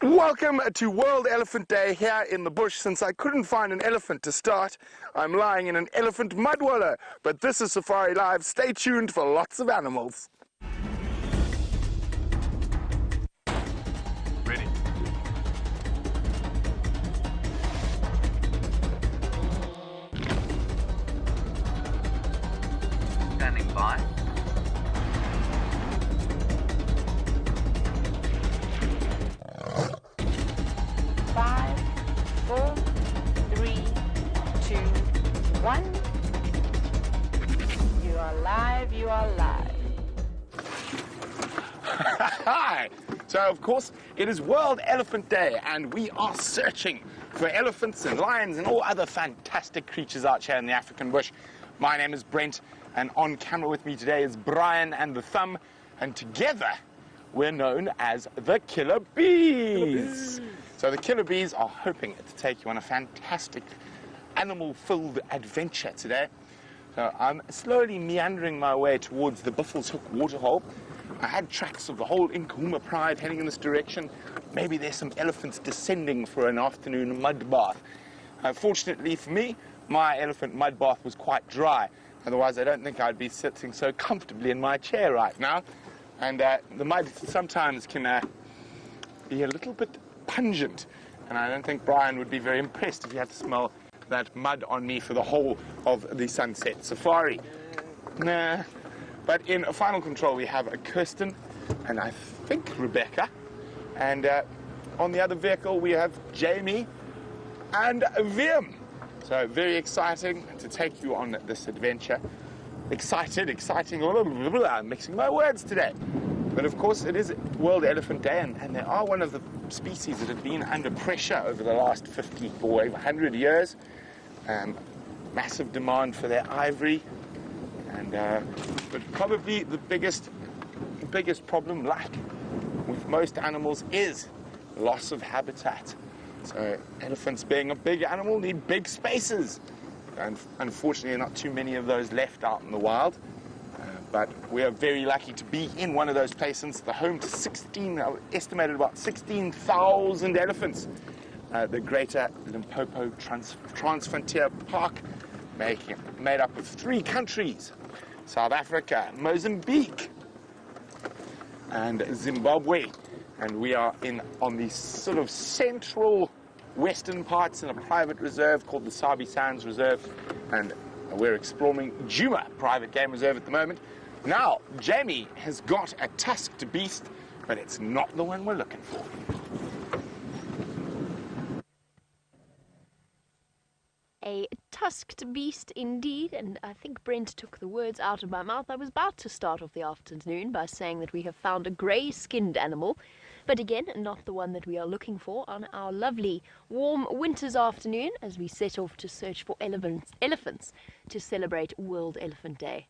Welcome to World Elephant Day here in the bush. Since I couldn't find an elephant to start, I'm lying in an elephant mud wallow. But this is Safari Live. Stay tuned for lots of animals. Ready. Standing by. Five, 4, 3, 2, 1. You are live, you are live. Hi! So, of course, it is World Elephant Day, and we are searching for elephants and lions and all other fantastic creatures out here in the African bush. My name is Brent, and on camera with me today is Brian and the Thumb, and together we're known as the Killer Bees. So the Killer Bees are hoping to take you on a fantastic animal-filled adventure today. So I'm slowly meandering my way towards the Buffelshoek waterhole. I had tracks of the whole Nkuhuma Pride heading in this direction. Maybe there's some elephants descending for an afternoon mud bath. Fortunately for me, my elephant mud bath was quite dry. Otherwise, I don't think I'd be sitting so comfortably in my chair right now. And the mud sometimes can be a little bit pungent, and I don't think Brian would be very impressed if he had to smell that mud on me for the whole of the Sunset Safari. Nah. But in final control we have Kirsten and I think Rebecca, and on the other vehicle we have Jamie and Wim. So very exciting to take you on this adventure. Exciting, I'm mixing my words today. But of course it is World Elephant Day, and they are one of the species that have been under pressure over the last 50 or 100 years. Massive demand for their ivory, and but probably the biggest problem, like with most animals, is loss of habitat. So elephants, being a big animal, need big spaces, and unfortunately not too many of those left out in the wild. But we are very lucky to be in one of those places, the home to estimated about 16,000 elephants. The Greater Limpopo Transfrontier Park, made up of 3 countries, South Africa, Mozambique, and Zimbabwe. And we are on the sort of central western parts in a private reserve called the Sabi Sands Reserve, and we're exploring Djuma Private Game Reserve at the moment. Now, Jamie has got a tusked beast, but it's not the one we're looking for. A tusked beast indeed, and I think Brent took the words out of my mouth. I was about to start off the afternoon by saying that we have found a grey-skinned animal, but again, not the one that we are looking for on our lovely warm winter's afternoon as we set off to search for elephants to celebrate World Elephant Day.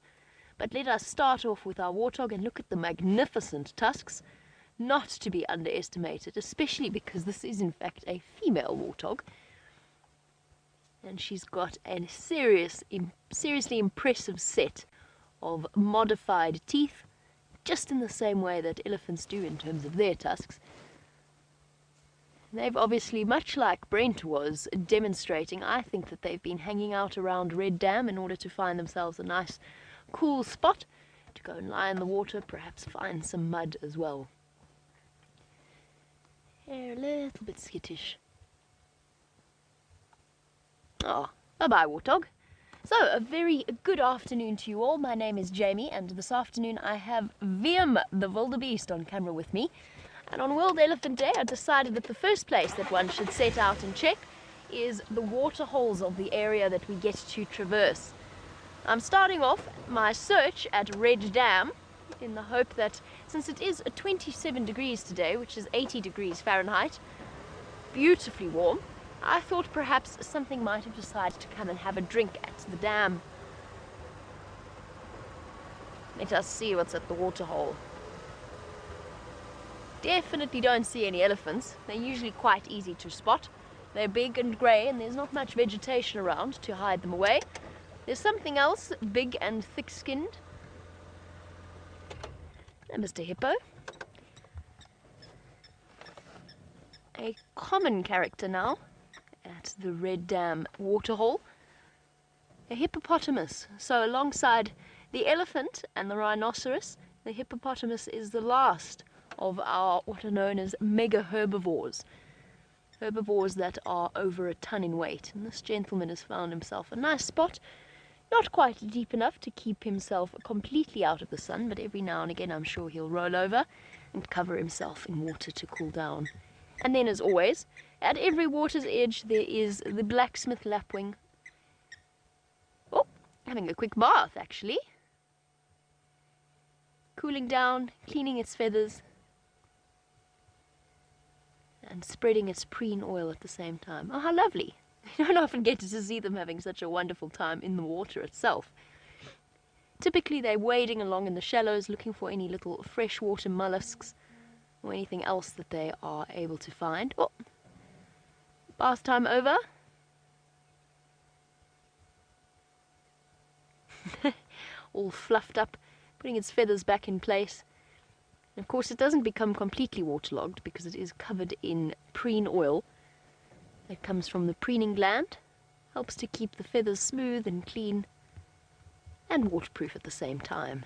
But let us start off with our warthog and look at the magnificent tusks, not to be underestimated, especially because this is in fact a female warthog. And she's got a seriously impressive set of modified teeth, just in the same way that elephants do in terms of their tusks. They've obviously, much like Brent was demonstrating, I think that they've been hanging out around Red Dam in order to find themselves a nice, cool spot to go and lie in the water, perhaps find some mud as well. They're a little bit skittish. Oh, bye-bye, warthog. So, a very good afternoon to you all. My name is Jamie, and this afternoon I have Wim, the wildebeest, on camera with me. And on World Elephant Day, I decided that the first place that one should set out and check is the water holes of the area that we get to traverse. I'm starting off my search at Red Dam in the hope that, since it is 27 degrees today, which is 80 degrees Fahrenheit, beautifully warm, I thought perhaps something might have decided to come and have a drink at the dam. Let us see what's at the waterhole. Definitely don't see any elephants. They're usually quite easy to spot. They're big and grey, and there's not much vegetation around to hide them away. There's something else, big and thick-skinned. And Mr. Hippo. a common character now at the Red Dam waterhole. A hippopotamus. So alongside the elephant and the rhinoceros, the hippopotamus is the last of our what are known as mega herbivores. Herbivores that are over a ton in weight. And this gentleman has found himself a nice spot. Not quite deep enough to keep himself completely out of the sun, but every now and again I'm sure he'll roll over and cover himself in water to cool down. And then, as always, at every water's edge there is the blacksmith lapwing. Oh, having a quick bath actually. Cooling down, cleaning its feathers, and spreading its preen oil at the same time. Oh, how lovely. You don't often get to see them having such a wonderful time in the water itself. Typically they're wading along in the shallows looking for any little freshwater mollusks or anything else that they are able to find. Oh, bath time over. All fluffed up, putting its feathers back in place. And of course it doesn't become completely waterlogged because it is covered in preen oil that comes from the preening gland. Helps to keep the feathers smooth and clean and waterproof at the same time.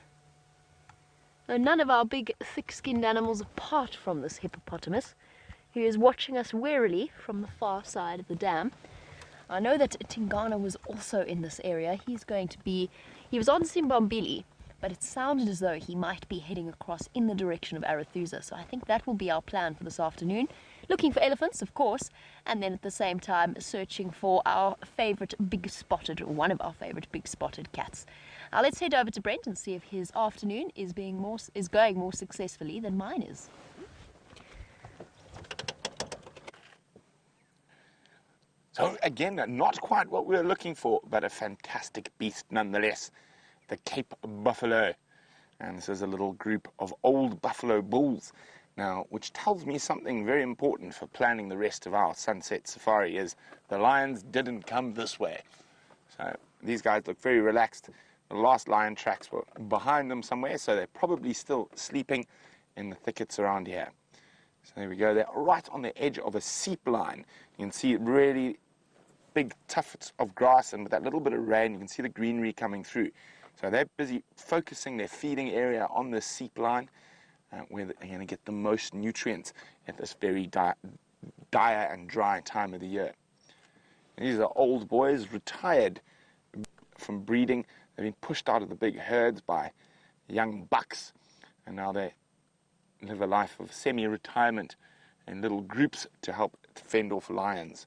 Now, none of our big thick-skinned animals apart from this hippopotamus, who is watching us warily from the far side of the dam. I know that Tingana was also in this area. He was on Simbambili, but it sounded as though he might be heading across in the direction of Arathusa. So I think that will be our plan for this afternoon. Looking for elephants, of course, and then at the same time searching for our favourite big-spotted, or one of our favourite big-spotted cats. Now let's head over to Brent and see if his afternoon is going more successfully than mine is. So again, not quite what we were looking for, but a fantastic beast nonetheless. The Cape buffalo. And this is a little group of old buffalo bulls. Now, which tells me something very important for planning the rest of our sunset safari is the lions didn't come this way. So these guys look very relaxed. The last lion tracks were behind them somewhere, so they're probably still sleeping in the thickets around here. So there we go. They're right on the edge of a seep line. You can see really big tufts of grass, and with that little bit of rain, you can see the greenery coming through. So they're busy focusing their feeding area on this seep line, where they're going to get the most nutrients at this very dire and dry time of the year. These are old boys, retired from breeding. They've been pushed out of the big herds by young bucks, and now they live a life of semi-retirement in little groups to help fend off lions.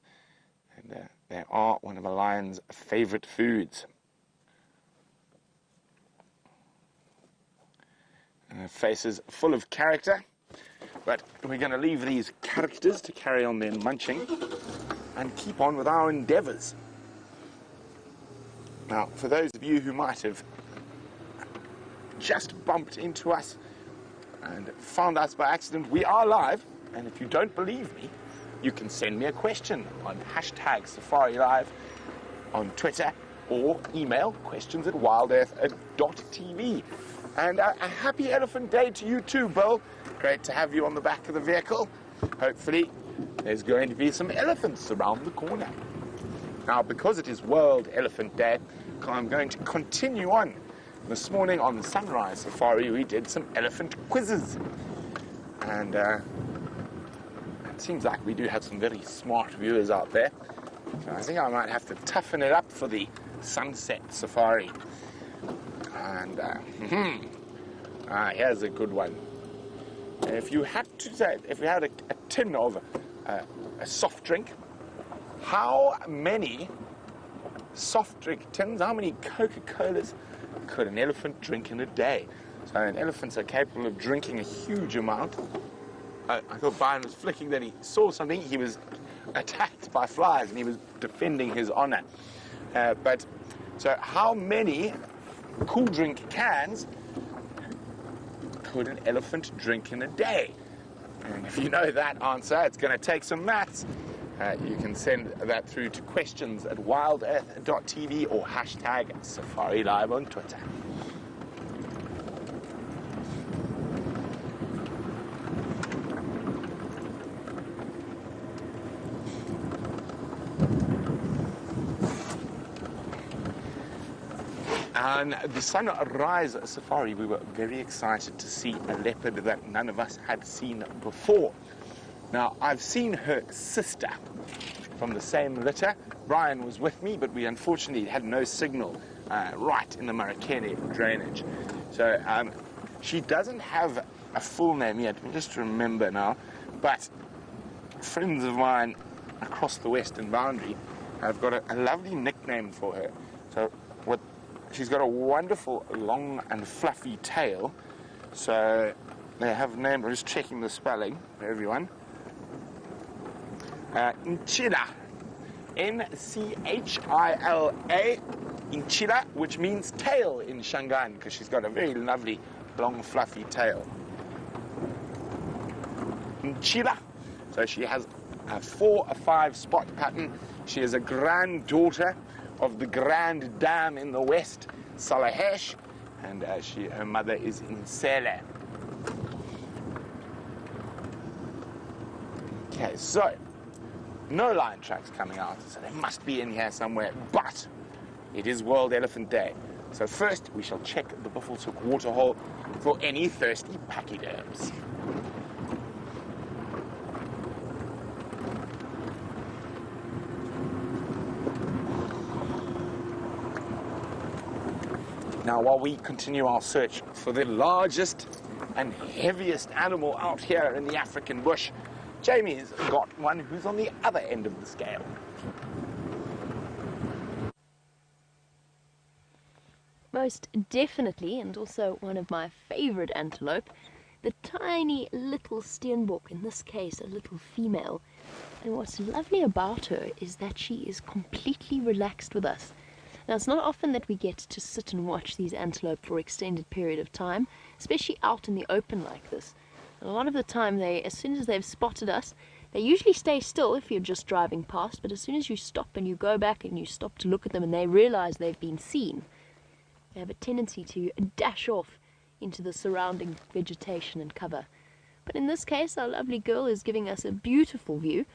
And they are one of a lion's favorite foods. Faces full of character, but we're going to leave these characters to carry on their munching and keep on with our endeavors. Now, for those of you who might have just bumped into us and found us by accident, we are live, and if you don't believe me, you can send me a question on #SafariLive on Twitter or email questions@wildearth.tv. And a happy Elephant Day to you too, Bill. Great to have you on the back of the vehicle. Hopefully there's going to be some elephants around the corner. Now, because it is World Elephant Day, I'm going to continue on. This morning on the Sunrise Safari, we did some elephant quizzes. And it seems like we do have some very smart viewers out there. So I think I might have to toughen it up for the Sunset Safari. And here's a good one. If you had a tin of a soft drink, how many soft drink tins, how many Coca-Colas could an elephant drink in a day? So elephants are capable of drinking a huge amount. I thought Brian was flicking that he saw something. He was attacked by flies and he was defending his honor. So how many cool drink cans could an elephant drink in a day? And if you know that answer, it's going to take some maths. You can send that through to questions@wildearth.tv or #SafariLive on Twitter. On the sunrise safari, we were very excited to see a leopard that none of us had seen before. Now, I've seen her sister from the same litter. Brian was with me, but we unfortunately had no signal right in the Marakene drainage. So she doesn't have a full name yet, let me just remember now, but friends of mine across the western boundary have got a lovely nickname for her. So she's got a wonderful long and fluffy tail. So they have named, I'm just checking the spelling for everyone. Nchila, N-C-H-I-L-A, Nchila, which means tail in Shangaan, because she's got a very lovely long fluffy tail. Nchila. So she has a 4 or 5 spot pattern. She is a granddaughter of the Grand Dam in the west, Salahesh, and her mother is in Sele. Okay, so no lion tracks coming out, so they must be in here somewhere, but it is World Elephant Day. So first we shall check the Buffelshoek waterhole for any thirsty pachyderms. Now, while we continue our search for the largest and heaviest animal out here in the African bush, Jamie's got one who's on the other end of the scale. Most definitely, and also one of my favorite antelope, the tiny little steenbok, in this case a little female. And what's lovely about her is that she is completely relaxed with us. Now, it's not often that we get to sit and watch these antelope for an extended period of time, especially out in the open like this. And a lot of the time, as soon as they've spotted us, they usually stay still if you're just driving past, but as soon as you stop and you go back and you stop to look at them and they realize they've been seen, they have a tendency to dash off into the surrounding vegetation and cover. But in this case, our lovely girl is giving us a beautiful view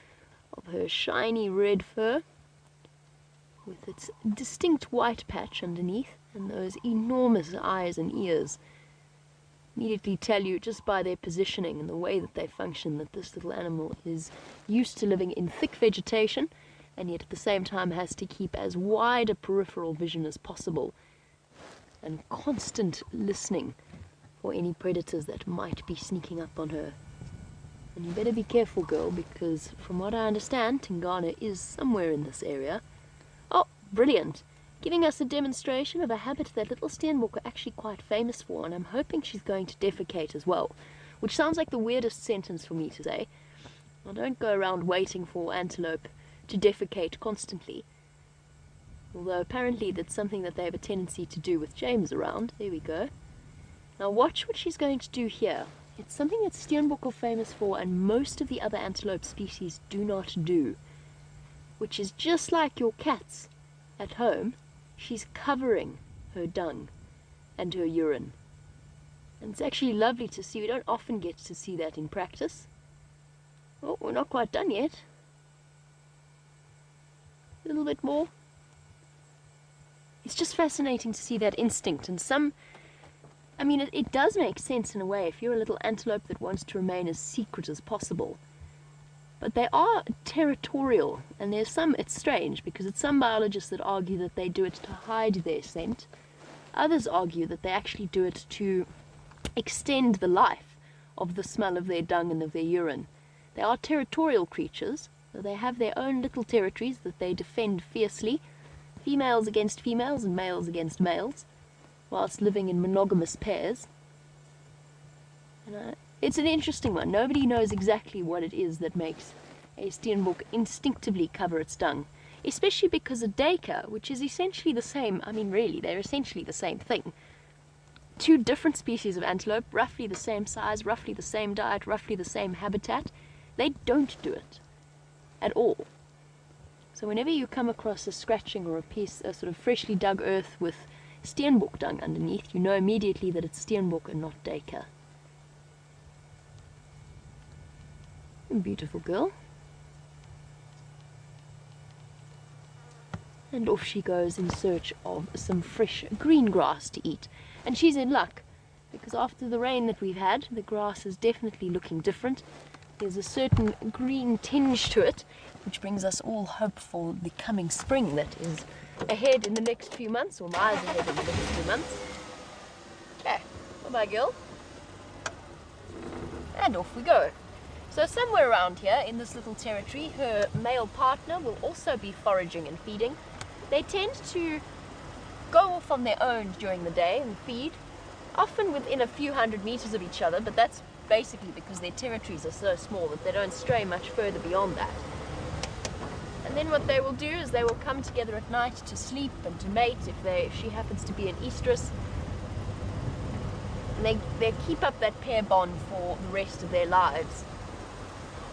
of her shiny red fur, with its distinct white patch underneath and those enormous eyes and ears. Immediately tell you just by their positioning and the way that they function that this little animal is used to living in thick vegetation and yet at the same time has to keep as wide a peripheral vision as possible and constant listening for any predators that might be sneaking up on her. And you better be careful, girl, because from what I understand, Tingana is somewhere in this area. Oh, brilliant. Giving us a demonstration of a habit that little steenbok are actually quite famous for, and I'm hoping she's going to defecate as well, which sounds like the weirdest sentence for me to say. I don't go around waiting for antelope to defecate constantly, although apparently that's something that they have a tendency to do with James around. There we go. Now watch what she's going to do here. It's something that steenbok are famous for and most of the other antelope species do not do, which is just like your cats at home. She's covering her dung and her urine. And it's actually lovely to see. We don't often get to see that in practice. Oh, we're not quite done yet. A little bit more. It's just fascinating to see that instinct. And it does make sense in a way if you're a little antelope that wants to remain as secret as possible. But they are territorial, and it's strange because it's some biologists that argue that they do it to hide their scent. Others argue that they actually do it to extend the life of the smell of their dung and of their urine. They are territorial creatures, so they have their own little territories that they defend fiercely, females against females and males against males, whilst living in monogamous pairs. And it's an interesting one. Nobody knows exactly what it is that makes a steenbok instinctively cover its dung, especially because a duiker, which is essentially the same, really, they're essentially the same thing. Two different species of antelope, roughly the same size, roughly the same diet, roughly the same habitat, they don't do it at all. So whenever you come across a scratching or a sort of freshly dug earth with steenbok dung underneath, you know immediately that it's steenbok and not duiker. Beautiful girl. And off she goes in search of some fresh green grass to eat. And she's in luck, because after the rain that we've had, the grass is definitely looking different. There's a certain green tinge to it, which brings us all hope for the coming spring that is ahead in the next few months, or miles ahead in the next few months. Okay, bye-bye, girl. And off we go. So somewhere around here in this little territory, her male partner will also be foraging and feeding. They tend to go off on their own during the day and feed, often within a few hundred meters of each other, but that's basically because their territories are so small that they don't stray much further beyond that. And then what they will do is they will come together at night to sleep and to mate if she happens to be an estrus. And they keep up that pair bond for the rest of their lives.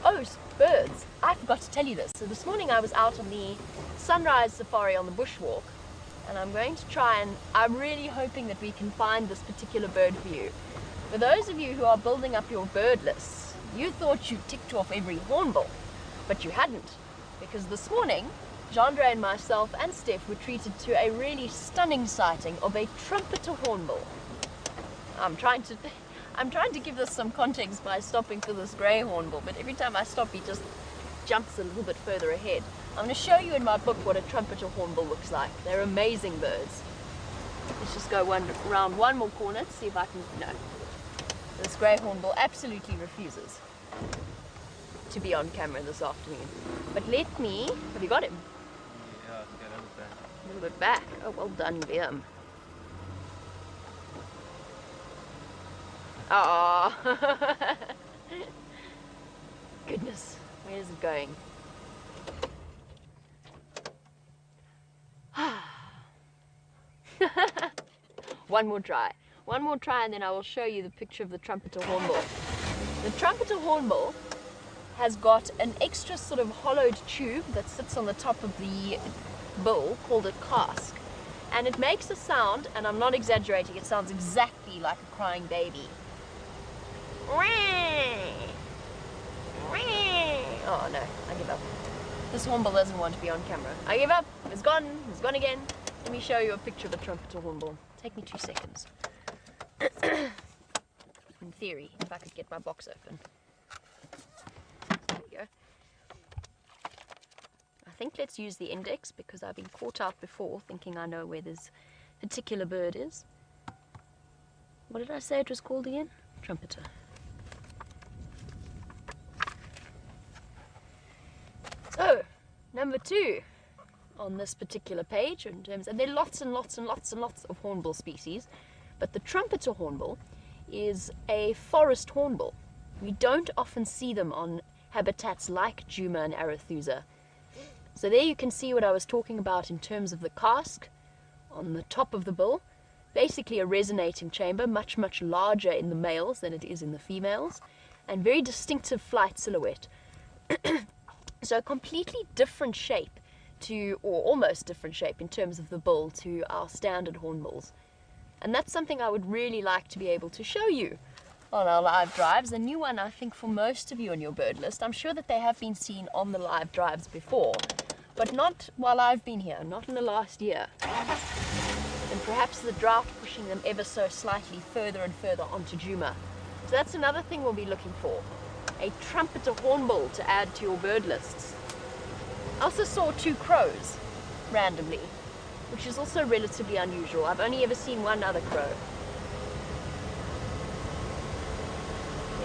Oh, birds. I forgot to tell you this. So this morning I was out on the sunrise safari on the bushwalk, and I'm going to try and I'm really hoping that we can find this particular bird for you. For those of you who are building up your bird lists, you thought you ticked off every hornbill, but you hadn't, because this morning Jandre and myself and Steph were treated to a really stunning sighting of a trumpeter hornbill. I'm trying to give this some context by stopping for this grey hornbill, but every time I stop he just jumps a little bit further ahead. I'm going to show you in my book what a trumpeter hornbill looks like. They're amazing birds. Let's just go around one more corner to see if I can... No. This grey hornbill absolutely refuses to be on camera this afternoon. But let me... Have you got him? Yeah, it's got a back. A little bit back. Oh, well done, Liam. Ah, goodness, where is it going? One more try, and then I will show you the picture of the trumpeter hornbill. The trumpeter hornbill has got an extra sort of hollowed tube that sits on the top of the bill called a casque, and it makes a sound, and I'm not exaggerating, it sounds exactly like a crying baby. Oh no, I give up. This hornbill doesn't want to be on camera. I give up. It's gone again. Let me show you a picture of the trumpeter hornbill. Take me 2 seconds. In theory, if I could get my box open. There we go. I think let's use the index because I've been caught out before thinking I know where this particular bird is. What did I say it was called again? Trumpeter. So, number 2 on this particular page, and there are lots and lots and lots and lots of hornbill species, but the trumpeter hornbill is a forest hornbill. We don't often see them on habitats like Juma and Arethusa. So there you can see what I was talking about in terms of the casque on the top of the bill. Basically a resonating chamber, much, much larger in the males than it is in the females, and very distinctive flight silhouette. So a completely different shape to, or almost different shape in terms of the bill to our standard hornbills. And that's something I would really like to be able to show you on our live drives. A new one, I think, for most of you on your bird list. I'm sure that they have been seen on the live drives before, but not while I've been here, not in the last year. And perhaps the drought pushing them ever so slightly further and further onto Juma. So that's another thing we'll be looking for. A trumpeter hornbill to add to your bird lists. I also saw 2 crows randomly, which is also relatively unusual. I've only ever seen one other crow.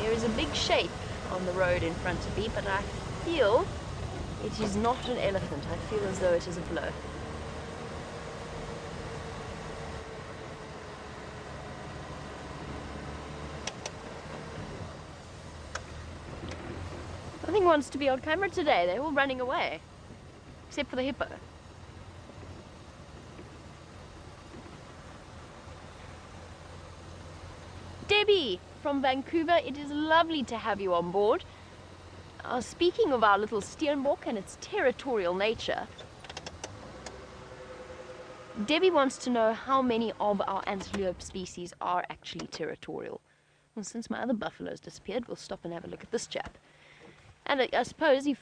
There is a big shape on the road in front of me, but I feel it is not an elephant. I feel as though it is a blow. Nothing wants to be on camera today. They're all running away, except for the hippo. Debbie from Vancouver, it is lovely to have you on board. Speaking of our little steenbok and its territorial nature, Debbie wants to know how many of our antelope species are actually territorial. Well, since my other buffalo's disappeared, we'll stop and have a look at this chap. And I suppose he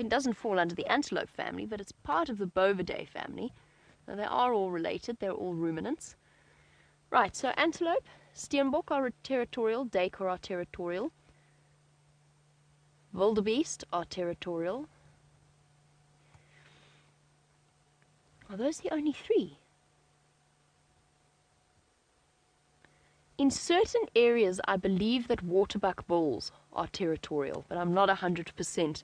doesn't fall under the antelope family, but it's part of the Bovidae family. Now, they are all related, they're all ruminants. Right, so antelope, steenbok are territorial, duiker are territorial, wildebeest are territorial. Are those the only three? In certain areas, I believe that waterbuck bulls are territorial, but I'm not 100%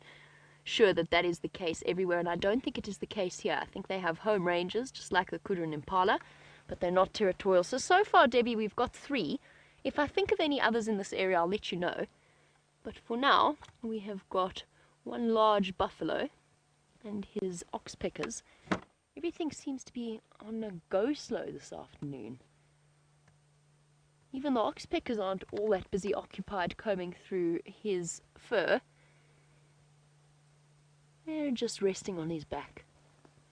sure that that is the case everywhere, and I don't think it is the case here. I think they have home ranges, just like the kudu and impala, but they're not territorial. So far, Debbie, we've got 3. If I think of any others in this area, I'll let you know. But for now, we have got one large buffalo and his oxpeckers. Everything seems to be on a go-slow this afternoon. Even the oxpeckers aren't all that busy occupied combing through his fur. They're just resting on his back.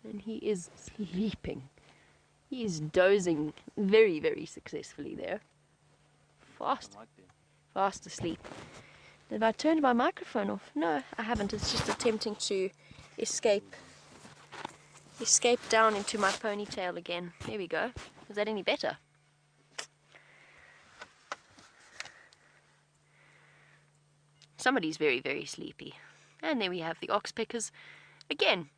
And he is sleeping. He is dozing very, very successfully there. Fast asleep. Have I turned my microphone off? No, I haven't. It's just attempting to escape down into my ponytail again. There we go. Is that any better? Somebody's very, very sleepy. And then we have the oxpeckers. Again,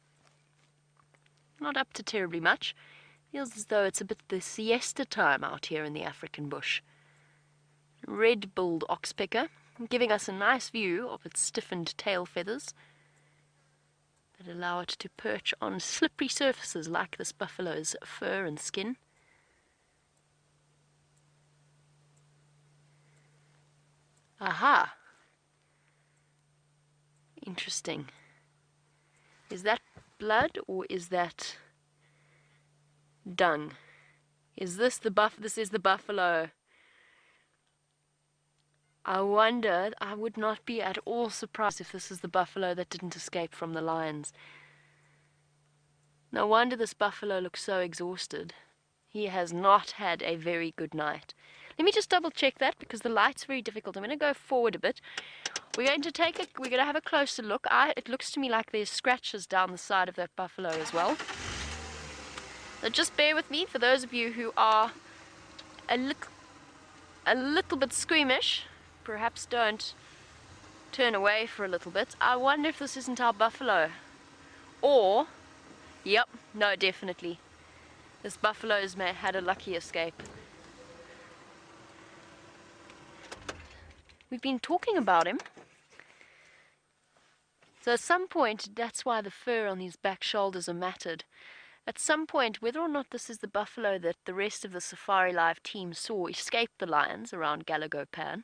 not up to terribly much. Feels as though it's a bit the siesta time out here in the African bush. Red-billed oxpecker, giving us a nice view of its stiffened tail feathers that allow it to perch on slippery surfaces like this buffalo's fur and skin. Aha! Interesting. Is that blood or is that dung? Is this the this is the buffalo. I wonder, I would not be at all surprised if this is the buffalo that didn't escape from the lions. No wonder this buffalo looks so exhausted. He has not had a very good night. Let me just double check that because the light's very difficult. I'm going to go forward a bit. We're going to have a closer look. It looks to me like there's scratches down the side of that buffalo as well. So just bear with me for those of you who are a little bit squeamish. Perhaps don't turn away for a little bit. I wonder if this isn't our buffalo. Or, yep, no, definitely. This buffalo's had a lucky escape. We've been talking about him. So at some point, that's why the fur on his back shoulders are matted. At some point, whether or not this is the buffalo that the rest of the SafariLIVE team saw escape the lions around Galagopan,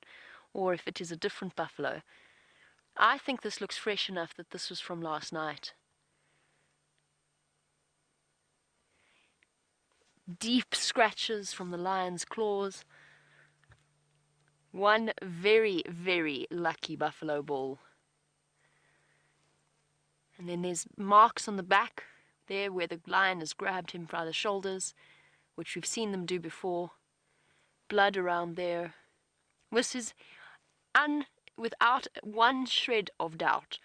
or if it is a different buffalo, I think this looks fresh enough that this was from last night. Deep scratches from the lion's claws. One very, very lucky buffalo bull. And then there's marks on the back there where the lion has grabbed him by the shoulders, which we've seen them do before. Blood around there. This is without one shred of doubt,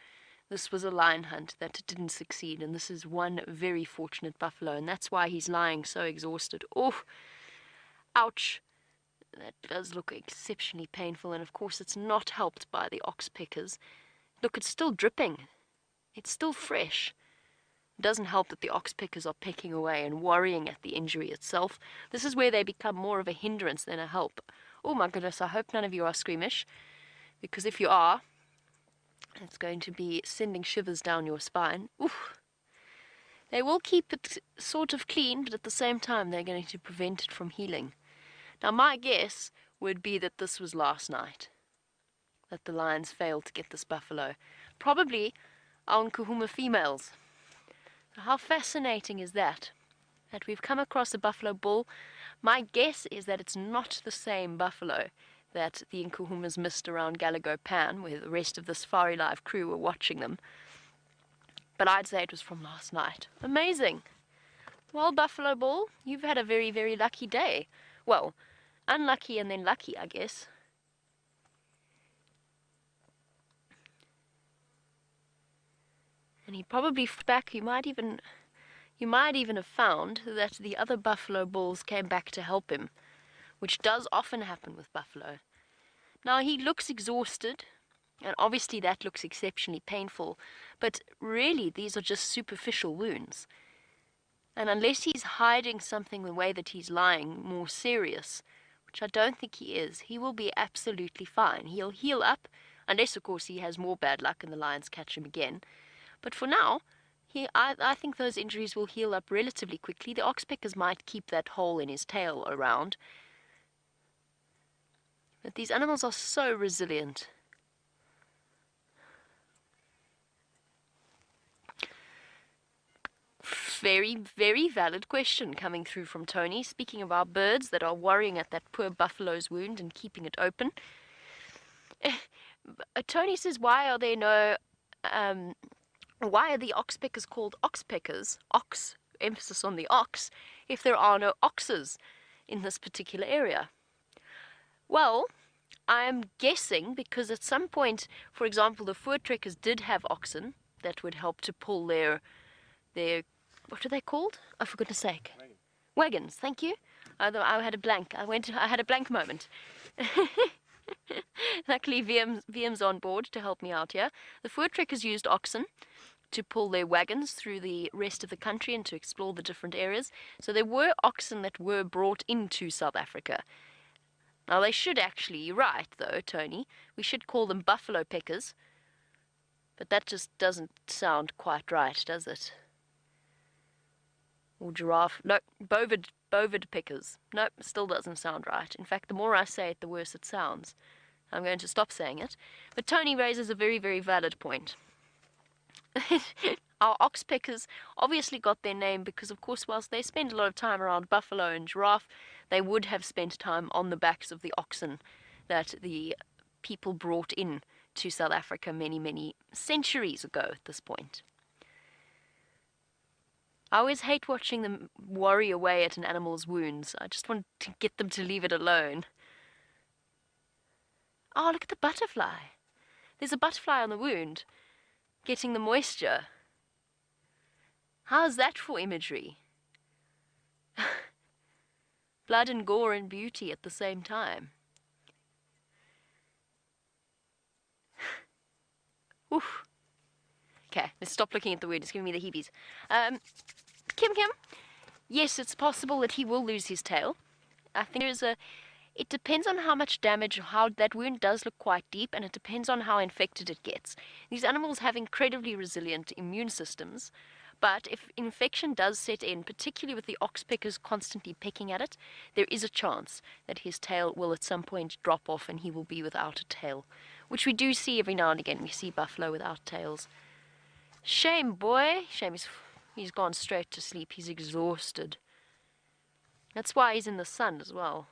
this was a lion hunt that didn't succeed, and this is one very fortunate buffalo, and that's why he's lying so exhausted. Oh, ouch. That does look exceptionally painful, and of course it's not helped by the oxpeckers. Look, it's still dripping. It's still fresh. It doesn't help that the oxpeckers are pecking away and worrying at the injury itself. This is where they become more of a hindrance than a help. Oh my goodness, I hope none of you are squeamish, because if you are, it's going to be sending shivers down your spine. Oof. They will keep it sort of clean, but at the same time they're going to prevent it from healing. Now my guess would be that this was last night, that the lions failed to get this buffalo. Probably our Nkuhuma females. So how fascinating is that? That we've come across a buffalo bull. My guess is that it's not the same buffalo that the Nkuhumas missed around Galagopan, where the rest of the SafariLIVE crew were watching them. But I'd say it was from last night. Amazing. Well, Buffalo Bull, you've had a very, very lucky day. Well, unlucky and then lucky, I guess. And he probably back, you might even You might even have found that the other buffalo bulls came back to help him, which does often happen with buffalo. Now, he looks exhausted, and obviously that looks exceptionally painful, but really these are just superficial wounds. And unless he's hiding something the way that he's lying more serious, which I don't think he is, he will be absolutely fine. He'll heal up, unless of course he has more bad luck and the lions catch him again. But for now, I think those injuries will heal up relatively quickly. The oxpeckers might keep that hole in his tail around. But these animals are so resilient. Very, very valid question coming through from Tony. Speaking of our birds that are worrying at that poor buffalo's wound and keeping it open. Tony says, why are there no... why are the oxpeckers called oxpeckers, ox, emphasis on the ox, if there are no oxes in this particular area? Well, I'm guessing because at some point, for example, the voortrekkers did have oxen that would help to pull their what are they called? Oh, for goodness sake. Wagons, thank you. I had a blank. I had a blank moment. Luckily, VM's on board to help me out here. The voortrekkers used oxen to pull their wagons through the rest of the country and to explore the different areas. So there were oxen that were brought into South Africa. Now, they should actually, you're right, though, Tony, we should call them buffalo peckers. But that just doesn't sound quite right, does it? Or giraffe, no, bovid pickers. Nope, still doesn't sound right. In fact, the more I say it, the worse it sounds. I'm going to stop saying it. But Tony raises a very, very valid point. Our oxpeckers obviously got their name because, of course, whilst they spend a lot of time around buffalo and giraffe, they would have spent time on the backs of the oxen that the people brought in to South Africa many, many centuries ago at this point. I always hate watching them worry away at an animal's wounds. I just want to get them to leave it alone. Oh, look at the butterfly. There's a butterfly on the wound, getting the moisture. How's that for imagery? Blood and gore and beauty at the same time. Oof. Okay, let's stop looking at the wound. It's giving me the heebies. Kim, yes, it's possible that he will lose his tail. I think it depends on how much damage, how that wound does look quite deep, and it depends on how infected it gets. These animals have incredibly resilient immune systems, but if infection does set in, particularly with the oxpeckers constantly pecking at it, there is a chance that his tail will at some point drop off and he will be without a tail, which we do see every now and again. We see buffalo without tails. Shame, boy. Shame, he's gone straight to sleep. He's exhausted. That's why he's in the sun as well.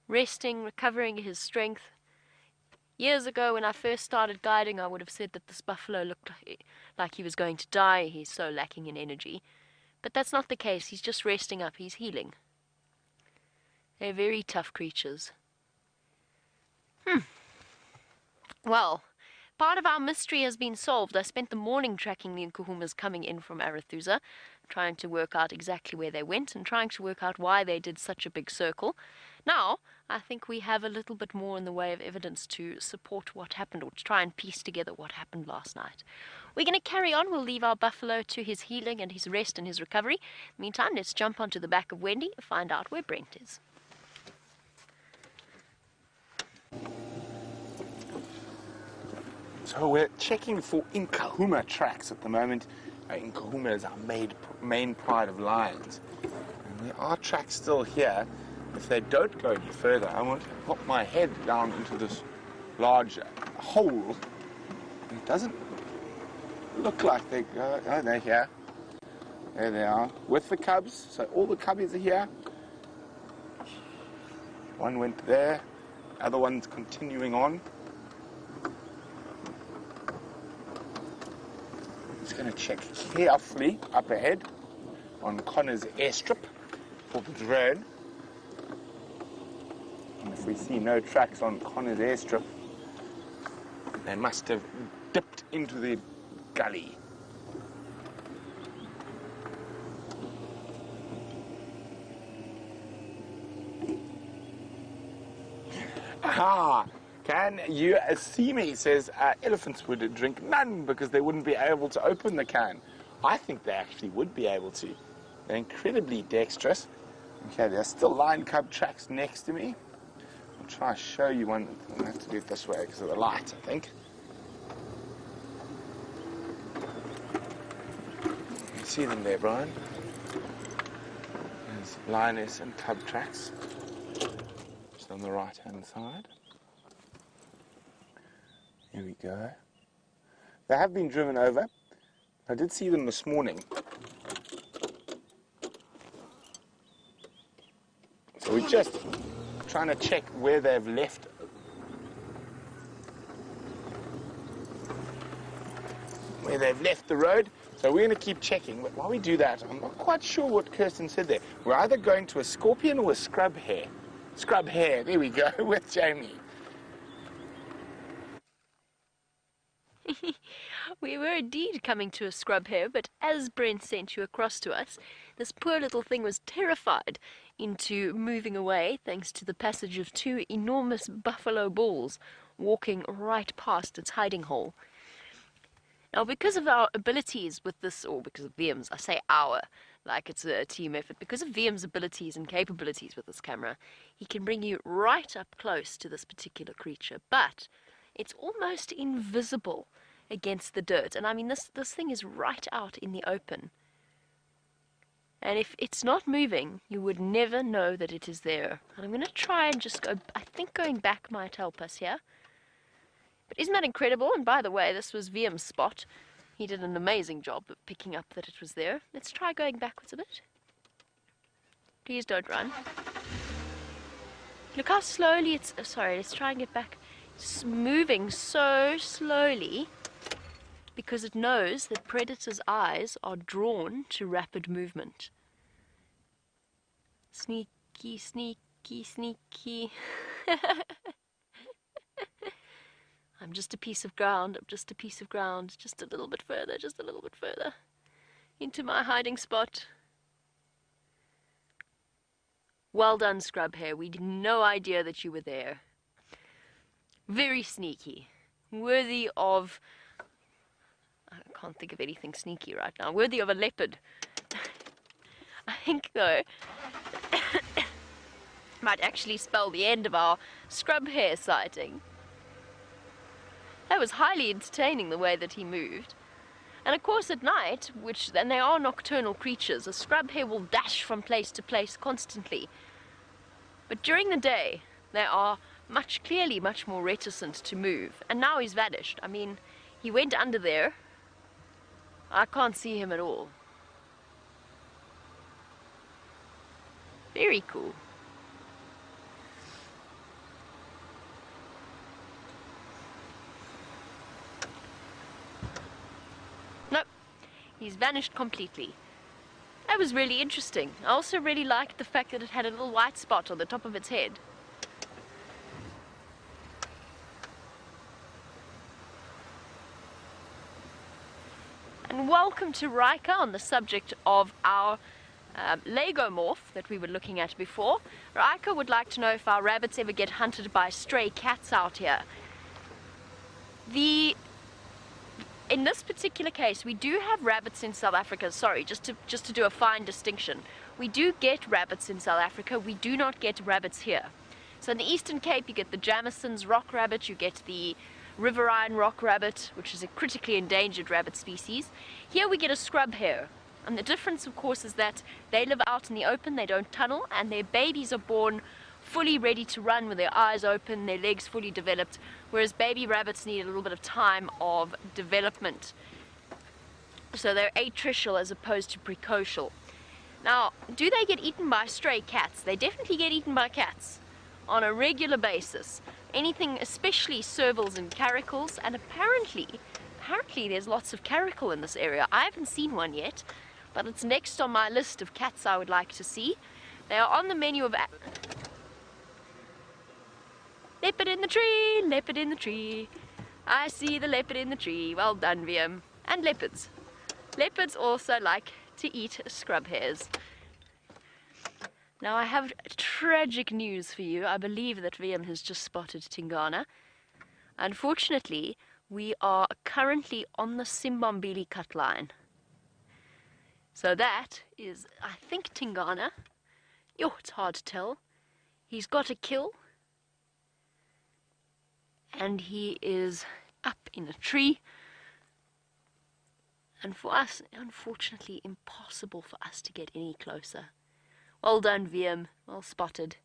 Resting, recovering his strength. Years ago, when I first started guiding, I would have said that this buffalo looked like he was going to die. He's so lacking in energy. But that's not the case. He's just resting up. He's healing. They're very tough creatures. Well, part of our mystery has been solved. I spent the morning tracking the Nkuhumas coming in from Arathusa, trying to work out exactly where they went and trying to work out why they did such a big circle. Now, I think we have a little bit more in the way of evidence to support what happened, or to try and piece together what happened last night. We're going to carry on. We'll leave our buffalo to his healing and his rest and his recovery. Meantime, let's jump onto the back of Wendy and find out where Brent is. So we're checking for Nkuhuma tracks at the moment. Nkuhuma is our main pride of lions. And there are tracks still here. If they don't go any further, I want to pop my head down into this large hole. It doesn't look like they go. Oh, they're here. There they are, with the cubs. So all the cubbies are here. One went there. The other one's continuing on. Just going to check carefully up ahead on Connor's airstrip for the drone. And if we see no tracks on Connor's airstrip, they must have dipped into the gully. Aha! Can you see me? Says elephants would drink none because they wouldn't be able to open the can. I think they actually would be able to. They're incredibly dexterous. Okay, there's still lion cub tracks next to me. I'll try to show you one. I have to do it this way because of the light, I think. You see them there, Brian? There's lioness and cub tracks. Just on the right-hand side. Here we go. They have been driven over. I did see them this morning. So we're just trying to check where they've left. Where they've left the road. So we're going to keep checking. But while we do that, I'm not quite sure what Kirsten said there. We're either going to a scorpion or a scrub hare. Scrub hare, there we go, with Jamie. We were indeed coming to a scrub hare, but as Brent sent you across to us, this poor little thing was terrified into moving away thanks to the passage of two enormous buffalo bulls walking right past its hiding hole. Now, because of our abilities with this, or because of VM's, I say our, like it's a team effort, because of VM's abilities and capabilities with this camera, he can bring you right up close to this particular creature, but it's almost invisible against the dirt. And I mean, this thing is right out in the open. And if it's not moving, you would never know that it is there. And I'm going to try and just go, I think going back might help us here. But isn't that incredible? And by the way, this was VM's spot. He did an amazing job of picking up that it was there. Let's try going backwards a bit. Please don't run. Look how slowly it's... sorry, let's try and get back. It's moving so slowly because it knows that predators' eyes are drawn to rapid movement. Sneaky, sneaky, sneaky. I'm just a piece of ground, I'm just a piece of ground, just a little bit further, just a little bit further into my hiding spot. Well done, scrub hare. We had no idea that you were there. Very sneaky. Worthy of... I can't think of anything sneaky right now. Worthy of a leopard. I think, though, might actually spell the end of our scrub hare sighting. That was highly entertaining, the way that he moved. And of course at night, and they are nocturnal creatures, a scrub hare will dash from place to place constantly. But during the day, they are clearly much more reticent to move. And now he's vanished. I mean, he went under there. I can't see him at all. Very cool. Nope, he's vanished completely. That was really interesting. I also really liked the fact that it had a little white spot on the top of its head. And welcome to Rika on the subject of our Lego morph that we were looking at before. Rika would like to know if our rabbits ever get hunted by stray cats out here. In this particular case, we do have rabbits in South Africa. Sorry, just to do a fine distinction. We do get rabbits in South Africa. We do not get rabbits here. So in the Eastern Cape, you get the Jamison's rock rabbit. You get the riverine rock rabbit, which is a critically endangered rabbit species. Here we get a scrub hare. And the difference, of course, is that they live out in the open. They don't tunnel, and their babies are born fully ready to run with their eyes open, their legs fully developed, whereas baby rabbits need a little bit of time of development. So they're atricial as opposed to precocial. Now, do they get eaten by stray cats? They definitely get eaten by cats on a regular basis. Anything, especially servals and caracals, and apparently there's lots of caracal in this area. I haven't seen one yet, but it's next on my list of cats I would like to see. They are on the menu of... Leopard in the tree, leopard in the tree. I see the leopard in the tree. Well done, VM. And leopards. Leopards also like to eat scrub hares. Now I have tragic news for you. I believe that VM has just spotted Tingana. Unfortunately, we are currently on the Simbambili cut line. So that is, I think, Tingana. Yo, it's hard to tell. He's got a kill. And he is up in a tree. And for us, unfortunately, impossible for us to get any closer. Well done, VM. Well spotted.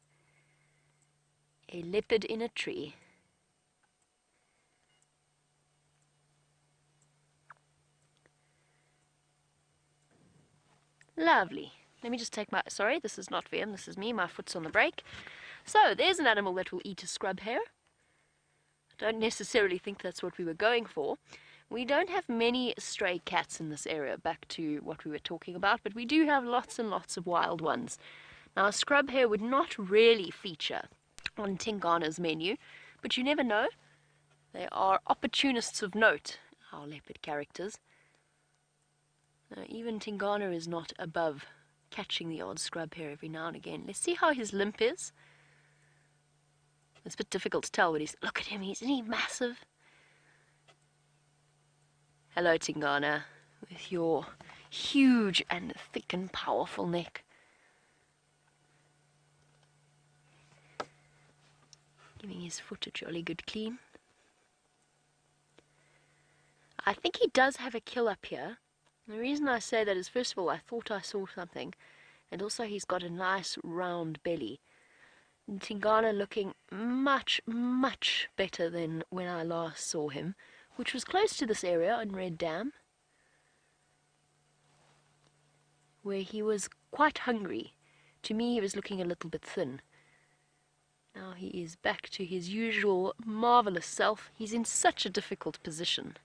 A leopard in a tree. Lovely. Let me just take my... Sorry, this is not VM, this is me. My foot's on the brake. So, there's an animal that will eat a scrub hare. I don't necessarily think that's what we were going for. We don't have many stray cats in this area, back to what we were talking about, but we do have lots and lots of wild ones. Now, a scrub hare would not really feature on Tingana's menu, but you never know. They are opportunists of note, our leopard characters. Now, even Tingana is not above catching the odd scrub hare every now and again. Let's see how his limp is. It's a bit difficult to tell, but look at him, isn't he massive? Hello, Tingana, with your huge and thick and powerful neck. Giving his foot a jolly good clean. I think he does have a kill up here. The reason I say that is, first of all, I thought I saw something, and also he's got a nice round belly. And Tingana looking much, much better than when I last saw him, which was close to this area in Red Dam, where he was quite hungry. To me, he was looking a little bit thin. Now he is back to his usual marvelous self. He's in such a difficult position.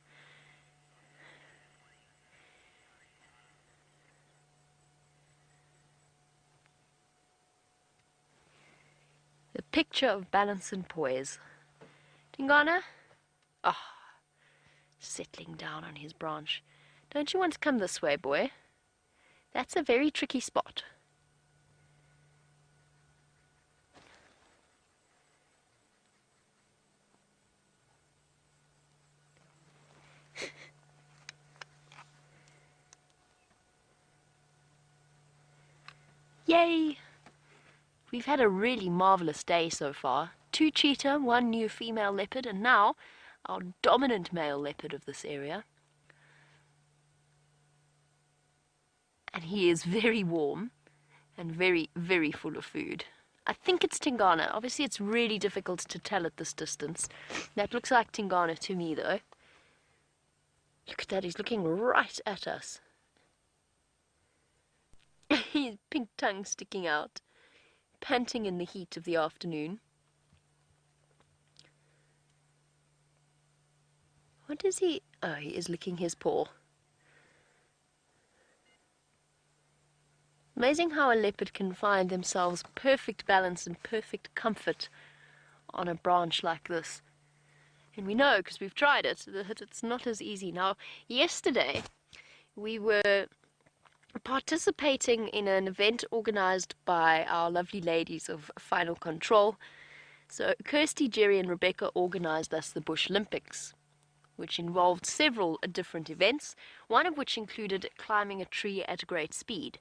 The picture of balance and poise. Tingana? Ah, settling down on his branch. Don't you want to come this way, boy? That's a very tricky spot. Yay! We've had a really marvelous day so far. 2 cheetah, 1 new female leopard, and now our dominant male leopard of this area. And he is very warm and very, very full of food. I think it's Tingana. Obviously, it's really difficult to tell at this distance. That looks like Tingana to me, though. Look at that, he's looking right at us. His pink tongue sticking out, panting in the heat of the afternoon. What is he? Oh, he is licking his paw. Amazing how a leopard can find themselves perfect balance and perfect comfort on a branch like this. And we know, because we've tried it, that it's not as easy. Now, yesterday we were participating in an event organized by our lovely ladies of Final Control. So Kirsty, Jerry and Rebecca organized us the Bush Olympics, which involved several different events, one of which included climbing a tree at great speed.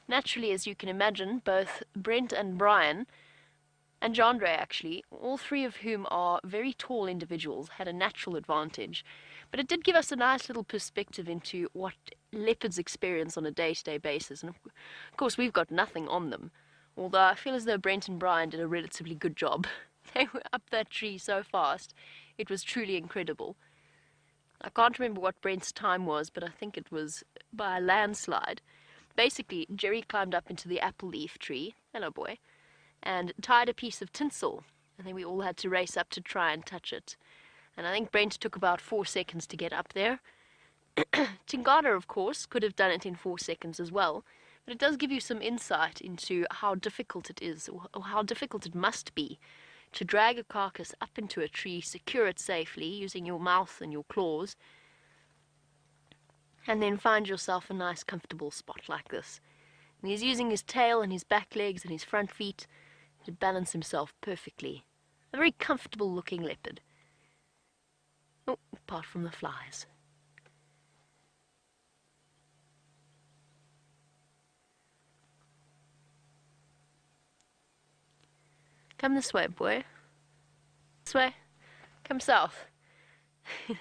Naturally, as you can imagine, both Brent and Brian, and Jandre actually, all 3 of whom are very tall individuals, had a natural advantage. But it did give us a nice little perspective into what leopards experience on a day-to-day basis. And of course, we've got nothing on them. Although I feel as though Brent and Brian did a relatively good job. They were up that tree so fast. It was truly incredible. I can't remember what Brent's time was, but I think it was by a landslide. Basically, Jerry climbed up into the apple leaf tree, hello boy, and tied a piece of tinsel. And then we all had to race up to try and touch it. And I think Brent took about 4 seconds to get up there. Tingana, of course, could have done it in 4 seconds as well. But it does give you some insight into how difficult it is, or how difficult it must be, to drag a carcass up into a tree, secure it safely using your mouth and your claws, and then find yourself a nice comfortable spot like this. And he's using his tail and his back legs and his front feet to balance himself perfectly. A very comfortable looking leopard. Oh, apart from the flies. Come this way, boy. This way. Come south.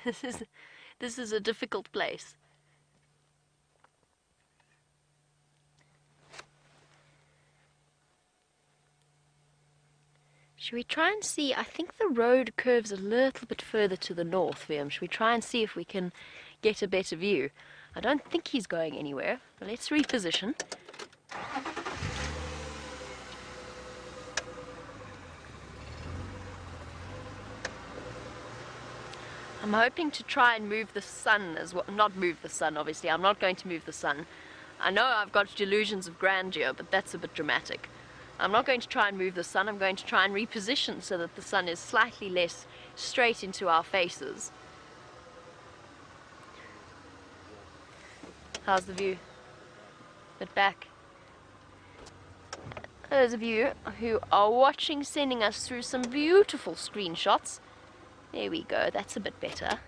This is a difficult place. Should we try and see? I think the road curves a little bit further to the north, Liam. Should we try and see if we can get a better view? I don't think he's going anywhere. But let's reposition. I'm hoping to try and move the sun as well. Not move the sun, obviously. I'm not going to move the sun. I know I've got delusions of grandeur, but that's a bit dramatic. I'm not going to try and move the sun. I'm going to try and reposition so that the sun is slightly less straight into our faces. How's the view? Bit back. Those of you who are watching, sending us through some beautiful screenshots. There we go, that's a bit better.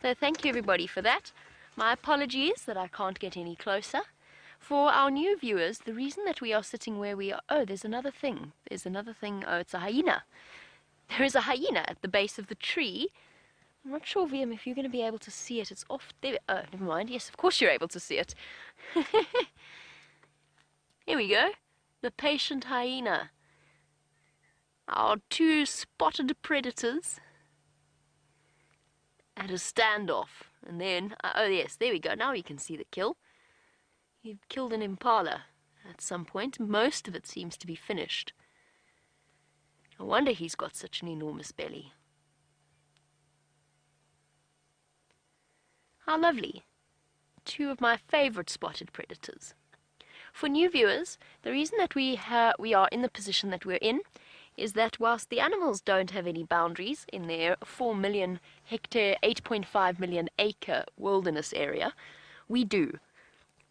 So thank you everybody for that. My apologies that I can't get any closer. For our new viewers, the reason that we are sitting where we are... Oh, there's another thing. There's another thing. Oh, it's a hyena. There is a hyena at the base of the tree. I'm not sure, VM, if you're going to be able to see it. It's off there. Oh, never mind. Yes, of course you're able to see it. Here we go. The patient hyena. Our two spotted predators. At a standoff. And then... oh, yes, there we go. Now we can see the kill. He killed an impala at some point. Most of it seems to be finished. No wonder he's got such an enormous belly. How lovely. Two of my favorite spotted predators. For new viewers, the reason that we are in the position that we're in is that whilst the animals don't have any boundaries in their 4 million hectare, 8.5 million acre wilderness area, we do.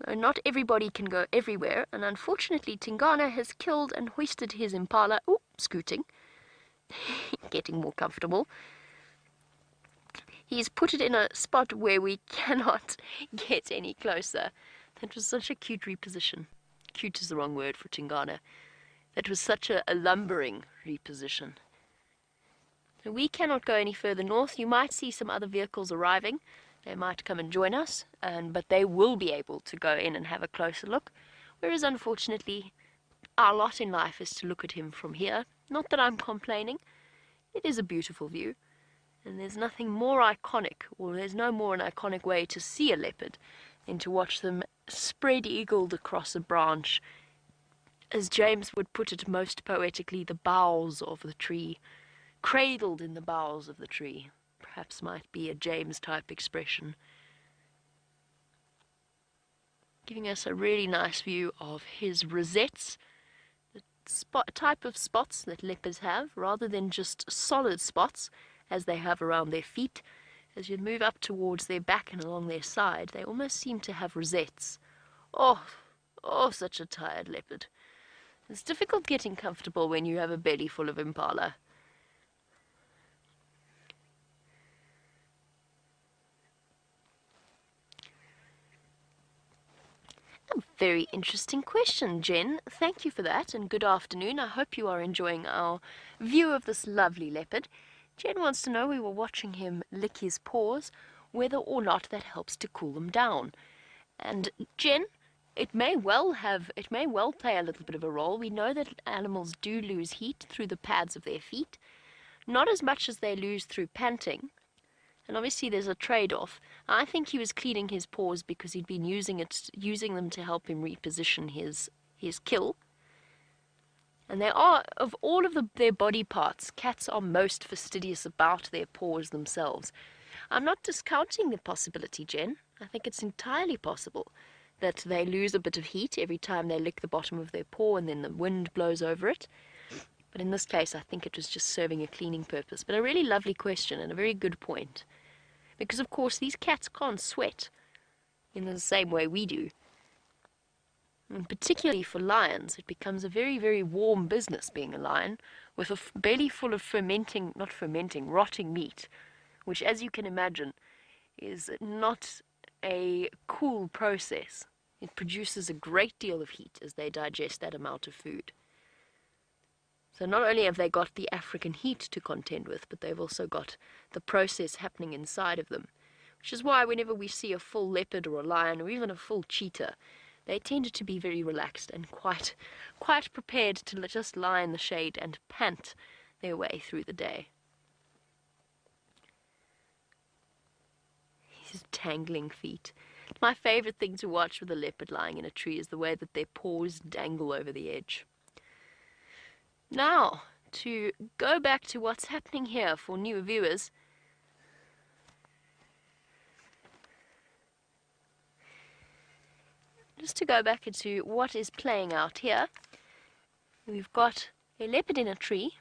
Not everybody can go everywhere, and unfortunately Tingana has killed and hoisted his impala. Oh, scooting. Getting more comfortable. He's put it in a spot where we cannot get any closer. That was such a cute reposition. Cute is the wrong word for Tingana. That was such a lumbering reposition. So we cannot go any further north. You might see some other vehicles arriving. They might come and join us, but they will be able to go in and have a closer look. Whereas, unfortunately, our lot in life is to look at him from here. Not that I'm complaining. It is a beautiful view. And there's nothing more iconic, or there's no more an iconic way to see a leopard than to watch them spread-eagled across a branch. As James would put it most poetically, the boughs of the tree. Cradled in the boughs of the tree. Perhaps might be a James-type expression. Giving us a really nice view of his rosettes, the type of spots that leopards have, rather than just solid spots, as they have around their feet. As you move up towards their back and along their side, they almost seem to have rosettes. Oh, such a tired leopard. It's difficult getting comfortable when you have a belly full of impala. A very interesting question, Jen. Thank you for that, and good afternoon. I hope you are enjoying our view of this lovely leopard. Jen wants to know, we were watching him lick his paws, whether or not that helps to cool them down. And Jen, it may well play a little bit of a role. We know that animals do lose heat through the pads of their feet, not as much as they lose through panting. And obviously there's a trade-off. I think he was cleaning his paws because he'd been using them to help him reposition his kill. And they are, of all of their body parts, cats are most fastidious about their paws themselves. I'm not discounting the possibility, Jen. I think it's entirely possible that they lose a bit of heat every time they lick the bottom of their paw and then the wind blows over it. But in this case, I think it was just serving a cleaning purpose. But a really lovely question and a very good point. Because, of course, these cats can't sweat in the same way we do. And particularly for lions, it becomes a very, very warm business being a lion, with a belly full of rotting meat, which, as you can imagine, is not a cool process. It produces a great deal of heat as they digest that amount of food. So not only have they got the African heat to contend with, but they've also got the process happening inside of them, which is why whenever we see a full leopard or a lion or even a full cheetah, they tend to be very relaxed and quite prepared to just lie in the shade and pant their way through the day. His tangling feet. My favorite thing to watch with a leopard lying in a tree is the way that their paws dangle over the edge. Now, to go back to what's happening here for newer viewers, just to go back into what is playing out here, we've got a leopard in a tree.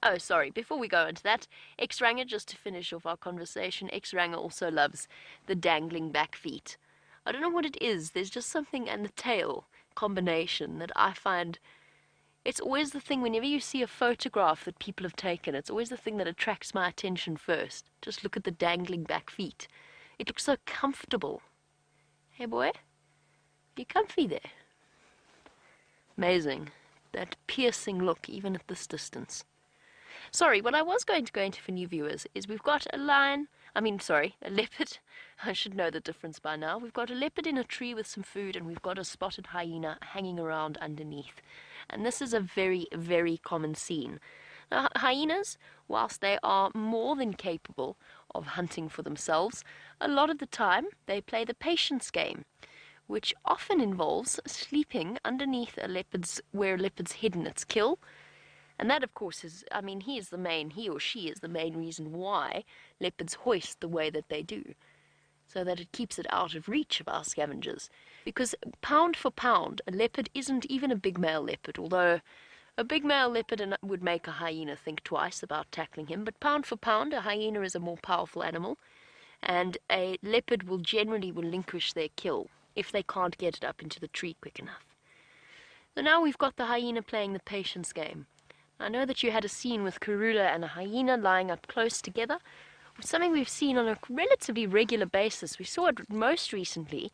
Oh, sorry, before we go into that, X-Ranger, just to finish off our conversation, X-Ranger also loves the dangling back feet. I don't know what it is, there's just something, and the tail combination that I find, it's always the thing, whenever you see a photograph that people have taken, it's always the thing that attracts my attention first. Just look at the dangling back feet. It looks so comfortable. Hey boy, you comfy there? Amazing. That piercing look, even at this distance. Sorry, what I was going to go into for new viewers is we've got a leopard. I should know the difference by now. We've got a leopard in a tree with some food, and we've got a spotted hyena hanging around underneath. And this is a very, very common scene. Now, hyenas, whilst they are more than capable of hunting for themselves, a lot of the time they play the patience game, which often involves sleeping underneath where a leopard's hidden its kill. And that, of course, is, he or she is the main reason why leopards hoist the way that they do, so that it keeps it out of reach of our scavengers. Because pound for pound, a leopard isn't even a big male leopard, although a big male leopard would make a hyena think twice about tackling him, but pound for pound, a hyena is a more powerful animal, and a leopard will generally relinquish their kill if they can't get it up into the tree quick enough. So now we've got the hyena playing the patience game. I know that you had a scene with Karula and a hyena lying up close together. It's something we've seen on a relatively regular basis. We saw it most recently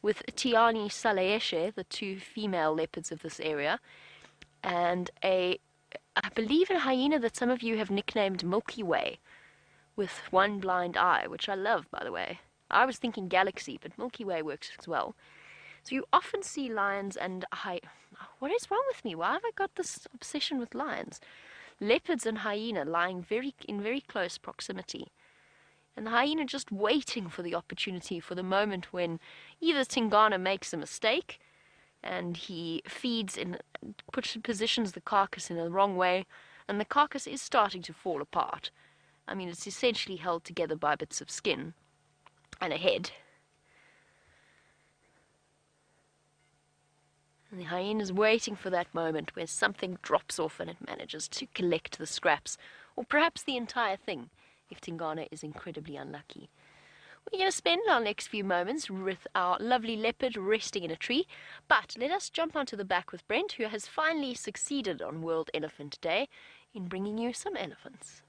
with Tiani Salaeshe, the two female leopards of this area, and I believe a hyena that some of you have nicknamed Milky Way, with one blind eye, which I love, by the way. I was thinking Galaxy, but Milky Way works as well. So you often see lions and what is wrong with me? Why have I got this obsession with lions? Leopards and hyena lying in very close proximity. And the hyena just waiting for the opportunity, for the moment when either Tingana makes a mistake and he positions the carcass in the wrong way, and the carcass is starting to fall apart. I mean, it's essentially held together by bits of skin and a head. And the hyena's waiting for that moment where something drops off and it manages to collect the scraps, or perhaps the entire thing, if Tingana is incredibly unlucky. We're going to spend our next few moments with our lovely leopard resting in a tree, but let us jump onto the back with Brent, who has finally succeeded on World Elephant Day in bringing you some elephants.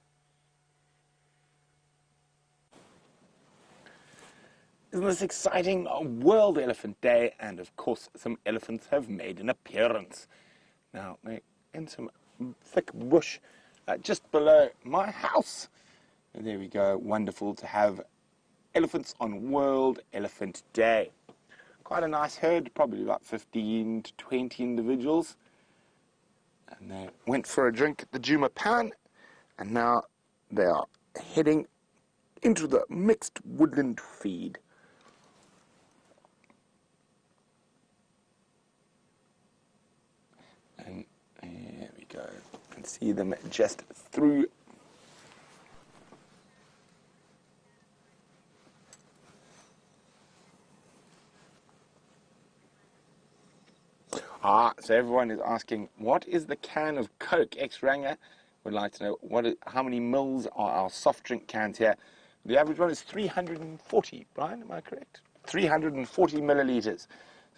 Isn't this exciting? World Elephant Day, and of course some elephants have made an appearance. Now, they're in some thick bush just below my house. And there we go, wonderful to have elephants on World Elephant Day. Quite a nice herd, probably about 15 to 20 individuals. And they went for a drink at the Juma Pan, and now they are heading into the mixed woodland feed. And there we go. You can see them just through. So everyone is asking, what is the can of Coke? X-Ranger would like to know how many mils are our soft drink cans here. The average one is 340. Brian, am I correct? 340 milliliters.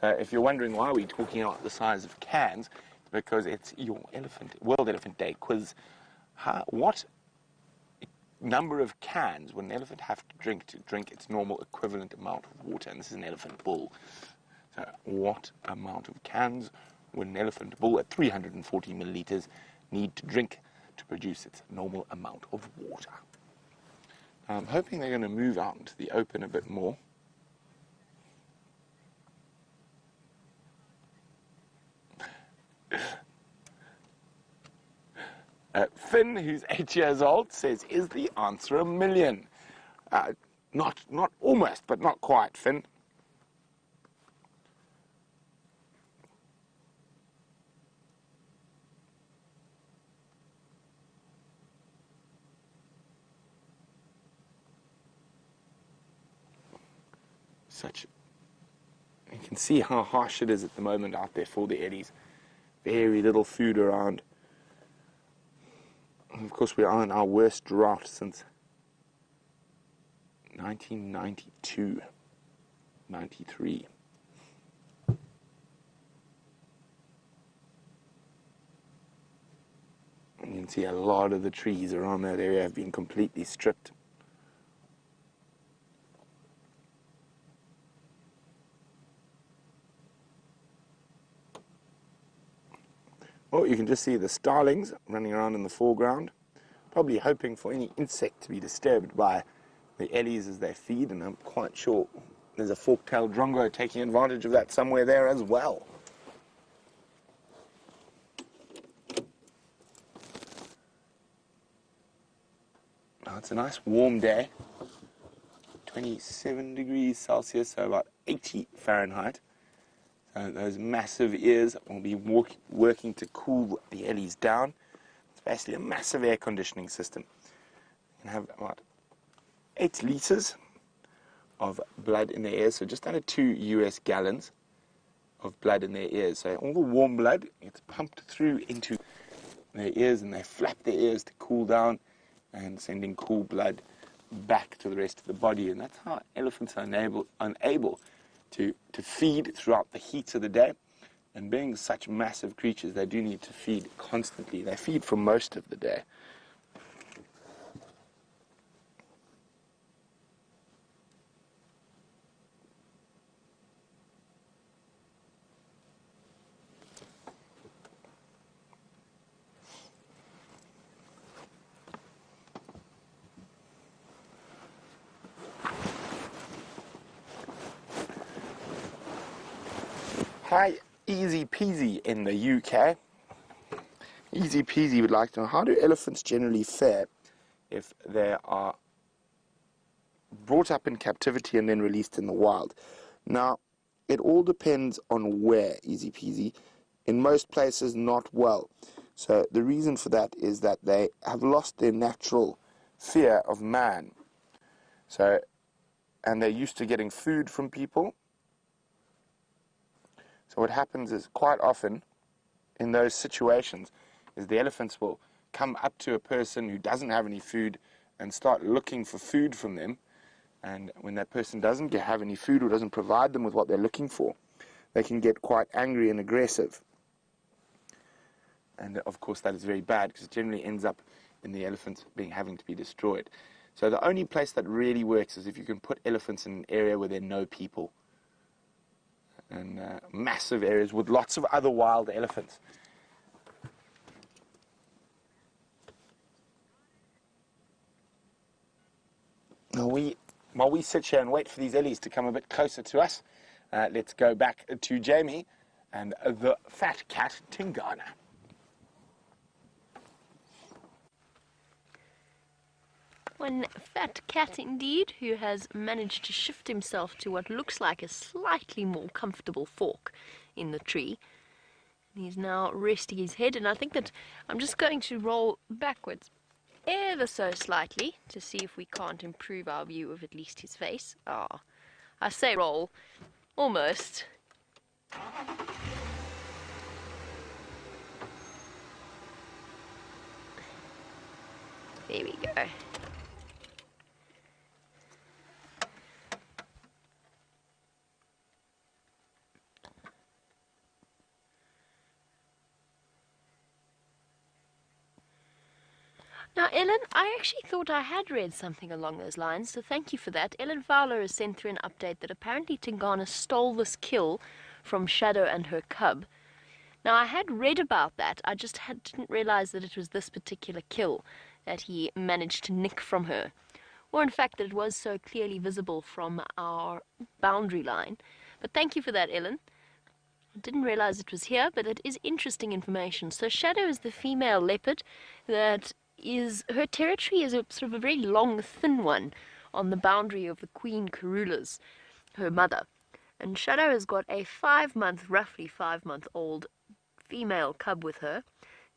So if you're wondering why we're talking about the size of cans, because it's your World Elephant Day quiz. What number of cans would an elephant have to drink its normal equivalent amount of water? And this is an elephant bull. So what amount of cans would an elephant bull at 340 milliliters need to drink to produce its normal amount of water? I'm hoping they're going to move out into the open a bit more. Finn, who's 8 years old, says, is the answer 1 million? Not almost, but not quite, Finn. You can see how harsh it is at the moment out there for the eddies. Very little food around. And of course, we are in our worst drought since 1992, 93. And you can see a lot of the trees around that area have been completely stripped. Well, you can just see the starlings running around in the foreground, probably hoping for any insect to be disturbed by the ellies as they feed, and I'm quite sure there's a fork-tailed drongo taking advantage of that somewhere there as well. Now, it's a nice warm day, 27 degrees Celsius, so about 80 Fahrenheit. So those massive ears will be working to cool the ellies down. It's basically a massive air conditioning system. You can have about 8 liters of blood in their ears, so just under 2 US gallons of blood in their ears. So all the warm blood gets pumped through into their ears, and they flap their ears to cool down and sending cool blood back to the rest of the body. And that's how elephants are unable to feed throughout the heat of the day. And being such massive creatures, they do need to feed constantly. They feed for most of the day. Hi, Easy Peasy in the UK. Easy Peasy would like to know, how do elephants generally fare if they are brought up in captivity and then released in the wild? Now, it all depends on where, Easy Peasy. In most places, not well. So the reason for that is that they have lost their natural fear of man. And they're used to getting food from people. So what happens is, quite often in those situations, is the elephants will come up to a person who doesn't have any food and start looking for food from them. And when that person doesn't have any food or doesn't provide them with what they're looking for, they can get quite angry and aggressive. And of course that is very bad, because it generally ends up in the elephants having to be destroyed. So the only place that really works is if you can put elephants in an area where there are no people. And massive areas with lots of other wild elephants. Now while we sit here and wait for these ellies to come a bit closer to us, let's go back to Jamie and the fat cat Tingana. One fat cat indeed, who has managed to shift himself to what looks like a slightly more comfortable fork in the tree. He's now resting his head, and I think that I'm just going to roll backwards ever so slightly to see if we can't improve our view of at least his face. I say roll, almost. There we go. Now, Ellen, I actually thought I had read something along those lines, so thank you for that. Ellen Fowler has sent through an update that apparently Tingana stole this kill from Shadow and her cub. Now, I had read about that, I just didn't realize that it was this particular kill that he managed to nick from her. Or, in fact, that it was so clearly visible from our boundary line. But thank you for that, Ellen. I didn't realize it was here, but it is interesting information. So Shadow is the female leopard that is, her territory is a sort of a very long, thin one on the boundary of the Queen Karula's, her mother. And Shadow has got a roughly 5-month-old female cub with her.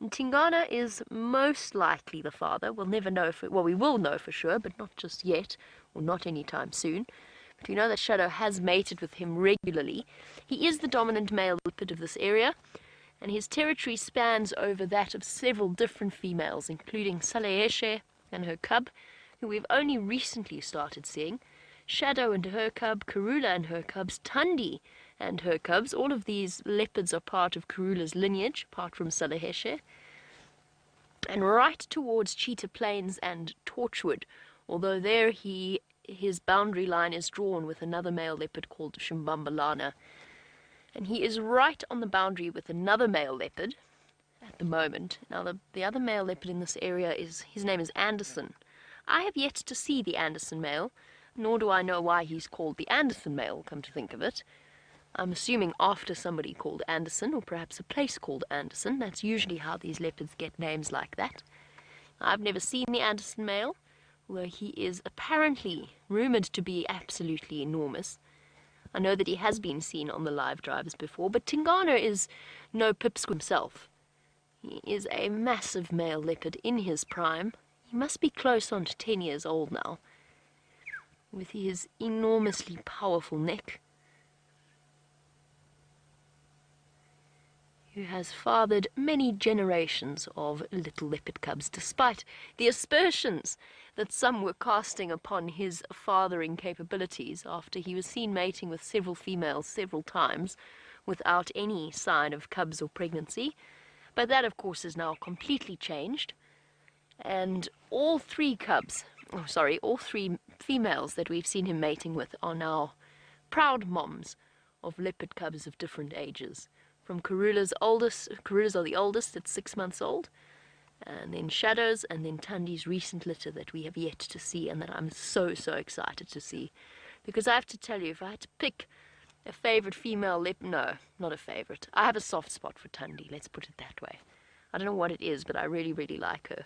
And Tingana is most likely the father. We'll never know we will know for sure, but not just yet, or not anytime soon. But we know that Shadow has mated with him regularly. He is the dominant male leopard of this area, and his territory spans over that of several different females, including Saleheshe and her cub, who we've only recently started seeing, Shadow and her cub, Karula and her cubs, Tundi and her cubs. All of these leopards are part of Karula's lineage, apart from Saleheshe. And right towards Cheetah Plains and Torchwood, although there his boundary line is drawn with another male leopard called Shimbambalana. And he is right on the boundary with another male leopard at the moment. Now, the other male leopard in this area his name is Anderson. I have yet to see the Anderson male, nor do I know why he's called the Anderson male, come to think of it. I'm assuming after somebody called Anderson, or perhaps a place called Anderson. That's usually how these leopards get names like that. I've never seen the Anderson male, although he is apparently rumoured to be absolutely enormous. I know that he has been seen on the live drives before, but Tingana is no pipsqueak himself. He is a massive male leopard in his prime. He must be close on to 10 years old now, with his enormously powerful neck, who has fathered many generations of little leopard cubs, despite the aspersions that some were casting upon his fathering capabilities after he was seen mating with several females several times without any sign of cubs or pregnancy. But that, of course, is now completely changed, and all three females that we've seen him mating with are now proud moms of leopard cubs of different ages. From Karula's are the oldest at 6 months old, and then Shadow's, and then Tundi's recent litter that we have yet to see, and that I'm so excited to see. Because I have to tell you, if I had to pick a favourite female leopard, no, not a favourite. I have a soft spot for Tundi, let's put it that way. I don't know what it is, but I really like her.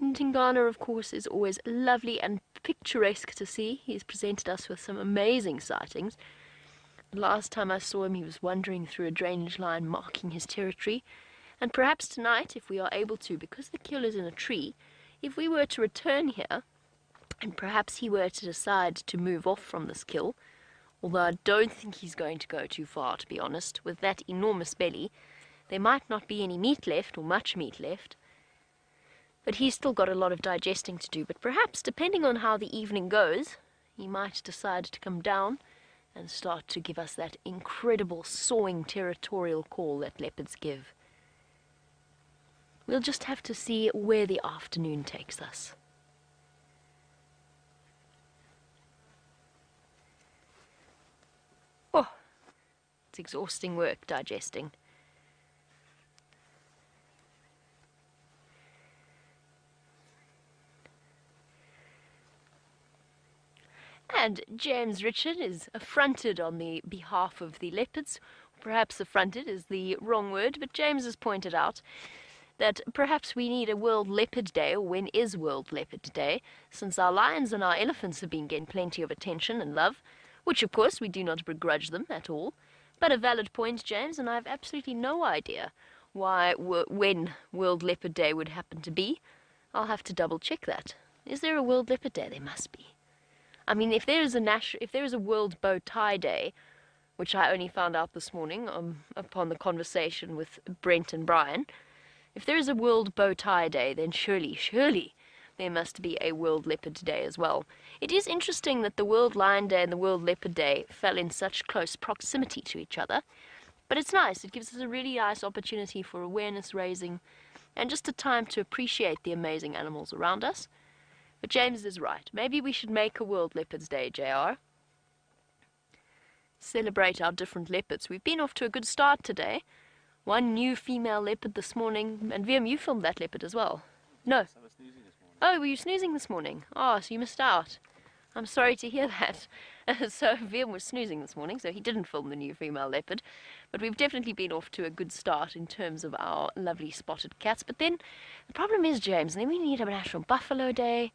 And Tingana, of course, is always lovely and picturesque to see. He's presented us with some amazing sightings. The last time I saw him, he was wandering through a drainage line, marking his territory. And perhaps tonight, if we are able to, because the kill is in a tree, if we were to return here, and perhaps he were to decide to move off from this kill, although I don't think he's going to go too far, to be honest. With that enormous belly, there might not be any meat left, or much meat left. But he's still got a lot of digesting to do. But perhaps, depending on how the evening goes, he might decide to come down and start to give us that incredible sawing territorial call that leopards give. We'll just have to see where the afternoon takes us. Oh, it's exhausting work digesting. And James Richard is affronted on the behalf of the leopards. Perhaps affronted is the wrong word, but James has pointed out that perhaps we need a World Leopard Day, or when is World Leopard Day, since our lions and our elephants have been getting plenty of attention and love, which of course we do not begrudge them at all. But a valid point, James, and I have absolutely no idea when World Leopard Day would happen to be. I'll have to double check that. Is there a World Leopard Day? There must be. I mean, if there is a World Bow Tie Day, which I only found out this morning upon the conversation with Brent and Brian, if there is a World Bow Tie Day, then surely there must be a World Leopard Day as well. It is interesting that the World Lion Day and the World Leopard Day fell in such close proximity to each other, but it's nice. It gives us a really nice opportunity for awareness raising and just a time to appreciate the amazing animals around us. But James is right. Maybe we should make a World Leopards Day, JR. Celebrate our different leopards. We've been off to a good start today. One new female leopard this morning. And Viam, you filmed that leopard as well. No. I was snoozing this morning. Oh, were you snoozing this morning? Oh, so you missed out. I'm sorry to hear that. So Viam was snoozing this morning, so he didn't film the new female leopard. But we've definitely been off to a good start in terms of our lovely spotted cats. But then the problem is, James, then we need a National Buffalo Day.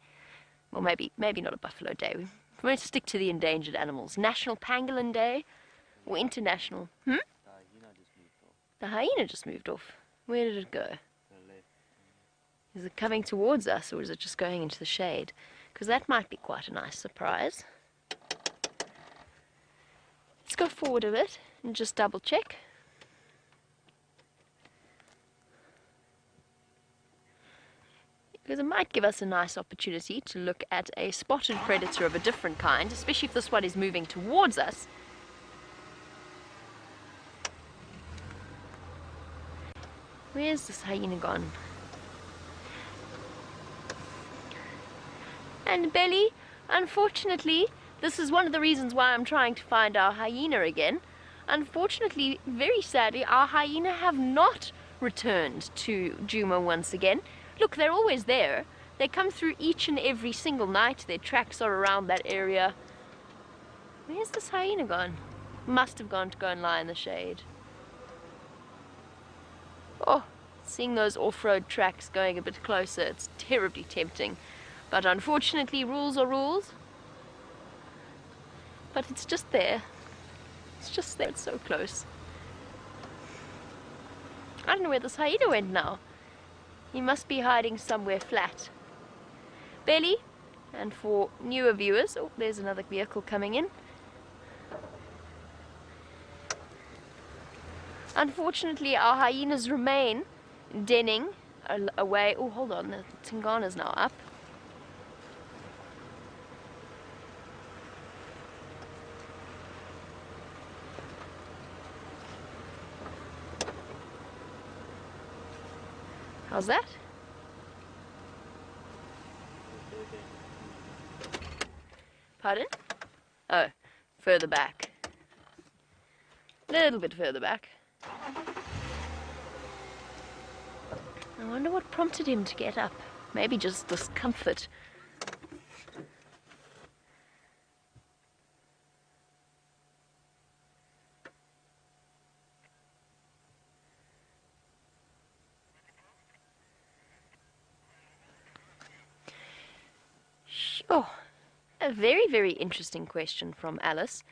Well, maybe not a Buffalo Day. We're going to stick to the endangered animals. National Pangolin Day or International. The hyena just moved off. The hyena just moved off. Where did it go? To the left. Is it coming towards us, or is it just going into the shade? Because that might be quite a nice surprise. Let's go forward a bit and just double check. Because it might give us a nice opportunity to look at a spotted predator of a different kind, especially if this one is moving towards us. Where's this hyena gone? And Belly, unfortunately, this is one of the reasons why I'm trying to find our hyena again. Unfortunately, very sadly, our hyena have not returned to Djuma once again. Look, they're always there. They come through each and every single night. Their tracks are around that area. Where's this hyena gone? Must have gone to go and lie in the shade. Oh, seeing those off-road tracks going a bit closer, it's terribly tempting. But unfortunately, rules are rules. But it's just there. It's just there, it's so close. I don't know where this hyena went now. He must be hiding somewhere flat. Belly, and for newer viewers, oh, there's another vehicle coming in. Unfortunately, our hyenas remain denning away. Oh, hold on, the Tingana's now up. How's that? Pardon? Oh, further back. A little bit further back. I wonder what prompted him to get up. Maybe just discomfort. Oh, a very, very interesting question from Alice.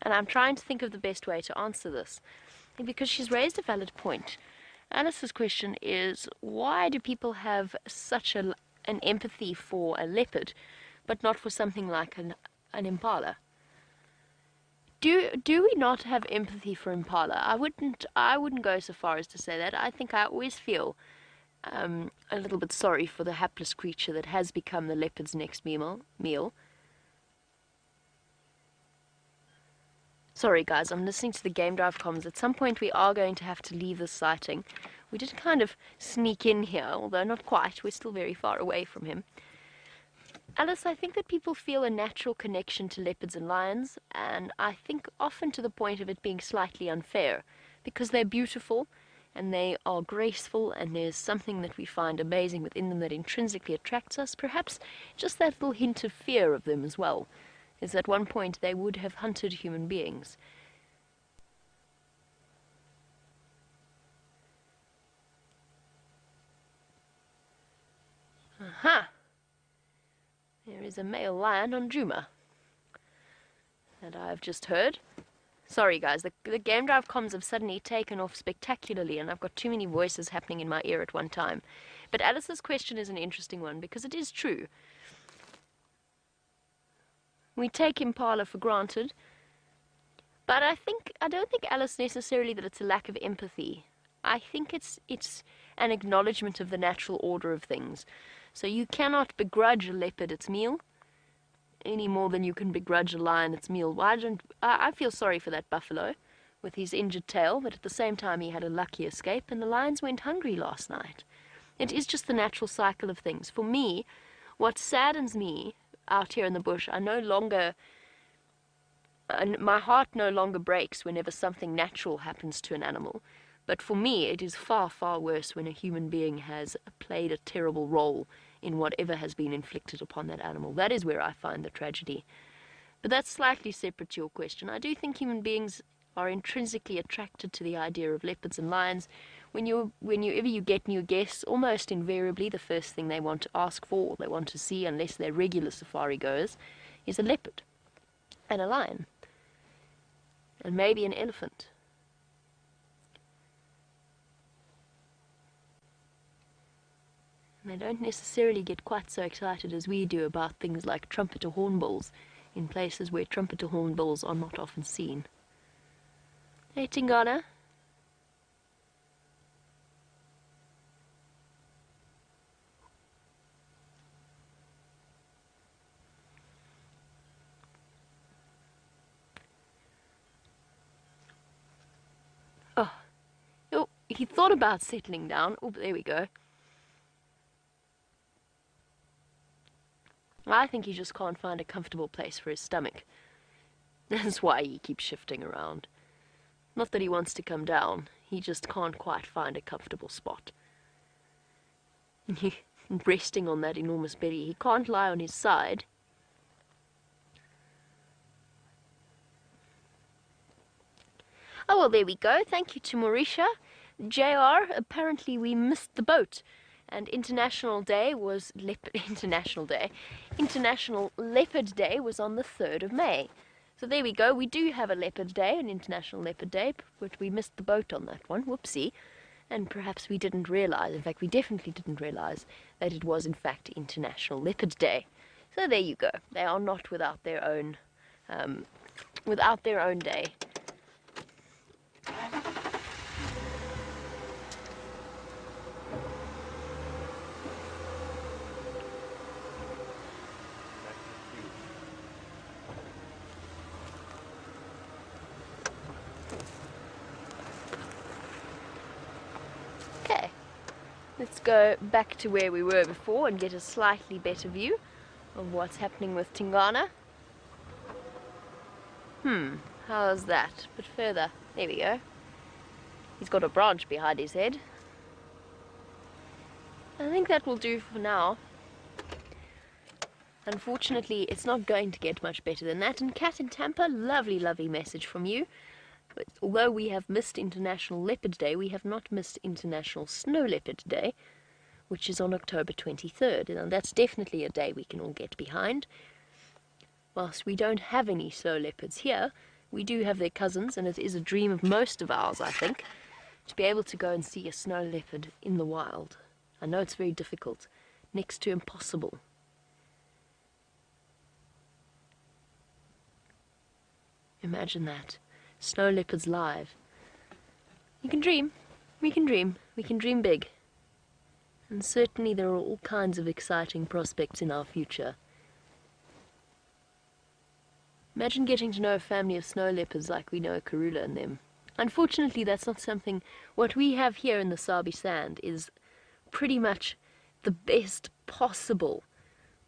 And I'm trying to think of the best way to answer this, because she's raised a valid point. Alice's question is, why do people have such an empathy for a leopard, but not for something like an impala? Do we not have empathy for impala? I wouldn't go so far as to say that. I think I always feel a little bit sorry for the hapless creature that has become the leopard's next meal. Sorry guys, I'm listening to the Game Drive comms. At some point we are going to have to leave this sighting. We did kind of sneak in here, although not quite. We're still very far away from him. Alice, I think that people feel a natural connection to leopards and lions, and I think often to the point of it being slightly unfair, because they're beautiful and they are graceful, and there's something that we find amazing within them that intrinsically attracts us. Perhaps just that little hint of fear of them as well, is at one point they would have hunted human beings. Aha! There is a male lion on Djuma that I've just heard. Sorry guys, the Game Drive comms have suddenly taken off spectacularly, and I've got too many voices happening in my ear at one time. But Alice's question is an interesting one, because it is true. We take impala for granted, but I don't think, Alice, necessarily that it's a lack of empathy. I think it's an acknowledgement of the natural order of things. So you cannot begrudge a leopard its meal any more than you can begrudge a lion its meal. I feel sorry for that buffalo with his injured tail, but at the same time he had a lucky escape, and the lions went hungry last night. It is just the natural cycle of things. For me, what saddens me out here in the bush, my heart no longer breaks whenever something natural happens to an animal. But for me, it is far, far worse when a human being has played a terrible role in whatever has been inflicted upon that animal. That is where I find the tragedy. But that's slightly separate to your question. I do think human beings are intrinsically attracted to the idea of leopards and lions. Whenever you get new guests, almost invariably the first thing they want to ask for, or they want to see, unless they're regular safari goers, is a leopard and a lion and maybe an elephant. And they don't necessarily get quite so excited as we do about things like trumpeter hornbills in places where trumpeter hornbills are not often seen. Hey, Tingana. Oh, he thought about settling down. Oh, there we go. I think he just can't find a comfortable place for his stomach. That's why he keeps shifting around. Not that he wants to come down, he just can't quite find a comfortable spot. Resting on that enormous belly, he can't lie on his side. Oh, well, there we go. Thank you to Mauricia. JR, apparently we missed the boat. And International Leopard Day was on the 3rd of May. So there we go. We do have a Leopard Day, an International Leopard Day, but we missed the boat on that one. Whoopsie. And perhaps we didn't realize, in fact, we definitely didn't realize that it was, in fact, International Leopard Day. So there you go. They are not without their own day. Let's go back to where we were before and get a slightly better view of what's happening with Tingana. How's that? But further. There we go. He's got a branch behind his head. I think that will do for now. Unfortunately, it's not going to get much better than that. And Cat in Tampa, lovely, lovely message from you. But although we have missed International Leopard Day, we have not missed International Snow Leopard Day, which is on October 23rd. And that's definitely a day we can all get behind. Whilst we don't have any snow leopards here, we do have their cousins, and it is a dream of most of ours, I think, to be able to go and see a snow leopard in the wild. I know it's very difficult, next to impossible. Imagine that. Snow leopards live. You can dream. We can dream. We can dream big. And certainly there are all kinds of exciting prospects in our future. Imagine getting to know a family of snow leopards like we know a Karula and them. Unfortunately, that's not something... What we have here in the Sabi Sand is pretty much the best possible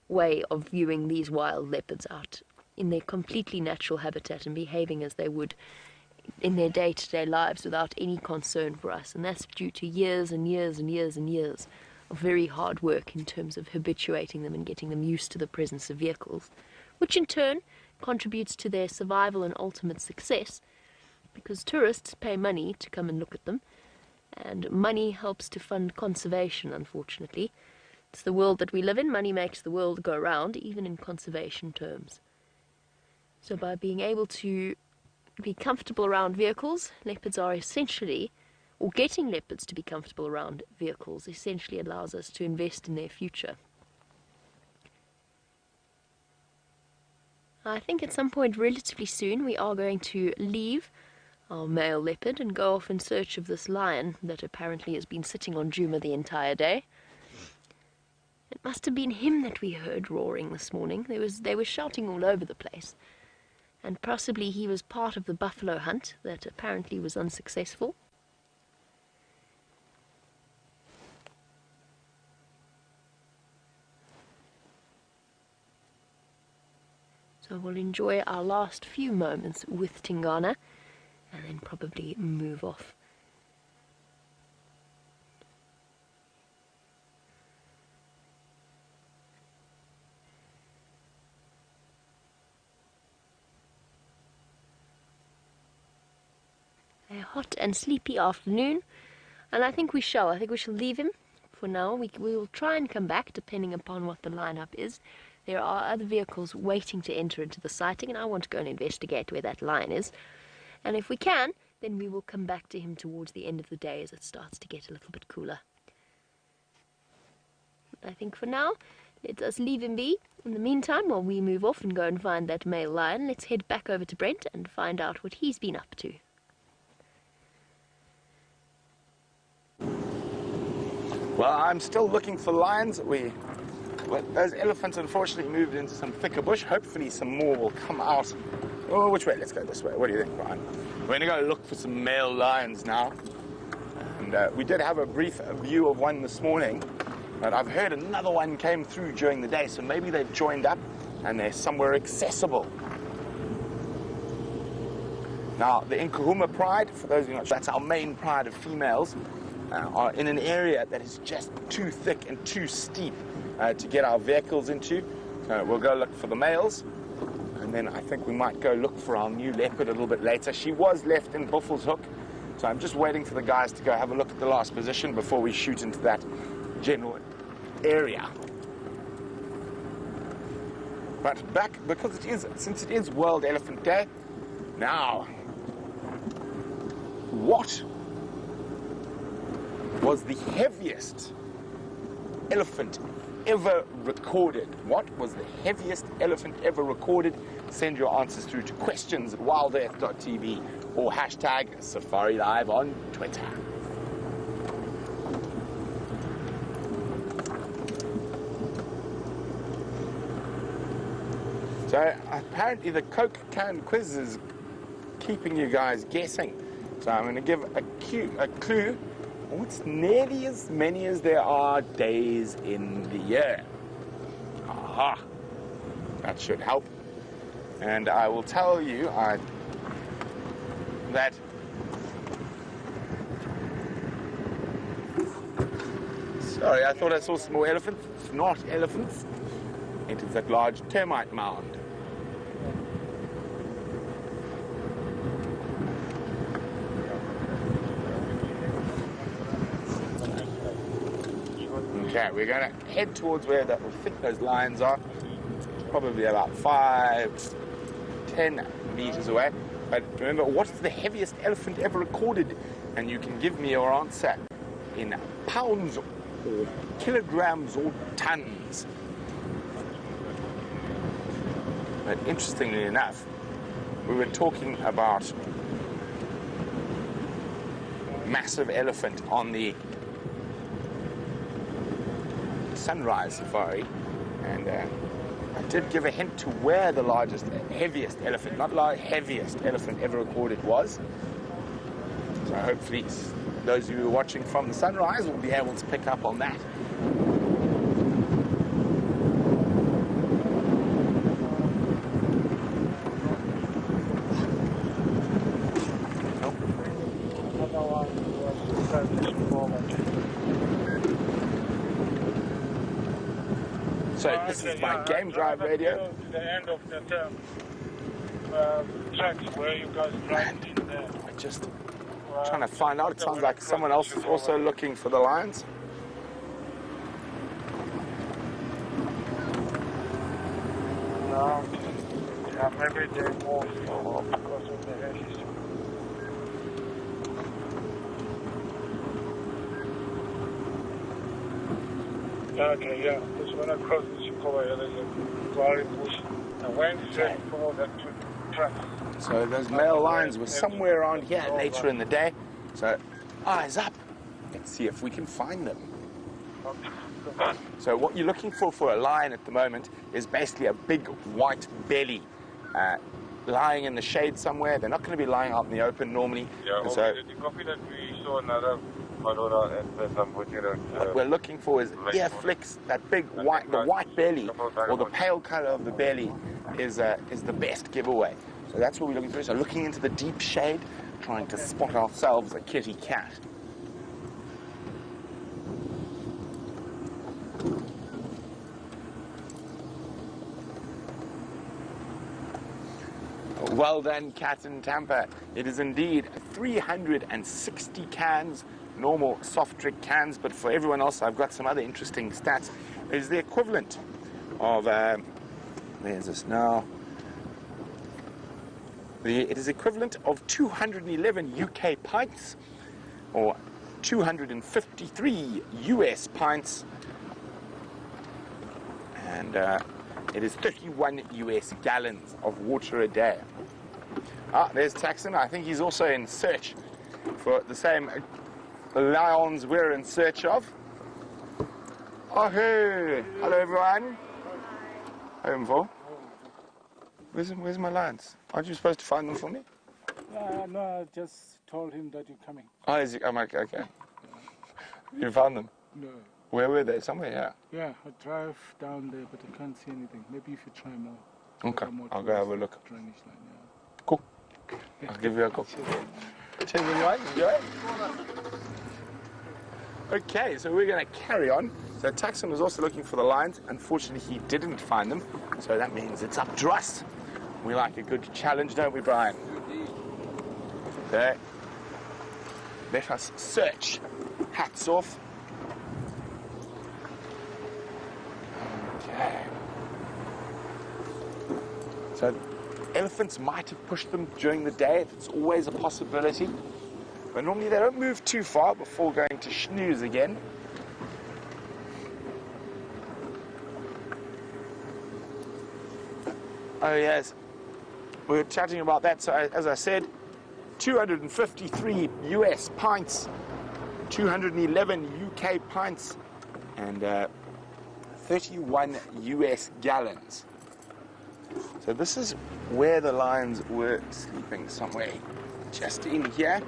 way of viewing these wild leopards out in their completely natural habitat and behaving as they would in their day-to-day lives without any concern for us. And that's due to years and years and years and years of very hard work in terms of habituating them and getting them used to the presence of vehicles, which in turn contributes to their survival and ultimate success, because tourists pay money to come and look at them, and money helps to fund conservation, unfortunately. It's the world that we live in. Money makes the world go round, even in conservation terms. So by being able to be comfortable around vehicles, leopards are essentially, or getting leopards to be comfortable around vehicles essentially allows us to invest in their future. I think at some point relatively soon we are going to leave our male leopard and go off in search of this lion that apparently has been sitting on Juma the entire day. It must have been him that we heard roaring this morning. They were shouting all over the place. and possibly he was part of the buffalo hunt that apparently was unsuccessful. So we'll enjoy our last few moments with Tingana and then probably move off. A hot and sleepy afternoon, and I think we shall leave him for now. We will try and come back depending upon what the lineup is. There are other vehicles waiting to enter into the sighting, and I want to go and investigate where that line is. And if we can, then we will come back to him towards the end of the day as it starts to get a little bit cooler. I think for now, let us leave him be. In the meantime, while we move off and go and find that male lion, let's head back over to Brent and find out what he's been up to. Well, I'm still looking for lions. Those elephants unfortunately moved into some thicker bush. Hopefully some more will come out. Oh, which way? Let's go this way. What do you think, Brian? We're going to go look for some male lions now. And we did have a brief view of one this morning, but I've heard another one came through during the day, so maybe they've joined up and they're somewhere accessible. Now, the Nkuhuma pride, for those of you not sure, that's our main pride of females, are in an area that is just too thick and too steep to get our vehicles into. We'll go look for the males, and then I think we might go look for our new leopard a little bit later. She was left in Buffelshoek, so I'm just waiting for the guys to go have a look at the last position before we shoot into that general area. But back, because since it is World Elephant Day, now, what was the heaviest elephant ever recorded? What was the heaviest elephant ever recorded? Send your answers through to questions@wildearth.tv or hashtag SafariLive on Twitter. So apparently the Coke can quiz is keeping you guys guessing. So I'm going to give a clue. It's nearly as many as there are days in the year. Aha! That should help. And I will tell you that sorry, I thought I saw some more elephants. It's not elephants. It is that large termite mound. Okay, we're going to head towards where we think those lions are. Probably about 5-10 meters away. But remember, what's the heaviest elephant ever recorded? And you can give me your answer in pounds or kilograms or tons. But interestingly enough, we were talking about massive elephant on the Sunrise Safari, and I did give a hint to where the heaviest elephant, not heaviest elephant ever recorded was. So hopefully those of you who are watching from the Sunrise will be able to pick up on that. So this is my game drive radio. To the end of the tracks where you guys drive in there. I'm just trying to find out. It sounds like someone else is also looking for the lions. No, yeah, maybe they moved because of the hedges. Okay, yeah, just when I cross the Chicago, there's a flowery bush, and when straight follow that track. So those male lions were somewhere around here later in the day. So eyes up. Let's see if we can find them. So what you're looking for a lion at the moment is basically a big white belly. lying in the shade somewhere. They're not going to be lying out in the open normally. Yeah, And okay, the copy that we saw another Madonna at some point, what we're looking for is ear flicks. That big white, the white belly, or the pale color of the belly, is the best giveaway. So that's what we're looking for. So looking into the deep shade, trying to spot ourselves a kitty cat. Well done, Captain Tampa. It is indeed 360 cans, normal soft drink cans, but for everyone else, I've got some other interesting stats. It is the equivalent of, where's this now? It is equivalent of 211 UK pints, or 253 US pints, and it is 31 US gallons of water a day. Ah, there's Taxon. I think he's also in search for the same lions we're in search of. Oh, hey. Hello, everyone. Home for? Where's my lions? Aren't you supposed to find them for me? No, I just told him that you're coming. Oh, is he? I'm okay. You found them? No. Where were they? Somewhere, yeah. Yeah, I drive down there, but I can't see anything. Maybe if you try more. Okay, I'll go have a look. Drainage line, yeah. Cool. I'll give you a call. Cheers, everyone. Enjoy. Okay, so we're going to carry on. So Taxon was also looking for the lions. Unfortunately, he didn't find them. So that means it's up to us. We like a good challenge, don't we, Brian? Okay. Let us search. Hats off. Okay. So elephants might have pushed them during the day. It's always a possibility. But normally they don't move too far before going to snooze again. Oh yes, we were chatting about that. So as I said, 253 US pints, 211 UK pints, and 31 US gallons. So this is where the lions were sleeping, somewhere just in here.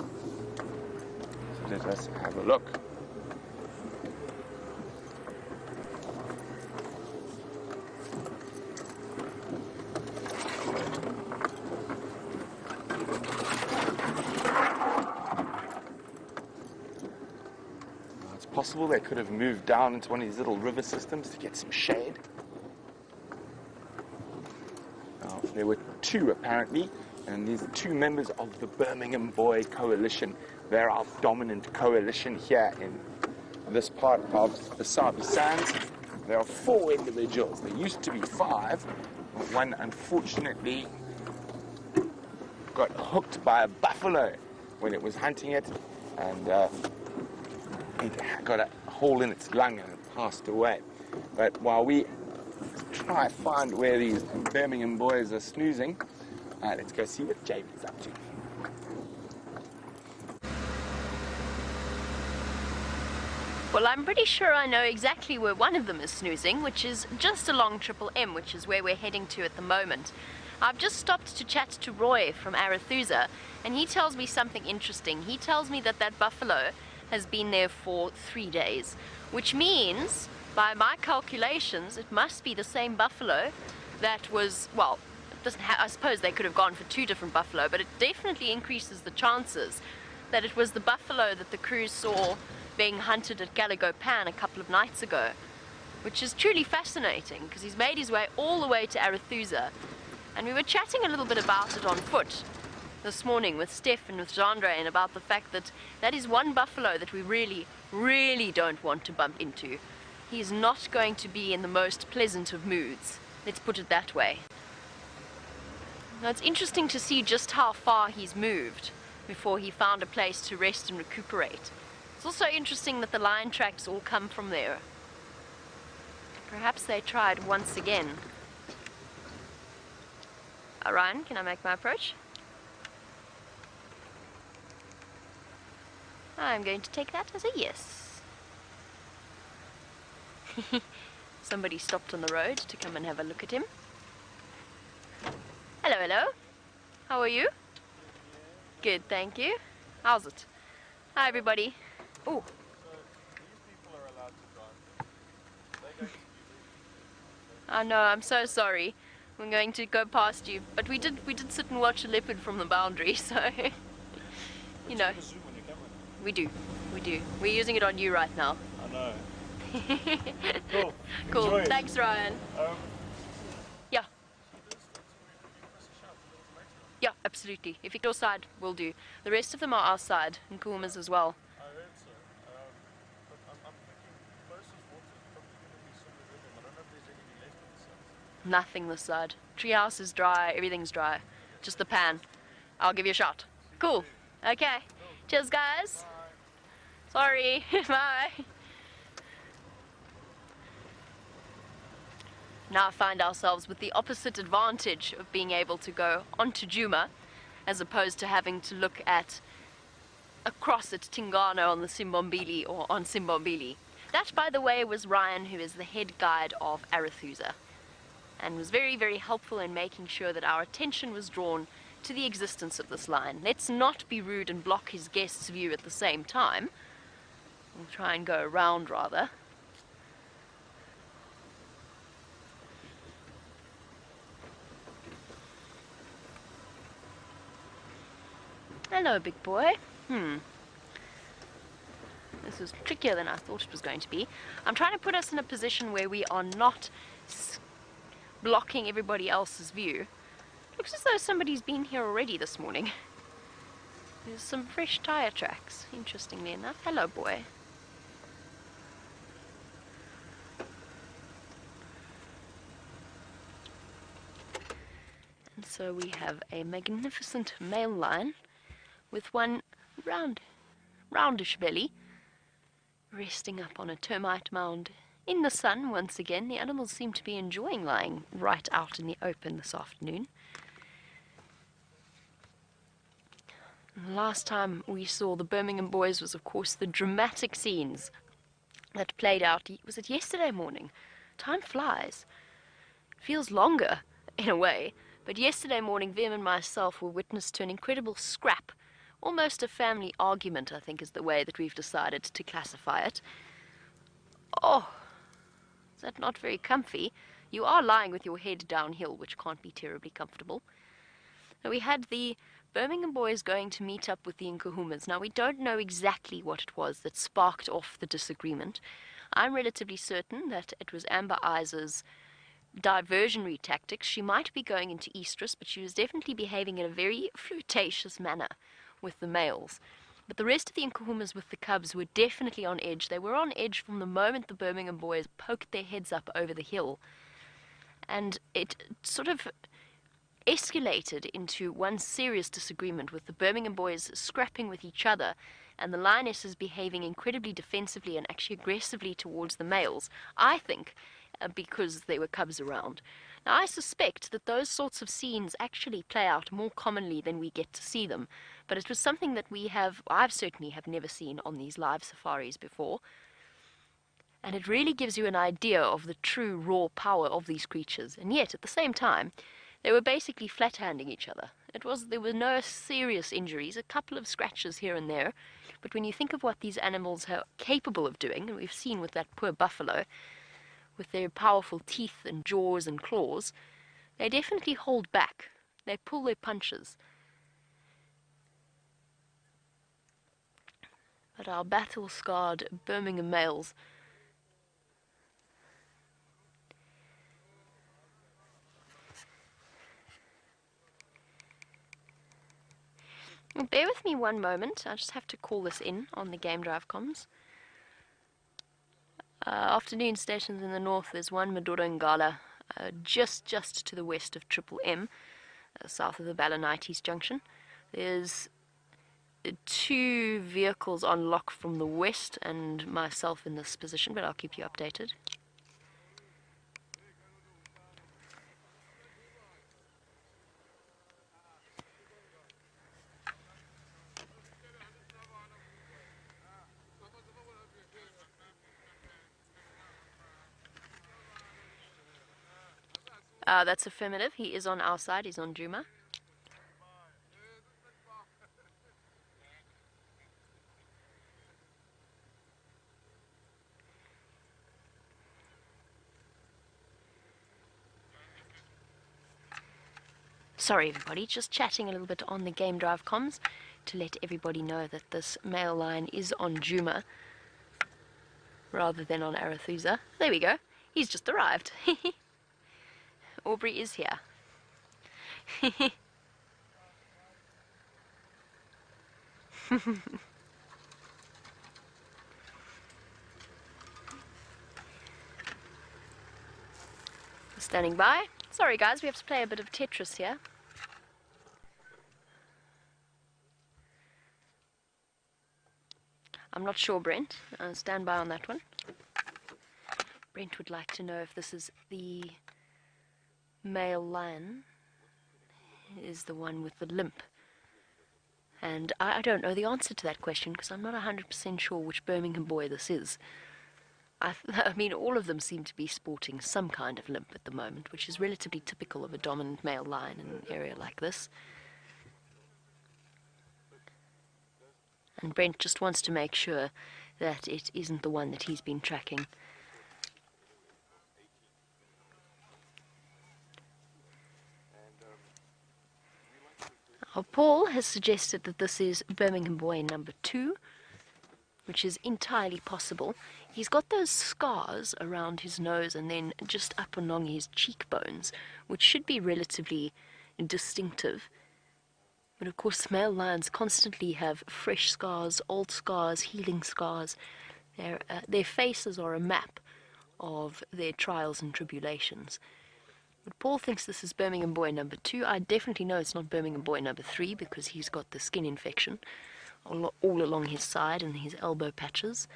So let us have a look. It's possible they could have moved down into one of these little river systems to get some shade. There were two, apparently, and these are two members of the Birmingham Boy Coalition. They're our dominant coalition here in this part of the Sabi Sands. There are 4 individuals. There used to be 5, but one unfortunately got hooked by a buffalo when it was hunting it, and it got a hole in its lung and it passed away. But while we try to find where these Birmingham boys are snoozing, let's go see what Jamie's up to. Well, I'm pretty sure I know exactly where one of them is snoozing, which is just along Triple M, which is where we're heading to at the moment. I've just stopped to chat to Roy from Arethusa, and he tells me something interesting. He tells me that that buffalo has been there for 3 days, which means, by my calculations, it must be the same buffalo that was, well, I suppose they could have gone for 2 different buffalo, but it definitely increases the chances that it was the buffalo that the crews saw being hunted at Gallagher Pan a couple of nights ago, which is truly fascinating because he's made his way all the way to Arethusa, and we were chatting a little bit about it on foot this morning with Steph and with Jandre, and about the fact that that is one buffalo that we really don't want to bump into. He's not going to be in the most pleasant of moods, let's put it that way. Now it's interesting to see just how far he's moved before he found a place to rest and recuperate. It's also interesting that the lion tracks all come from there. Perhaps they tried once again. Ryan, can I make my approach? I'm going to take that as a yes. Somebody stopped on the road to come and have a look at him. Hello, hello. How are you? Good, thank you. How's it? Hi, everybody. Oh. I know, I'm so sorry. We're going to go past you, but we did sit and watch a leopard from the boundary, so you know. We do. We're using it on you right now. I know. Cool. Cool. Enjoy it. Thanks, Ryan. Yeah. Yeah, absolutely. If you're your side, we'll do. The rest of them are our side, and Kuma's as well. I heard so. But I'm thinking closest water is probably going to be somewhere rhythm. I don't know if there's anything left on the side. Nothing this side. Treehouse is dry, everything's dry. Just the pan. I'll give you a shot. Cool. Okay. Cheers, guys. Sorry. Bye. Now find ourselves with the opposite advantage of being able to go onto Djuma as opposed to having to look at across at Tingana on the Simbombili or on Simbombili. That, by the way, was Ryan, who is the head guide of Arathusa, and was very, very helpful in making sure that our attention was drawn to the existence of this line. Let's not be rude and block his guest's view at the same time. We'll try and go around rather. Hello, big boy. This was trickier than I thought it was going to be. I'm trying to put us in a position where we are not blocking everybody else's view. Looks as though somebody's been here already this morning. There's some fresh tire tracks, interestingly enough. Hello, boy. And so we have a magnificent male line with one roundish belly resting up on a termite mound in the sun once again. The animals seem to be enjoying lying right out in the open this afternoon. The last time we saw the Birmingham boys was, of course, the dramatic scenes that played out. Was it yesterday morning? Time flies. It feels longer, in a way. But yesterday morning, Vim and myself were witness to an incredible scrap. Almost a family argument, I think, is the way that we've decided to classify it. Oh, is that not very comfy? You are lying with your head downhill, which can't be terribly comfortable. Now, we had the Birmingham boys going to meet up with the Nkuhumas. Now, we don't know exactly what it was that sparked off the disagreement. I'm relatively certain that it was Amber Iser's diversionary tactics. She might be going into estrus, but she was definitely behaving in a very flirtatious manner with the males. But the rest of the Nkuhumas with the cubs were definitely on edge. They were on edge from the moment the Birmingham boys poked their heads up over the hill. And it sort of escalated into one serious disagreement with the Birmingham boys scrapping with each other and the lionesses behaving incredibly defensively and actually aggressively towards the males, I think, because there were cubs around. Now, I suspect that those sorts of scenes actually play out more commonly than we get to see them, but it was something that I've certainly have never seen on these live safaris before, and it really gives you an idea of the true raw power of these creatures, and yet, at the same time, they were basically flat-handing each other. There were no serious injuries, a couple of scratches here and there, but when you think of what these animals are capable of doing, and we've seen with that poor buffalo, with their powerful teeth and jaws and claws, they definitely hold back. They pull their punches. But our battle-scarred Birmingham males bear with me one moment. I just have to call this in on the Game Drive comms. Afternoon stations in the north, there's one Maduro Ngala, just to the west of Triple M, south of the Balanites Junction. There's 2 vehicles on lock from the west and myself in this position, but I'll keep you updated. That's affirmative. He is on our side. He's on Djuma. Sorry everybody, just chatting a little bit on the Game Drive comms to let everybody know that this male lion is on Djuma rather than on Arathusa. There we go. He's just arrived. Aubrey is here. Standing by. Sorry guys, we have to play a bit of Tetris here. I'm not sure, Brent. Stand by on that one. Brent would like to know if this is the male lion, is the one with the limp. And I don't know the answer to that question because I'm not 100% sure which Birmingham boy this is. I mean, all of them seem to be sporting some kind of limp at the moment, which is relatively typical of a dominant male lion in an area like this. And Brent just wants to make sure that it isn't the one that he's been tracking. Paul has suggested that this is Birmingham boy number 2, which is entirely possible. He's got those scars around his nose and then just up along his cheekbones, which should be relatively distinctive. But of course, male lions constantly have fresh scars, old scars, healing scars. Their faces are a map of their trials and tribulations. But Paul thinks this is Birmingham boy number 2. I definitely know it's not Birmingham boy number 3 because he's got the skin infection all along his side and his elbow patches.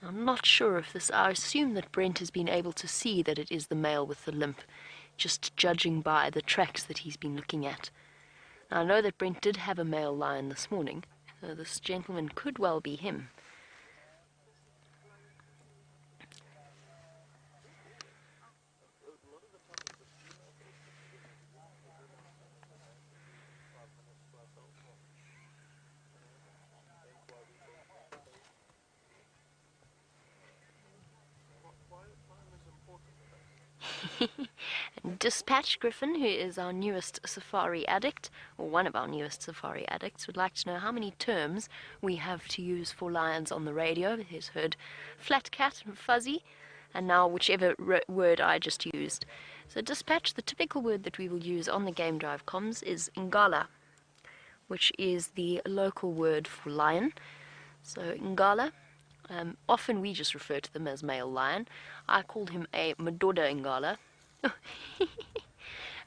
I'm not sure if this... I assume that Brent has been able to see that it is the male with the limp, just judging by the tracks that he's been looking at. Now, I know that Brent did have a male lion this morning, so this gentleman could well be him. Dispatch Griffin, who is our newest Safari addict, or one of our newest Safari addicts, would like to know how many terms we have to use for lions on the radio. He's heard flat cat and fuzzy, and now whichever word I just used. So Dispatch, the typical word that we will use on the Game Drive comms is Ngala, which is the local word for lion. So Ngala, often we just refer to them as male lion. I called him a Madoda Ngala.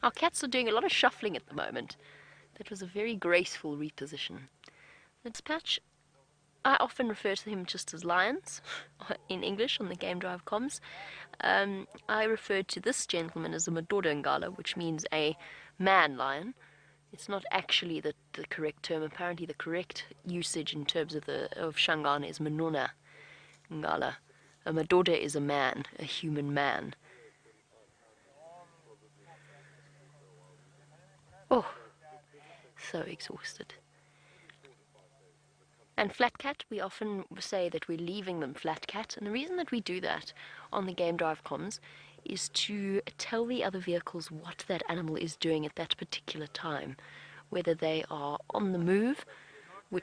Our cats are doing a lot of shuffling at the moment. That was a very graceful reposition. Dispatch, I often refer to him just as lions in English on the Game Drive comms. I referred to this gentleman as a Madoda Ngala, which means a man lion. It's not actually the correct term. Apparently the correct usage in terms of Shangaan is Manona Ngala. A Madoda is a man, a human man. Oh, so exhausted. And flat cat, we often say that we're leaving them flat cat, and the reason that we do that on the Game Drive comms is to tell the other vehicles what that animal is doing at that particular time, whether they are on the move,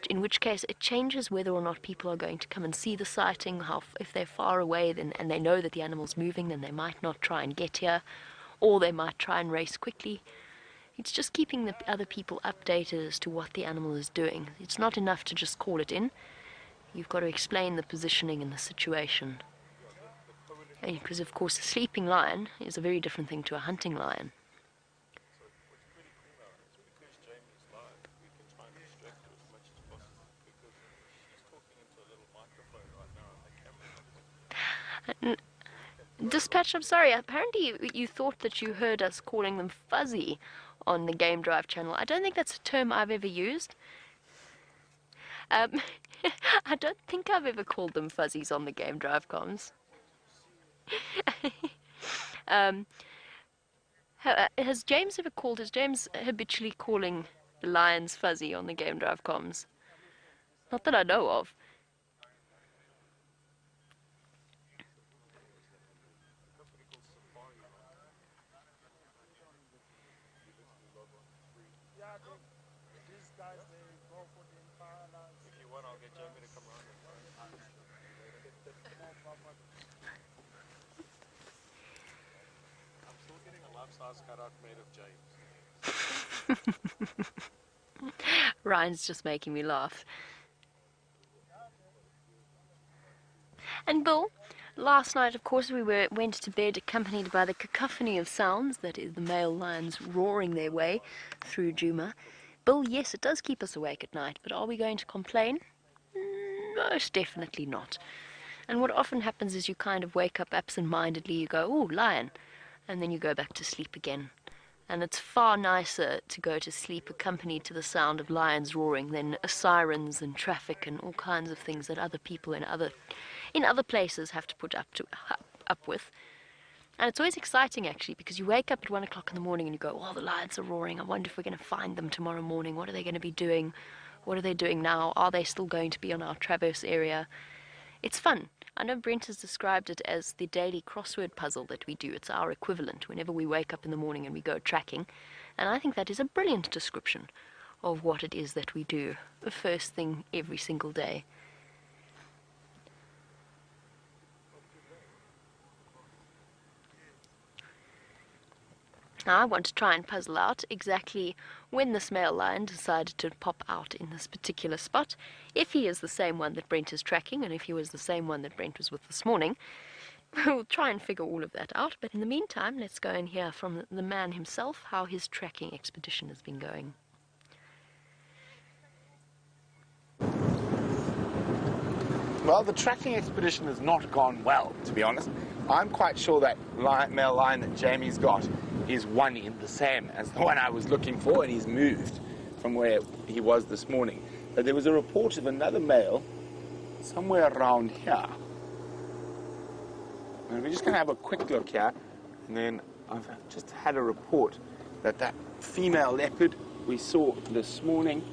in which case it changes whether or not people are going to come and see the sighting. If they're far away and they know that the animal's moving, then they might not try and get here, or they might try and race quickly. It's just keeping the other people updated as to what the animal is doing. It's not enough to just call it in. You've got to explain the positioning and the situation. Because, of course, a sleeping lion is a very different thing to a hunting lion. Dispatch, I'm sorry, apparently you thought that you heard us calling them fuzzy on the Game Drive channel. I don't think that's a term I've ever used. I don't think I've ever called them fuzzies on the Game Drive comms. Has James ever called? Is James habitually calling the lions fuzzy on the Game Drive comms? Not that I know of. Ryan's just making me laugh. And Bill, last night, of course, we went to bed accompanied by the cacophony of sounds, that is, the male lions roaring their way through Juma. Bill, yes, it does keep us awake at night, but are we going to complain? Most definitely not. And what often happens is you kind of wake up absent-mindedly, you go, "Ooh, lion," and then you go back to sleep again. And it's far nicer to go to sleep accompanied to the sound of lions roaring than sirens and traffic and all kinds of things that other people in other places have to put up with. And it's always exciting, actually, because you wake up at 1 o'clock in the morning and you go, "Oh, the lions are roaring. I wonder if we're going to find them tomorrow morning. What are they going to be doing? What are they doing now? Are they still going to be on our traverse area?" It's fun. I know Brent has described it as the daily crossword puzzle that we do. It's our equivalent whenever we wake up in the morning and we go tracking. And I think that is a brilliant description of what it is that we do the first thing every single day. Now, I want to try and puzzle out exactly when this male lion decided to pop out in this particular spot. If he is the same one that Brent is tracking, and if he was the same one that Brent was with this morning, we'll try and figure all of that out. But in the meantime, let's go and hear from the man himself how his tracking expedition has been going. Well, the tracking expedition has not gone well, to be honest. I'm quite sure that male lion that Jamie's got is one in the same as the one I was looking for, and he's moved from where he was this morning. But there was a report of another male somewhere around here. And we're just going to have a quick look here, and then I've just had a report that that female leopard we saw this morning,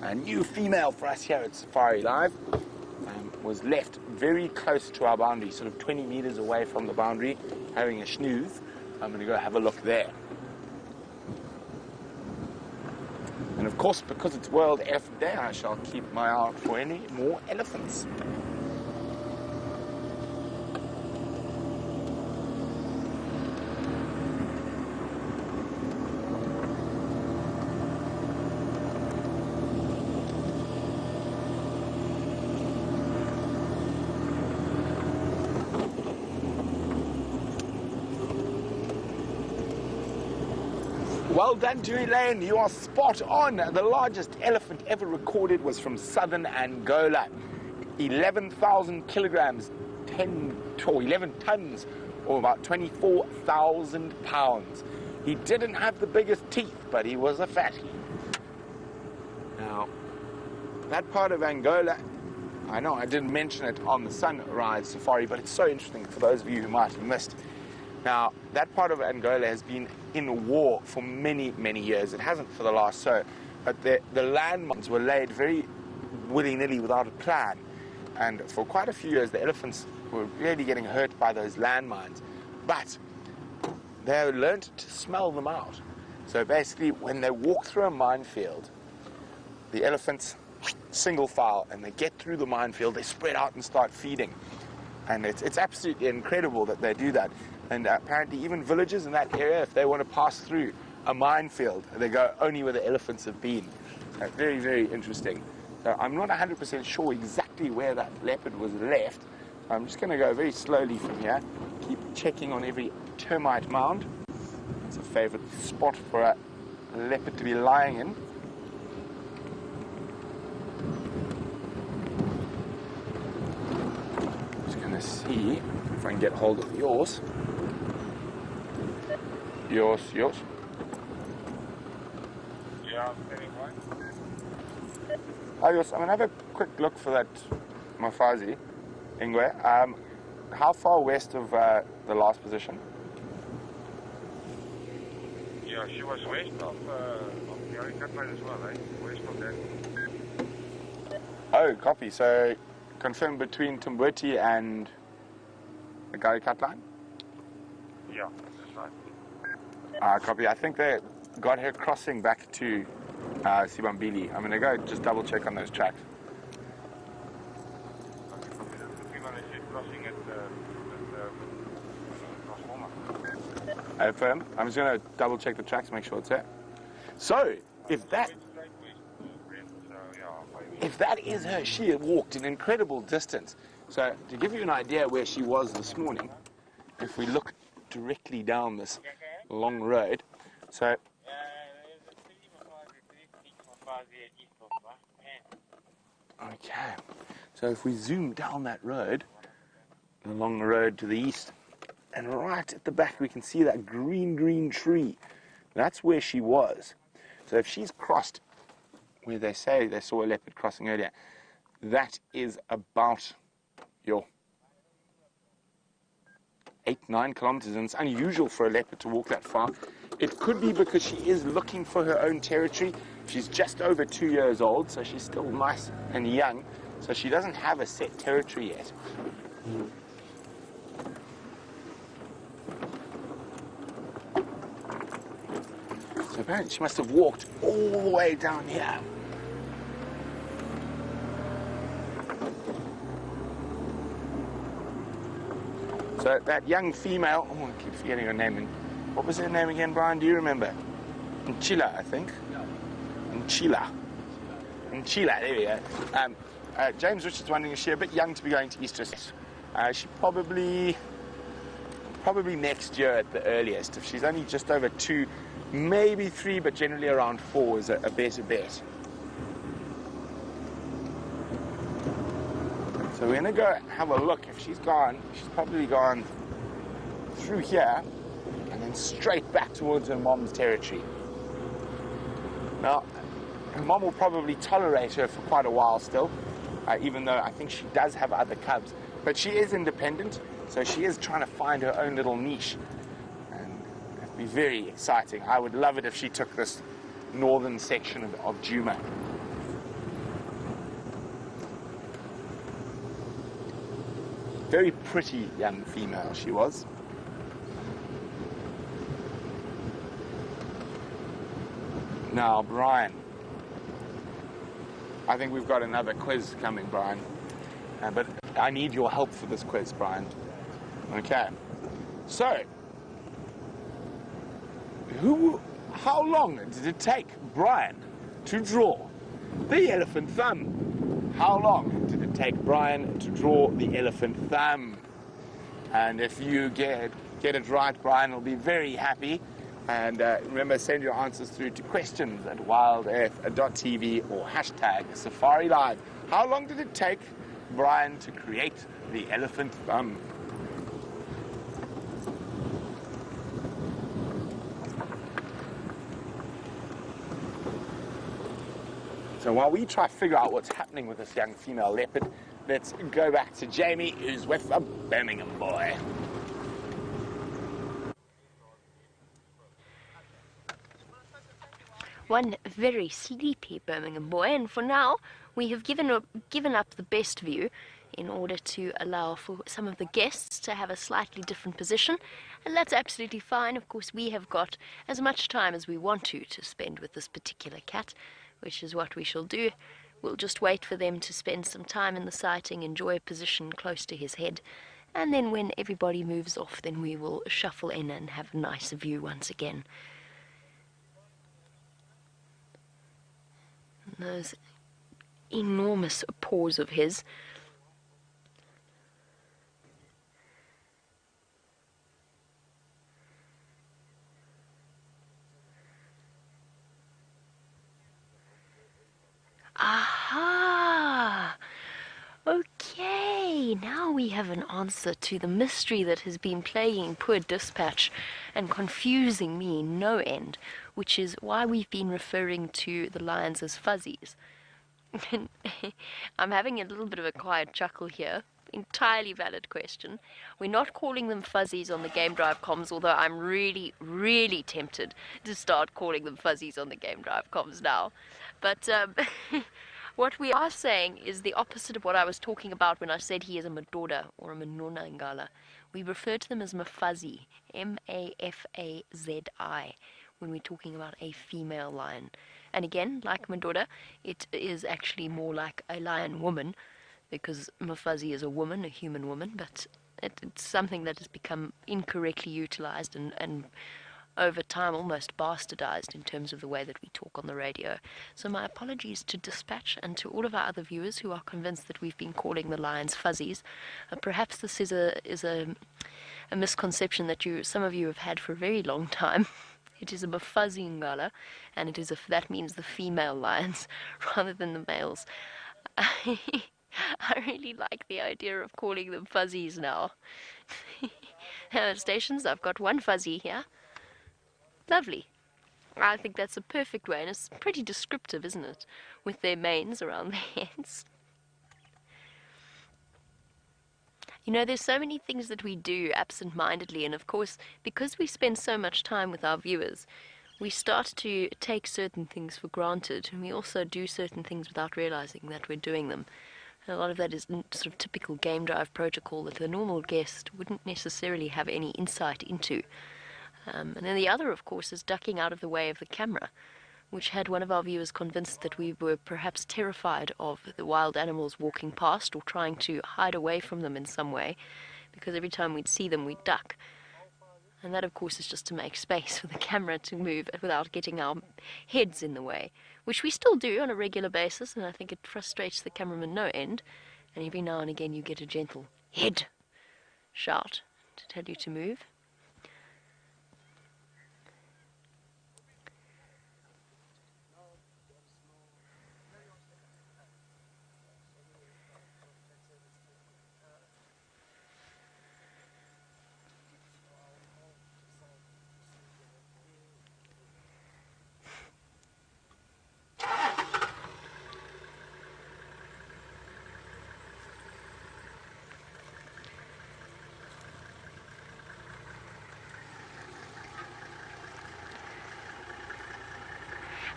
a new female for us here at Safari Live, was left very close to our boundary, sort of 20 meters away from the boundary, having a snooze. I'm going to go have a look there. And of course, because it's World Elephant Day, I shall keep my eye out for any more elephants. Well done, Dewey Lane. You are spot on. The largest elephant ever recorded was from southern Angola. 11,000 kilograms, 11 tons, or about 24,000 pounds. He didn't have the biggest teeth, but he was a fatty. Now, that part of Angola, I know I didn't mention it on the Sunrise Safari, but it's so interesting for those of you who might have missed. Now, that part of Angola has been in war for many, many years. It hasn't for the last so, but the landmines were laid very willy-nilly without a plan. And for quite a few years, the elephants were really getting hurt by those landmines. But they learned to smell them out. So basically, when they walk through a minefield, the elephants single file, and they get through the minefield, they spread out and start feeding. And it's absolutely incredible that they do that. And apparently even villages in that area, if they want to pass through a minefield, they go only where the elephants have been. Very, very interesting. So I'm not 100% sure exactly where that leopard was left. I'm just going to go very slowly from here, keep checking on every termite mound. It's a favorite spot for a leopard to be lying in. Just going to see if I can get hold of yours. Yours. Yeah, anyway. Oh, yours. I'm going to have a quick look for that Mafazi, Ingwe. How far west of the last position? Yeah, she was west of the Gary cut line as well, right? West of that. Oh, copy. So, confirm between Tumbuti and the Gary cut line? Yeah, that's right. Copy. I think they got her crossing back to Sibambili. I'm going to go just double check on those tracks. Okay, copy. That's the female is crossing at transformer. Firm. I'm just going to double check the tracks, make sure it's there. So, if that is her, she had walked an incredible distance. So, to give you an idea where she was this morning, if we look directly down this long road, so okay, so if we zoom down that road, along the road to the east, and right at the back we can see that green tree. That's where she was. So if she's crossed where they say they saw a leopard crossing earlier, that is about your 8-9 kilometers, and it's unusual for a leopard to walk that far. It could be because she is looking for her own territory. She's just over 2 years old, so she's still nice and young, so she doesn't have a set territory yet. So apparently she must have walked all the way down here. So that young female, oh, I keep forgetting her name. What was her name again, Brian? Do you remember? Nchila, I think. Nchila, there we go. James Richards wondering, is she a bit young to be going to Easter? She probably next year at the earliest. If she's only just over 2, maybe 3, but generally around 4 is a better bet. So we're going to go have a look. If she's gone, she's probably gone through here and then straight back towards her mom's territory. Now, her mom will probably tolerate her for quite a while still, even though I think she does have other cubs. But she is independent, so she is trying to find her own little niche. And it'd be very exciting. I would love it if she took this northern section of Djuma. Very pretty young female she was. Now, Brian, I think we've got another quiz coming, Brian. But I need your help for this quiz, Brian. Okay. So, how long did it take Brian to draw the elephant thumb? How long did it take Brian to draw the elephant thumb? And if you get it right, Brian will be very happy. And remember, send your answers through to questions@wildearth.tv or hashtag SafariLive. How long did it take Brian to create the elephant thumb? So while we try to figure out what's happening with this young female leopard, let's go back to Jamie, who's with a Birmingham boy. One very sleepy Birmingham boy, and for now we have given up the best view in order to allow for some of the guests to have a slightly different position, and that's absolutely fine. Of course, we have got as much time as we want to spend with this particular cat, which is what we shall do. We'll just wait for them to spend some time in the sighting, enjoy a position close to his head, and then when everybody moves off, then we will shuffle in and have a nice view once again. Those enormous paws of his. Aha! Okay, now we have an answer to the mystery that has been plaguing poor Dispatch and confusing me no end, which is why we've been referring to the lions as fuzzies. I'm having a little bit of a quiet chuckle here entirely valid question. We're not calling them fuzzies on the Game Drive comms, although I'm really, really tempted to start calling them fuzzies on the Game Drive comms now. But what we are saying is the opposite of what I was talking about when I said he is a Madoda or a Manona Ngala. We refer to them as Mafazi, M-A-F-A-Z-I, when we're talking about a female lion. And again, like Madoda, it is actually more like a lion woman, because Mafazi is a woman, a human woman, but it's something that has become incorrectly utilized and over time almost bastardized in terms of the way that we talk on the radio. So my apologies to Dispatch and to all of our other viewers who are convinced that we've been calling the lions fuzzies. Perhaps this is a misconception that some of you have had for a very long time. It is a Mafazi Ngala, and that means the female lions rather than the males. I really like the idea of calling them fuzzies now. Stations, I've got one fuzzy here. Lovely. I think that's a perfect way, and it's pretty descriptive, isn't it? With their manes around their heads. You know, there's so many things that we do absent-mindedly, and of course, because we spend so much time with our viewers, we start to take certain things for granted, and we also do certain things without realizing that we're doing them. And a lot of that is sort of typical Game Drive protocol that the normal guest wouldn't necessarily have any insight into. And then the other, of course, is ducking out of the way of the camera, which had one of our viewers convinced that we were perhaps terrified of the wild animals walking past or trying to hide away from them in some way, because every time we'd see them, we'd duck. And that, of course, is just to make space for the camera to move without getting our heads in the way, which we still do on a regular basis, and I think it frustrates the cameraman no end. And every now and again you get a gentle head shout to tell you to move.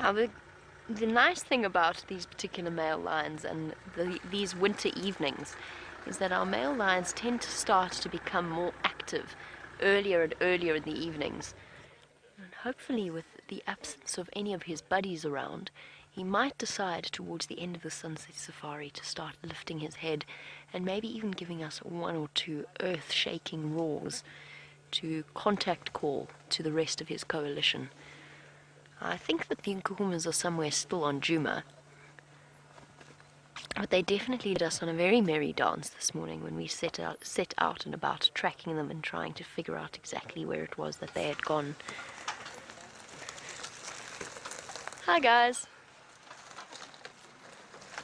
Now, the nice thing about these particular male lions and these winter evenings is that our male lions tend to start to become more active earlier and earlier in the evenings. And hopefully, with the absence of any of his buddies around, he might decide towards the end of the sunset safari to start lifting his head and maybe even giving us one or two earth-shaking roars to contact call to the rest of his coalition. I think that the Nkuhumas are somewhere still on Juma, but they definitely led us on a very merry dance this morning when we set out and about tracking them and trying to figure out exactly where it was that they had gone. Hi guys.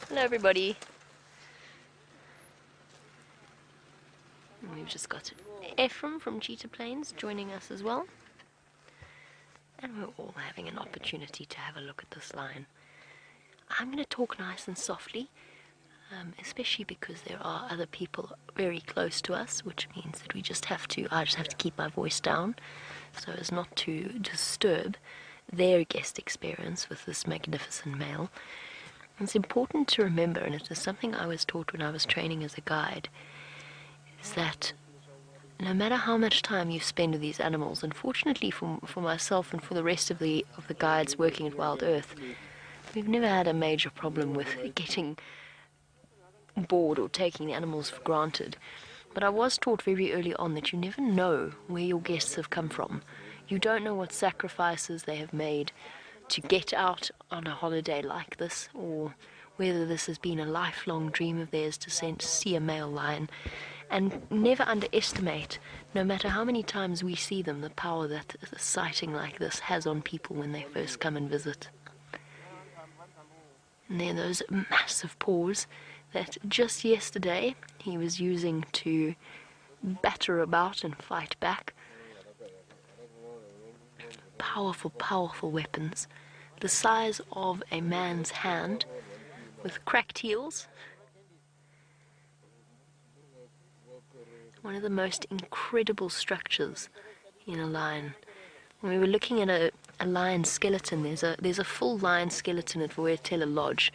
Hello everybody. And we've just got Ephraim from Cheetah Plains joining us as well. And we're all having an opportunity to have a look at this lion. I'm going to talk nice and softly, especially because there are other people very close to us, which means that I just have to keep my voice down so as not to disturb their guest experience with this magnificent male. It's important to remember, and it is something I was taught when I was training as a guide, is that no matter how much time you spend with these animals, and fortunately for myself and for the rest of the guides working at Wild Earth, we've never had a major problem with getting bored or taking the animals for granted. But I was taught very early on that you never know where your guests have come from. You don't know what sacrifices they have made to get out on a holiday like this, or whether this has been a lifelong dream of theirs to see a male lion. And never underestimate, no matter how many times we see them, the power that a sighting like this has on people when they first come and visit. And then those massive paws that just yesterday he was using to batter about and fight back. Powerful, powerful weapons, the size of a man's hand, with cracked heels. One of the most incredible structures in a lion. When we were looking at a lion skeleton, there's a full lion skeleton at Voyatela Lodge,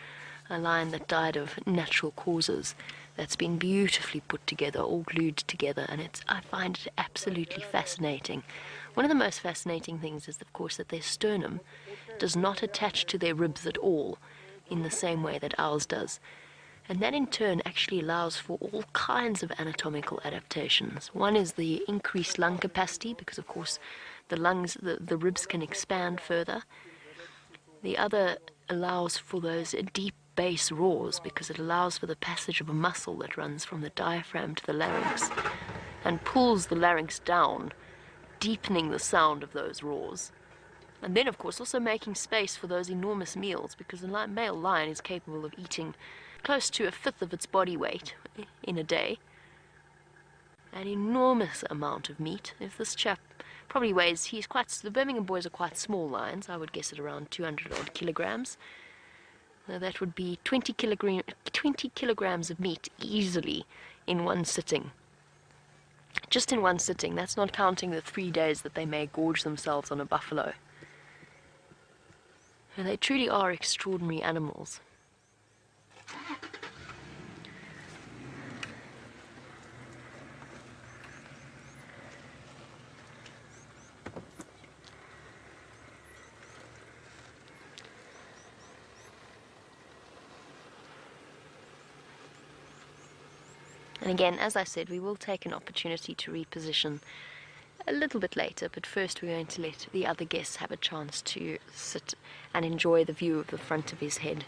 a lion that died of natural causes, that's been beautifully put together, all glued together, and I find it absolutely fascinating. One of the most fascinating things is, of course, that their sternum does not attach to their ribs at all, in the same way that ours does. And that in turn actually allows for all kinds of anatomical adaptations. One is the increased lung capacity, because of course the lungs, the ribs can expand further. The other allows for those deep bass roars, because it allows for the passage of a muscle that runs from the diaphragm to the larynx and pulls the larynx down, deepening the sound of those roars. And then, of course, also making space for those enormous meals, because the male lion is capable of eating close to 1/5 of its body weight in a day. An enormous amount of meat. If this chap probably weighs, the Birmingham boys are quite small lions, I would guess at around 200 odd kilograms. So that would be 20 kilograms of meat easily in one sitting. Just in one sitting, that's not counting the 3 days that they may gorge themselves on a buffalo. And they truly are extraordinary animals. And again, as I said, we will take an opportunity to reposition a little bit later, but first we're going to let the other guests have a chance to sit and enjoy the view of the front of his head.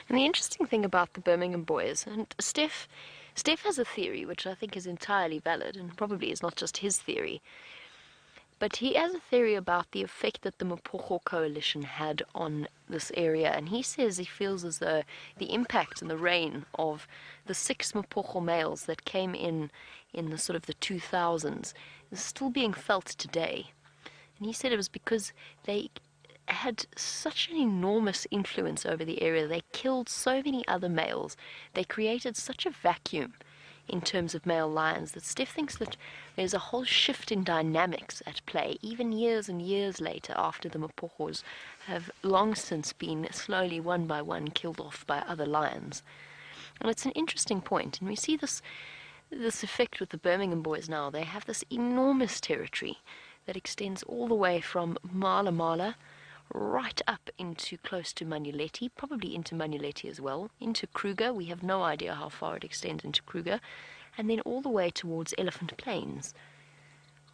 And the interesting thing about the Birmingham boys, and Steph has a theory which I think is entirely valid, and probably is not just his theory, but he has a theory about the effect that the Mpocho coalition had on this area, and he says he feels as though the impact and the reign of the 6 Mpocho males that came in the sort of the 2000s is still being felt today. And he said it was because they had such an enormous influence over the area. They killed so many other males. They created such a vacuum in terms of male lions that Steph thinks that there's a whole shift in dynamics at play, even years and years later, after the Mpochos have long since been slowly, one by one, killed off by other lions. And it's an interesting point, and we see this effect with the Birmingham boys now. They have this enormous territory that extends all the way from Mala Mala right up into close to Manuleti, probably into Manuleti as well, into Kruger. We have no idea how far it extends into Kruger, and then all the way towards Elephant Plains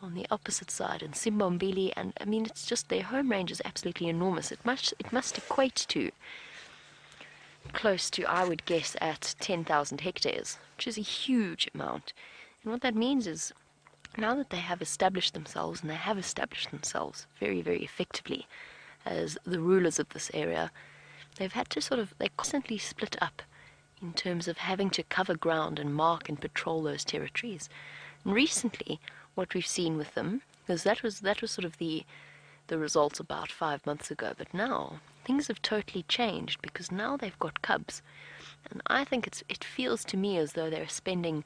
on the opposite side, and Simbombili, and I mean, it's just, their home range is absolutely enormous. It must equate to close to, I would guess, at 10,000 hectares, which is a huge amount. And what that means is, now that they have established themselves, and they have established themselves very, very effectively as the rulers of this area, they've had to they're constantly split up in terms of having to cover ground and mark and patrol those territories. And recently, what we've seen with them, because that was sort of the result about 5 months ago, but now things have totally changed, because now they've got cubs, and I think it feels to me as though they're spending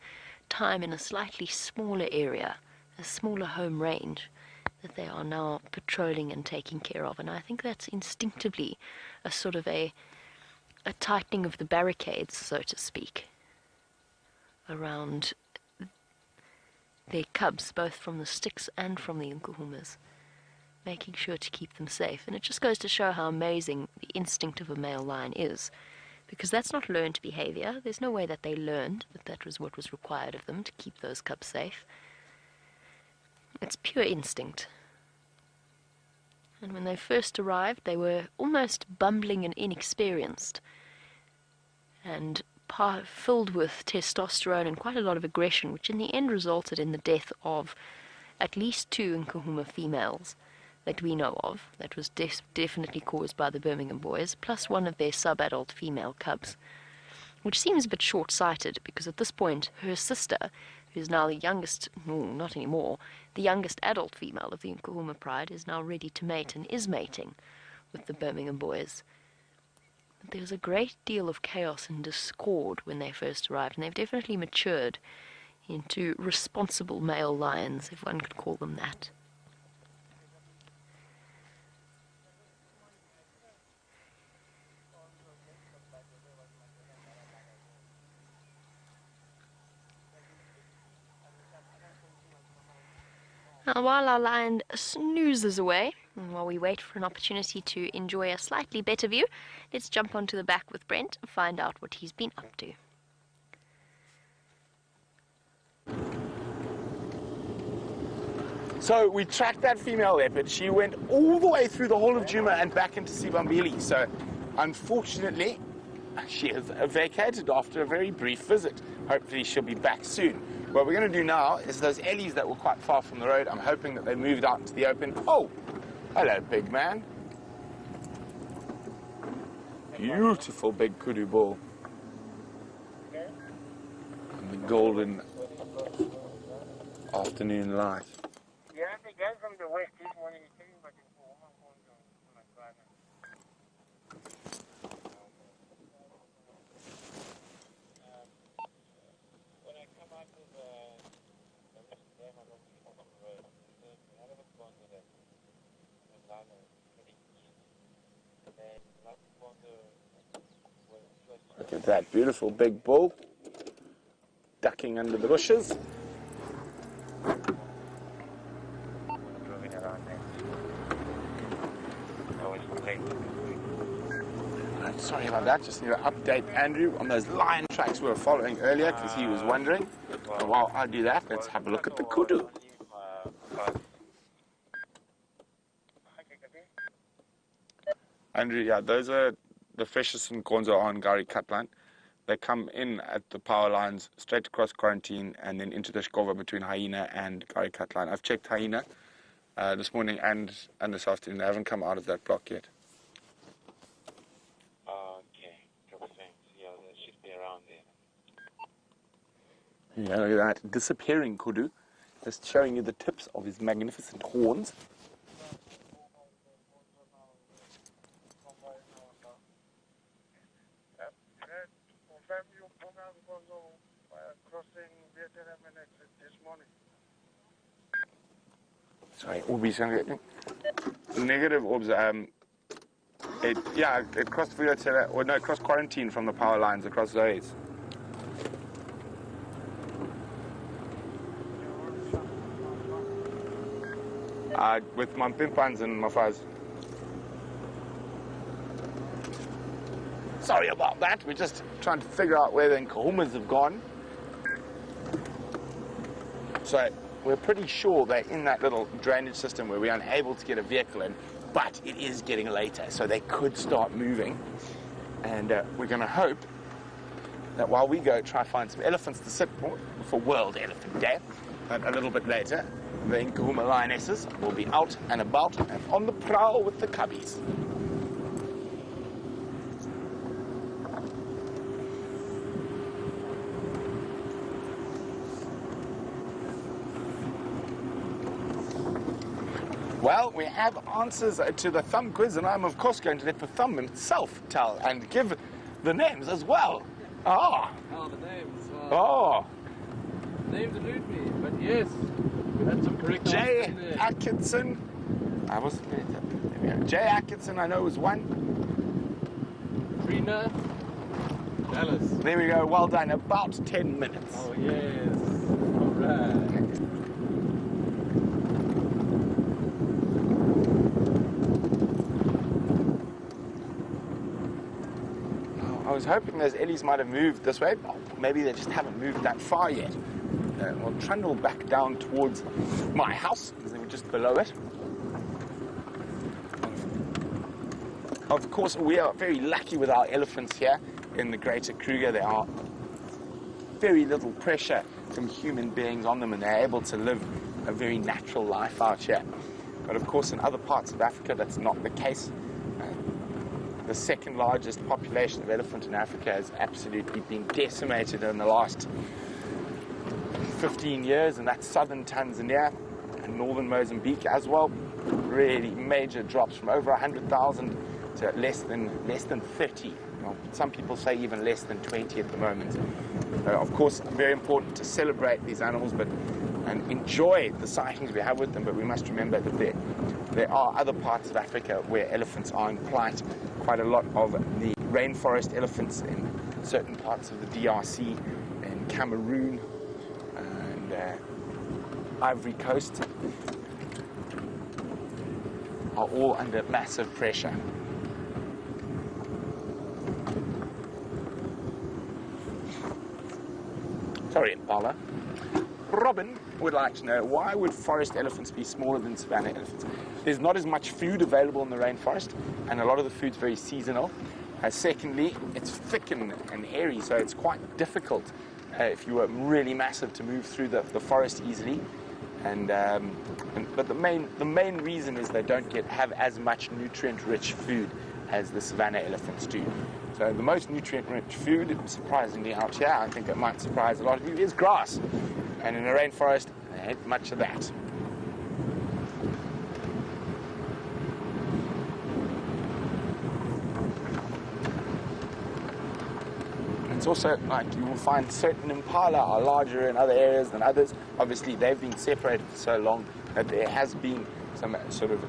time in a slightly smaller area, a smaller home range, that they are now patrolling and taking care of. And I think that's instinctively a sort of a tightening of the barricades, so to speak, around their cubs, both from the sticks and from the Nkuhumas, making sure to keep them safe. And it just goes to show how amazing the instinct of a male lion is, because that's not learned behavior. There's no way that they learned that was what was required of them to keep those cubs safe. It's pure instinct. And when they first arrived, they were almost bumbling and inexperienced, and filled with testosterone and quite a lot of aggression, which in the end resulted in the death of at least 2 Nkuhuma females that we know of that was definitely caused by the Birmingham boys, plus one of their sub-adult female cubs, which seems a bit short-sighted because at this point her sister, who's now the youngest, no, not anymore, the youngest adult female of the Nkuhuma Pride, is now ready to mate and is mating with the Birmingham boys. There was a great deal of chaos and discord when they first arrived, and they've definitely matured into responsible male lions, if one could call them that. Now, while our lion snoozes away, and while we wait for an opportunity to enjoy a slightly better view, let's jump onto the back with Brent and find out what he's been up to. So we tracked that female leopard. She went all the way through the whole of Djuma and back into Sibambili. So unfortunately, she has vacated after a very brief visit. Hopefully she'll be back soon. What we're going to do now is those ellies that were quite far from the road, I'm hoping that they moved out into the open. Oh, hello, big man. Beautiful big kudu bull. And the golden afternoon light. Yeah, the guy from the west this morning is saying, but it's for woman going to my brother. When I come out to the rest of them, I don't see on the road. None of us gone to the Lana heading east. And then not gone to where it was. Look at that beautiful big bull ducking under the bushes. Moving around there. Always late. Right, sorry about that, just need to update Andrew on those lion tracks we were following earlier because he was wondering. And while I do that, let's have a look at the kudu. Andrew, yeah, those are the freshest Nkonzo on Gari cut line. They come in at the power lines, straight across quarantine, and then into the Shkova between Hyena and Gari cut line. I've checked Hyena this morning and this afternoon. They haven't come out of that block yet. Okay, couple things. Yeah, they should be around there. Yeah, look at that. Disappearing kudu. Just showing you the tips of his magnificent horns. Sorry, Orbis negative orbs. It crossed it crossed quarantine from the power lines across those. With my pimpans and my fuzz. Sorry about that. We're just trying to figure out where the Nkuhumas have gone. So we're pretty sure they're in that little drainage system where we're unable to get a vehicle in, but it is getting later, so they could start moving. And we're going to hope that while we go try to find some elephants to sit for World Elephant Day, a little bit later, the Nkuhuma lionesses will be out and about and on the prowl with the cubbies. Well, we have answers to the thumb quiz, and I'm of course going to let the thumb himself tell and give the names as well. Ah. Oh, the names. Oh. Names elude me, but yes, we had some correct Jay answers in there. Atkinson. I wasn't there. There we go. Jay Atkinson, I know, was one. Trina Dallas. There we go. Well done. About 10 minutes. Oh, yes. All right. I was hoping those ellies might have moved this way. Maybe they just haven't moved that far yet. We'll trundle back down towards my house, because they were just below it. Of course, we are very lucky with our elephants here in the Greater Kruger. There are very little pressure from human beings on them, and they're able to live a very natural life out here. But of course, in other parts of Africa, that's not the case. The second largest population of elephant in Africa has absolutely been decimated in the last 15 years, and that's southern Tanzania and northern Mozambique as well. Really major drops from over 100,000 to less than 30. Well, some people say even less than 20 at the moment. Of course, very important to celebrate these animals and enjoy the sightings we have with them, but we must remember that there are other parts of Africa where elephants are in plight. Quite a lot of the rainforest elephants in certain parts of the DRC, in Cameroon and Ivory Coast are all under massive pressure. Sorry, Impala. Robin would like to know, why would forest elephants be smaller than savanna elephants? There's not as much food available in the rainforest, and a lot of the food's very seasonal. Secondly, it's thick and hairy, so it's quite difficult if you were really massive to move through the forest easily. But the main reason is they don't have as much nutrient-rich food as the savanna elephants do. So the most nutrient-rich food, surprisingly out here, I think it might surprise a lot of you, is grass. And in a rainforest, there ain't much of that. It's also like you will find certain impala are larger in other areas than others. Obviously, they've been separated for so long that there has been some sort of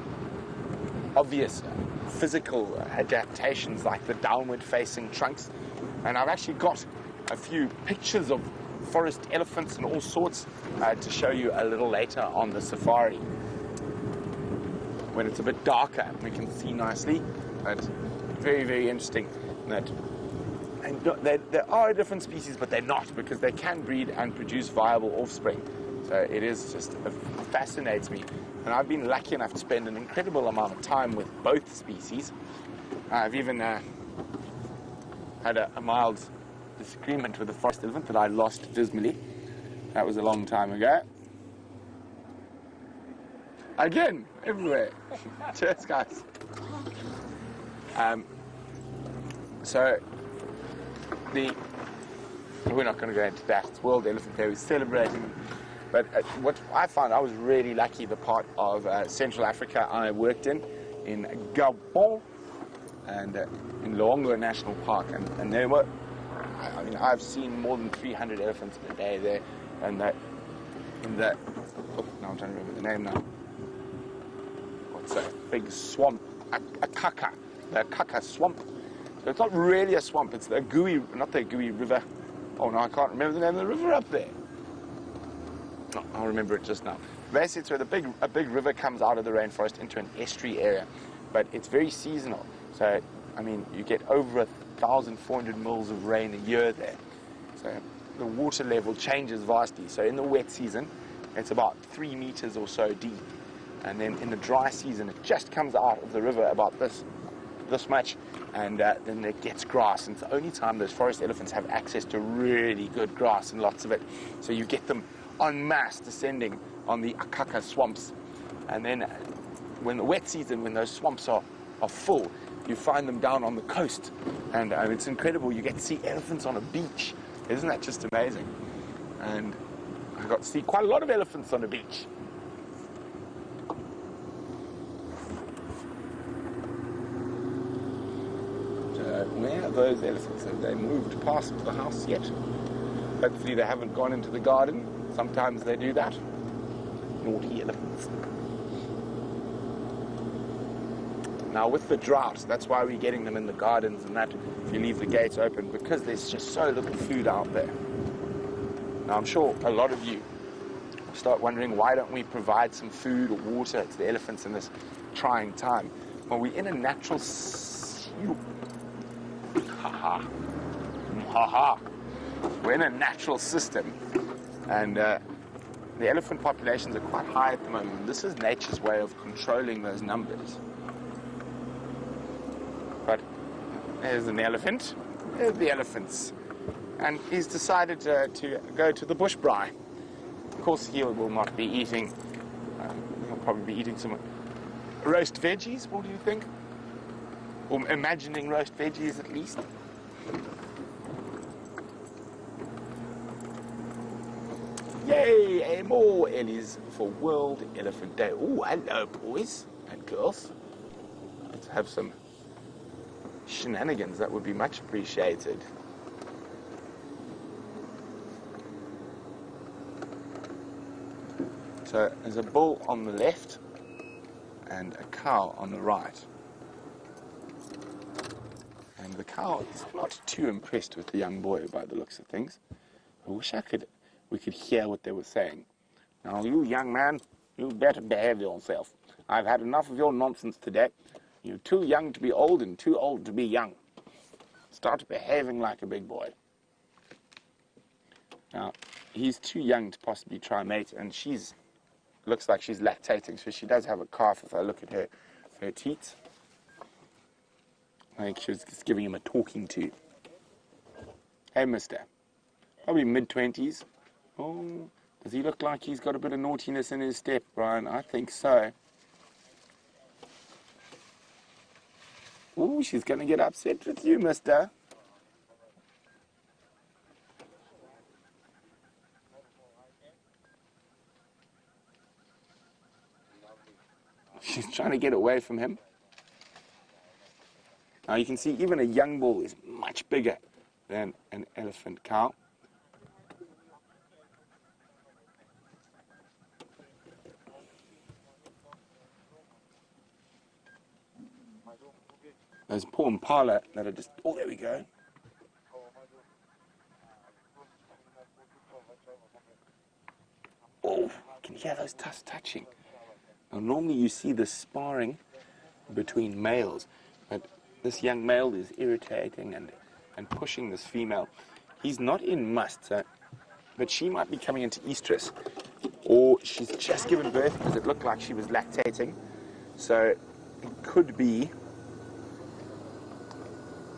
obvious physical adaptations, like the downward-facing trunks. And I've actually got a few pictures of forest elephants and all sorts to show you a little later on the safari. When it's a bit darker, we can see nicely. But very, very interesting that. And there are different species, but they're not, because they can breed and produce viable offspring. So it is just, it fascinates me. And I've been lucky enough to spend an incredible amount of time with both species. I've even had a mild disagreement with a forest elephant that I lost dismally. That was a long time ago. Again, everywhere. Cheers, guys. We're not going to go into that. It's World Elephant Day. We're celebrating them. But what I found, I was really lucky. The part of Central Africa I worked in Gabon and in Luongo National Park, and there were, I mean, I've seen more than 300 elephants a day there, and now I'm trying to remember the name now. What's a big swamp? A kaka, the kaka swamp. So it's not really a swamp. It's the Agui, not the Agui River. Oh no, I can't remember the name of the river up there. No, I'll remember it just now. Basically, it's where a big river comes out of the rainforest into an estuary area, but it's very seasonal. So, I mean, you get over 1,400 mils of rain a year there. So the water level changes vastly. So in the wet season, it's about 3 meters or so deep. And then in the dry season, it just comes out of the river about this much, and then it gets grass. And it's the only time those forest elephants have access to really good grass and lots of it. So you get them en masse descending on the Akaka swamps. And then when the wet season, when those swamps are full, you find them down on the coast. And it's incredible. You get to see elephants on a beach. Isn't that just amazing? And I got to see quite a lot of elephants on the beach. Where are those elephants? Have they moved past the house yet? Hopefully they haven't gone into the garden. Sometimes they do that. Naughty elephants. Now with the drought, that's why we're getting them in the gardens and that, if you leave the gates open, because there's just so little food out there. Now I'm sure a lot of you start wondering, why don't we provide some food or water to the elephants in this trying time? Well, we're in a natural we're in a natural system, and the elephant populations are quite high at the moment. This is nature's way of controlling those numbers. But there's an elephant. There's the elephants. And he's decided to go to the bush braai. Of course, he will not be eating. He'll probably be eating some roast veggies, what do you think? Or imagining roast veggies at least. Yay, more Ellies for World Elephant Day. Oh, hello, boys and girls. Let's have some shenanigans. That would be much appreciated. So there's a bull on the left and a cow on the right. And the cow is not too impressed with the young boy by the looks of things. I wish we could hear what they were saying. Now, you young man, you better behave yourself. I've had enough of your nonsense today. You're too young to be old and too old to be young. Start behaving like a big boy. Now, he's too young to possibly try and mate, and looks like she's lactating, so she does have a calf if I look at her teats. I think she was just giving him a talking to. Hey, mister. Probably mid-20s. Oh, does he look like he's got a bit of naughtiness in his step, Brian? I think so. Oh, she's going to get upset with you, mister. She's trying to get away from him. Now you can see even a young bull is much bigger than an elephant cow. There's poor impala that are just, oh, there we go. Oh, you can hear those tusks touching. Now normally you see the sparring between males, but this young male is irritating and pushing this female. He's not in must, but she might be coming into estrus, or she's just given birth because it looked like she was lactating. So it could be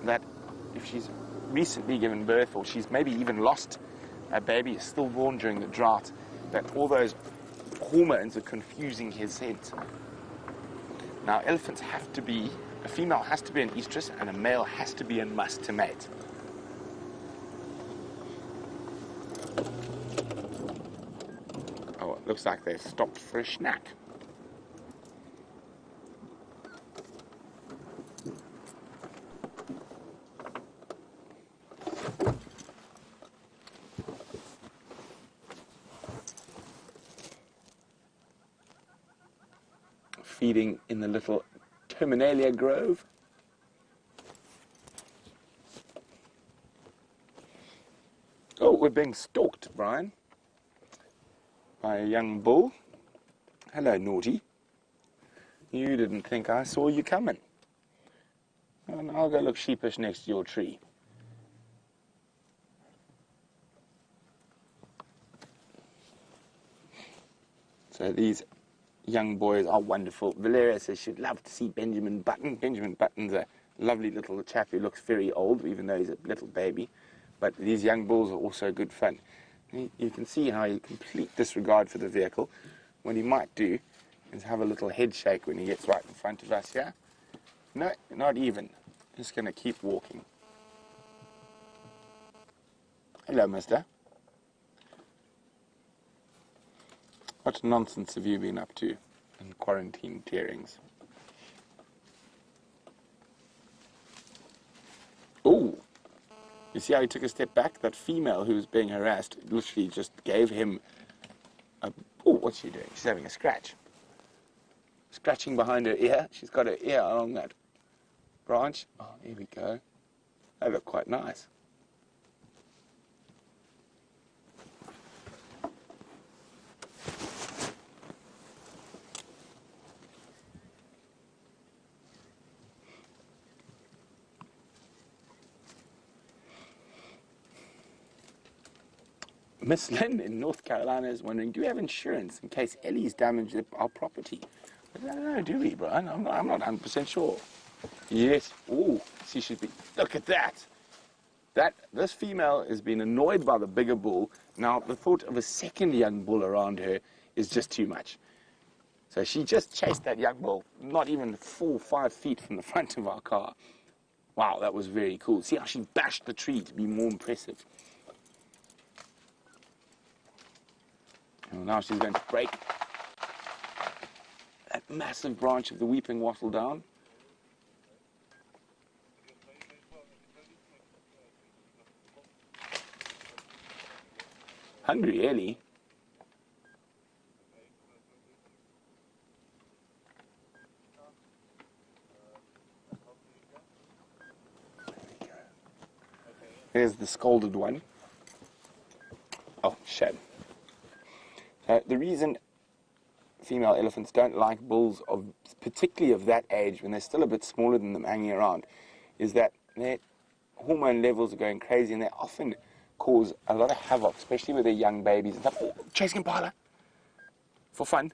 that if she's recently given birth, or she's maybe even lost a baby, is stillborn during the drought, that all those hormones are confusing his scent. Now, elephants have to be, a female has to be in estrus and a male has to be in must to mate. Oh, it looks like they've stopped for a snack. Feeding in the little Terminalia grove. Oh, we're being stalked, Brian, by a young bull. Hello, naughty. You didn't think I saw you coming. And I'll go look sheepish next to your tree. So these young boys are wonderful. Valeria says she'd love to see Benjamin Button. Benjamin Button's a lovely little chap who looks very old, even though he's a little baby. But these young bulls are also good fun. You can see how he complete disregard for the vehicle. What he might do is have a little head shake when he gets right in front of us here. No, not even. Just going to keep walking. Hello, mister. What nonsense have you been up to in quarantine tearings? Oh, you see how he took a step back? That female who was being harassed literally just gave him a... Oh, what's she doing? She's having a scratch. Scratching behind her ear. She's got her ear along that branch. Oh, there we go. They look quite nice. Miss Lynn in North Carolina is wondering, do we have insurance in case Ellie's damaged our property? I don't know, do we, Brian? I'm not 100% sure. Yes. Oh, see, look at that. This female has been annoyed by the bigger bull. Now, the thought of a second young bull around her is just too much. So she just chased that young bull, not even 4 or 5 feet from the front of our car. Wow, that was very cool. See how she bashed the tree to be more impressive. Well, now she's going to break that massive branch of the weeping wattle down. Hungry, Ellie. There's the scolded one. Oh, shit. The reason female elephants don't like bulls, particularly of that age, when they're still a bit smaller than them hanging around, is that their hormone levels are going crazy and they often cause a lot of havoc, especially with their young babies and stuff. Oh, chasing impala for fun.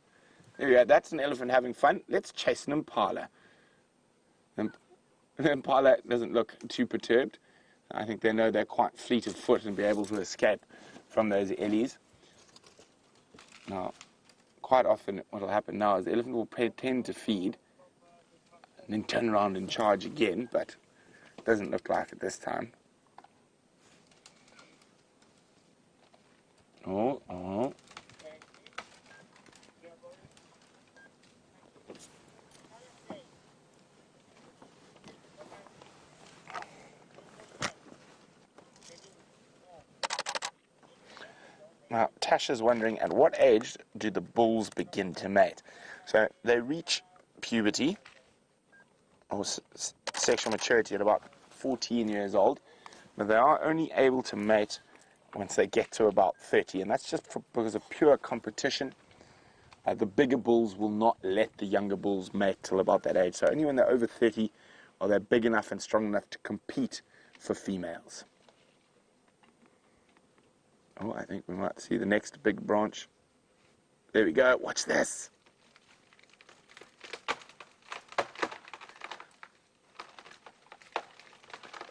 There we go. That's an elephant having fun. Let's chase an impala. The impala doesn't look too perturbed. I think they know they're quite fleet of foot and be able to escape from those ellies. Now, quite often what will happen now is the elephant will tend to feed and then turn around and charge again, but it doesn't look like it this time. Oh, oh. Now, Tasha's wondering, at what age do the bulls begin to mate? So they reach puberty or sexual maturity at about 14 years old, but they are only able to mate once they get to about 30, and that's just because of pure competition. The bigger bulls will not let the younger bulls mate till about that age, so only when they're over 30 are they big enough and strong enough to compete for females. Oh, I think we might see the next big branch. There we go. Watch this.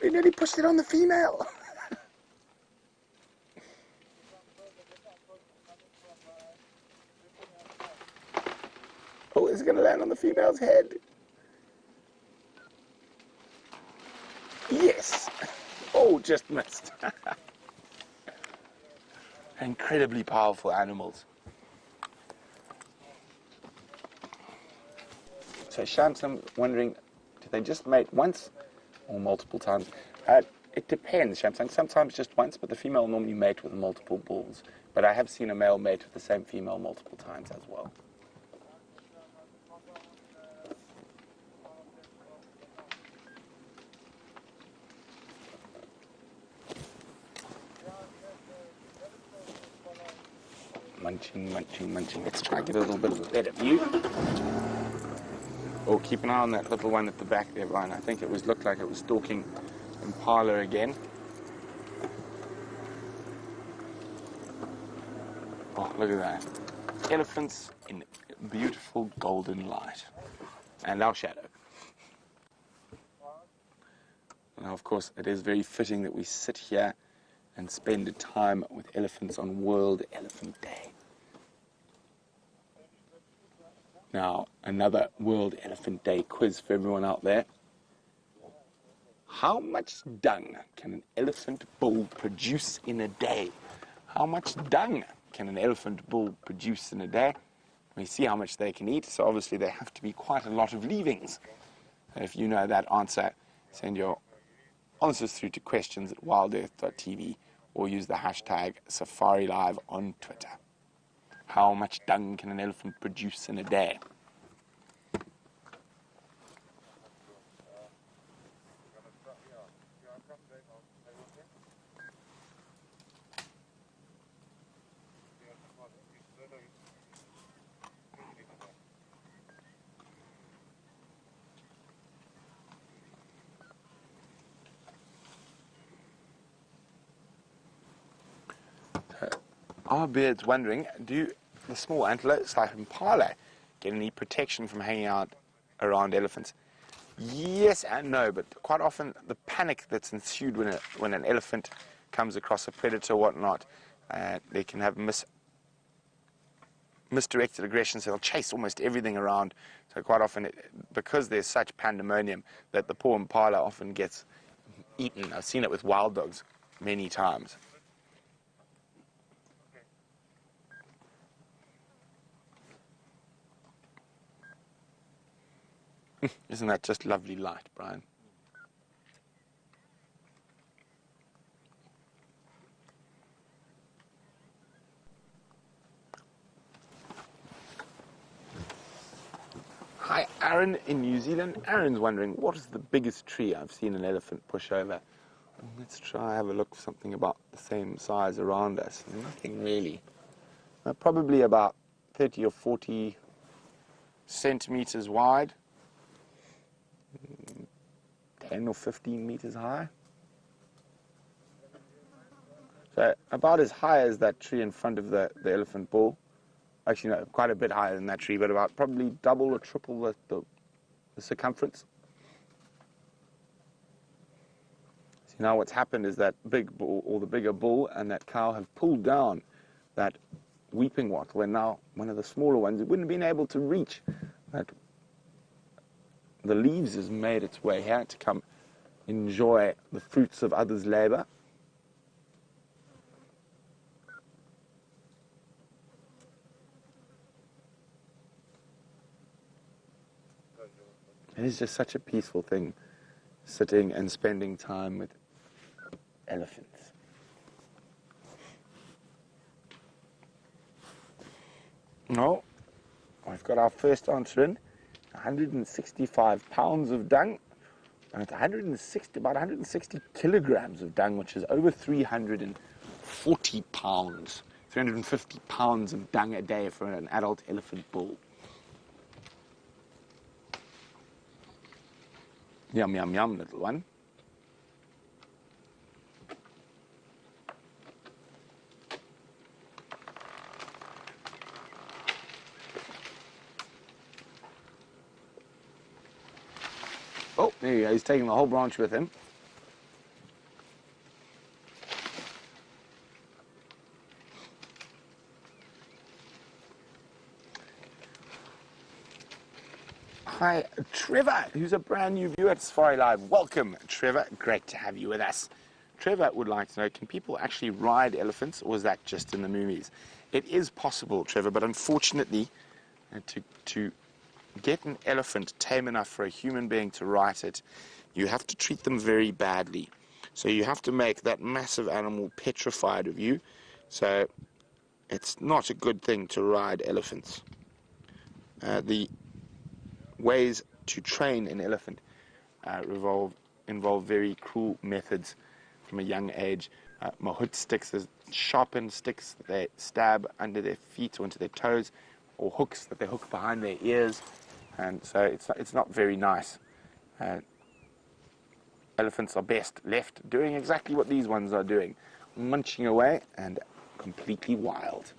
We nearly pushed it on the female. Oh, it's going to land on the female's head. Yes. Oh, just missed. Incredibly powerful animals. So Shantam wondering, do they just mate once or multiple times? It depends, Shamsung. Sometimes just once, but the female normally mate with multiple bulls. But I have seen a male mate with the same female multiple times as well. Munching, munching, munching. Let's try and get a little bit of a better view. Oh, keep an eye on that little one at the back there, Brian. I think it looked like it was stalking impala again. Oh, look at that. Elephants in beautiful golden light. And our shadow. Now, of course, it is very fitting that we sit here and spend time with elephants on World Elephant Day. Now, another World Elephant Day quiz for everyone out there. How much dung can an elephant bull produce in a day? How much dung can an elephant bull produce in a day? We see how much they can eat, so obviously they have to be quite a lot of leavings. If you know that answer, send your answers through to questions@wildearth.tv or use the hashtag SafariLIVE on Twitter. How much dung can an elephant produce in a day? Our beard's wondering, do the small antelopes like impala get any protection from hanging out around elephants? Yes and no, but quite often the panic that's ensued when an elephant comes across a predator or whatnot, they can have misdirected aggression, so they'll chase almost everything around. So quite often, because there's such pandemonium, that the poor impala often gets eaten. I've seen it with wild dogs many times. Isn't that just lovely light, Brian? Hi, Aaron in New Zealand. Aaron's wondering, what is the biggest tree I've seen an elephant push over? Let's try have a look for something about the same size around us. Nothing really. Probably about 30 or 40 centimeters wide. 10 or 15 meters high. So about as high as that tree in front of the elephant bull. Actually, no, quite a bit higher than that tree, but about probably double or triple the circumference. So now what's happened is that big bull, or the bigger bull, and that cow have pulled down that weeping wattle, and now one of the smaller ones, it wouldn't have been able to reach that. The leaves has made its way here to come enjoy the fruits of others' labor. It is just such a peaceful thing, sitting and spending time with elephants. No, I've got our first answer in. 165 pounds of dung, and it's about 160 kilograms of dung, which is over 340 pounds, 350 pounds of dung a day for an adult elephant bull. Yum, yum, yum, little one. Oh, there you go. He's taking the whole branch with him. Hi, Trevor, who's a brand new viewer at SafariLIVE. Welcome, Trevor. Great to have you with us. Trevor would like to know, can people actually ride elephants, or is that just in the movies? It is possible, Trevor, but unfortunately, to get an elephant tame enough for a human being to ride it, you have to treat them very badly. So you have to make that massive animal petrified of you. So it's not a good thing to ride elephants. The ways to train an elephant involve very cruel methods from a young age. Mahout sticks, there's sharpened sticks that they stab under their feet or into their toes, or hooks that they hook behind their ears, and so it's not very nice. Elephants are best left doing exactly what these ones are doing, munching away and completely wild.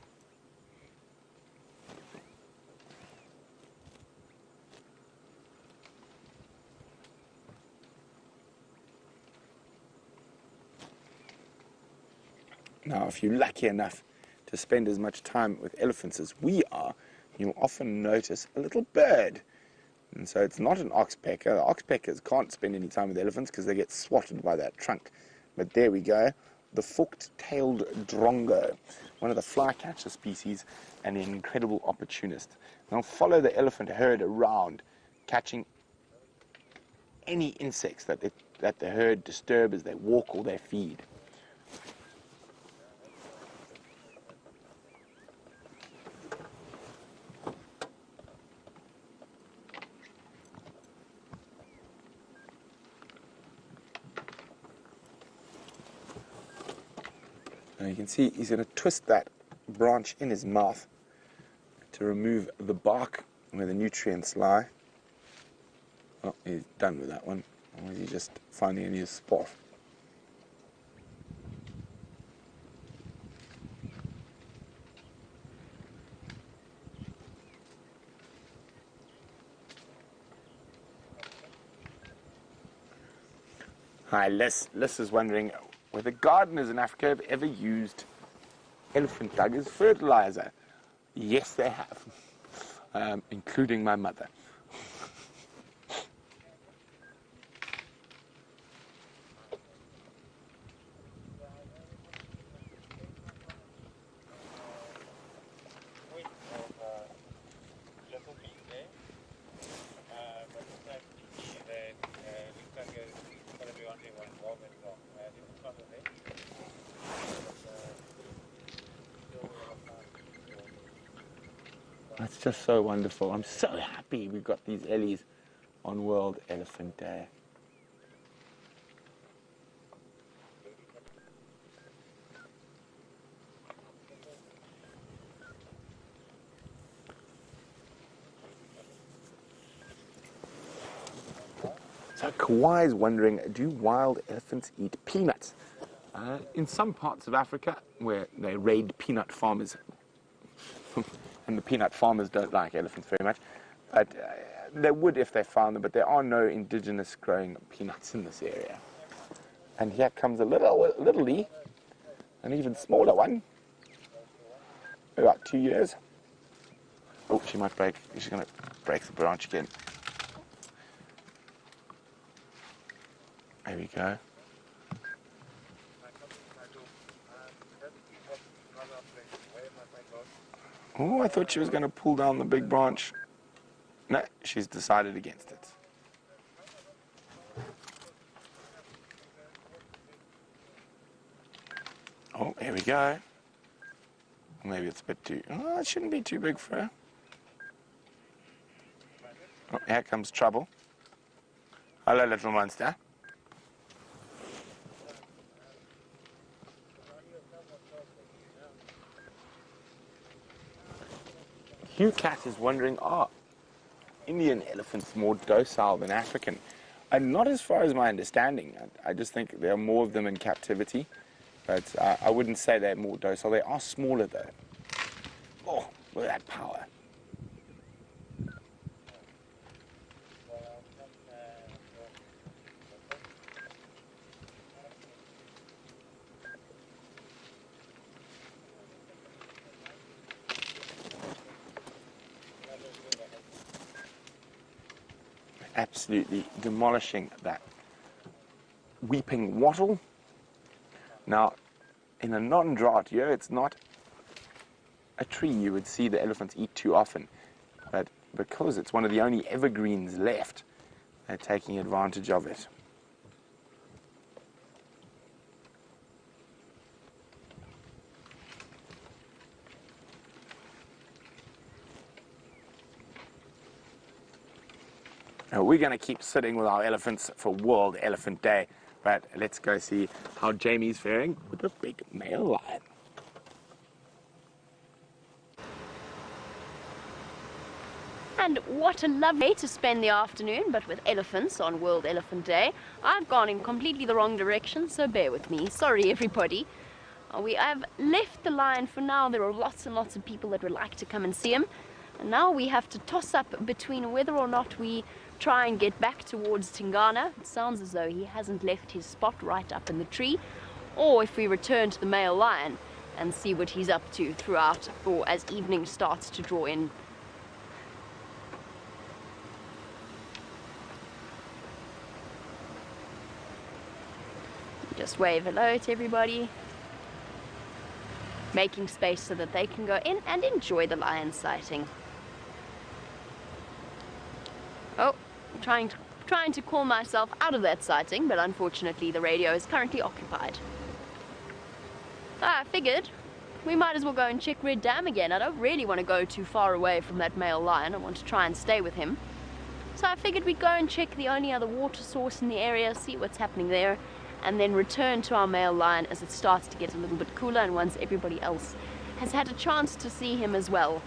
Now, if you're lucky enough to spend as much time with elephants as we are, you'll often notice a little bird. And so it's not an oxpecker. The oxpeckers can't spend any time with elephants because they get swatted by that trunk. But there we go, the forked-tailed drongo, one of the flycatcher species and an incredible opportunist. They'll follow the elephant herd around, catching any insects that the herd disturb as they walk or they feed. Now you can see he's going to twist that branch in his mouth to remove the bark where the nutrients lie. Oh, he's done with that one. Or is he just finding a new spot? Hi, Liz. Liz is wondering whether gardeners in Africa have ever used elephant dung as fertilizer. Yes, they have, including my mother. That's just so wonderful. I'm so happy we've got these Ellies on World Elephant Day. So Kawai's wondering, do wild elephants eat peanuts? In some parts of Africa where they raid peanut farmers, and the peanut farmers don't like elephants very much, but they would if they found them, but there are no indigenous growing peanuts in this area. And here comes a little an even smaller one, about 2 years. Oh, she might break, she's going to break the branch again. There we go. Oh, I thought she was going to pull down the big branch. No, she's decided against it. Oh, here we go. Maybe it's a bit too... Oh, it shouldn't be too big for her. Oh, here comes trouble. Hello, little monster. Hugh Cat is wondering, are Indian elephants more docile than African? Not as far as my understanding. I just think there are more of them in captivity. But I wouldn't say they're more docile. They are smaller, though. Oh, look at that power. Absolutely demolishing that weeping wattle. Now, in a non-drought year, it's not a tree you would see the elephants eat too often, but because it's one of the only evergreens left, they're taking advantage of it. Now, we're going to keep sitting with our elephants for World Elephant Day, but let's go see how Jamie's faring with the big male lion. And what a lovely way to spend the afternoon, but with elephants on World Elephant Day. I've gone in completely the wrong direction, so bear with me. Sorry, everybody. We have left the lion for now. There are lots and lots of people that would like to come and see him. And now we have to toss up between whether or not we try and get back towards Tingana. It sounds as though he hasn't left his spot right up in the tree. Or if we return to the male lion and see what he's up to throughout, or as evening starts to draw in. Just wave hello to everybody, making space so that they can go in and enjoy the lion sighting. Oh, trying to call myself out of that sighting, but unfortunately the radio is currently occupied. I figured we might as well go and check Red Dam again. I don't really want to go too far away from that male lion. I want to try and stay with him. So I figured we'd go and check the only other water source in the area, see what's happening there, and then return to our male lion as it starts to get a little bit cooler and once everybody else has had a chance to see him as well.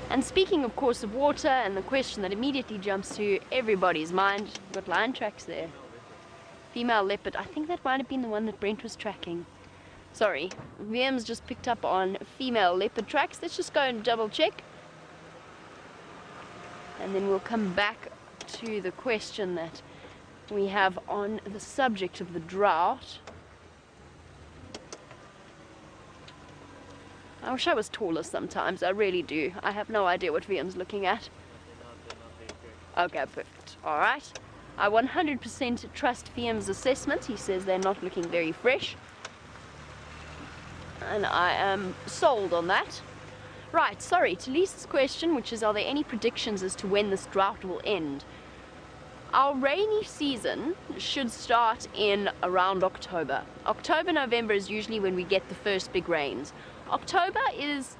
And speaking, of course, of water, and the question that immediately jumps to everybody's mind, we've got lion tracks there. Female leopard, I think that might have been the one that Brent was tracking. Sorry, VM's just picked up on female leopard tracks. Let's just go and double check. And then we'll come back to the question that we have on the subject of the drought. I wish I was taller sometimes, I really do. I have no idea what VM's looking at. Okay, perfect. Alright. I 100% trust VM's assessment. He says they're not looking very fresh. And I am sold on that. Right, sorry, to Lisa's question, which is, are there any predictions as to when this drought will end? Our rainy season should start in around October. October, November is usually when we get the first big rains. October is,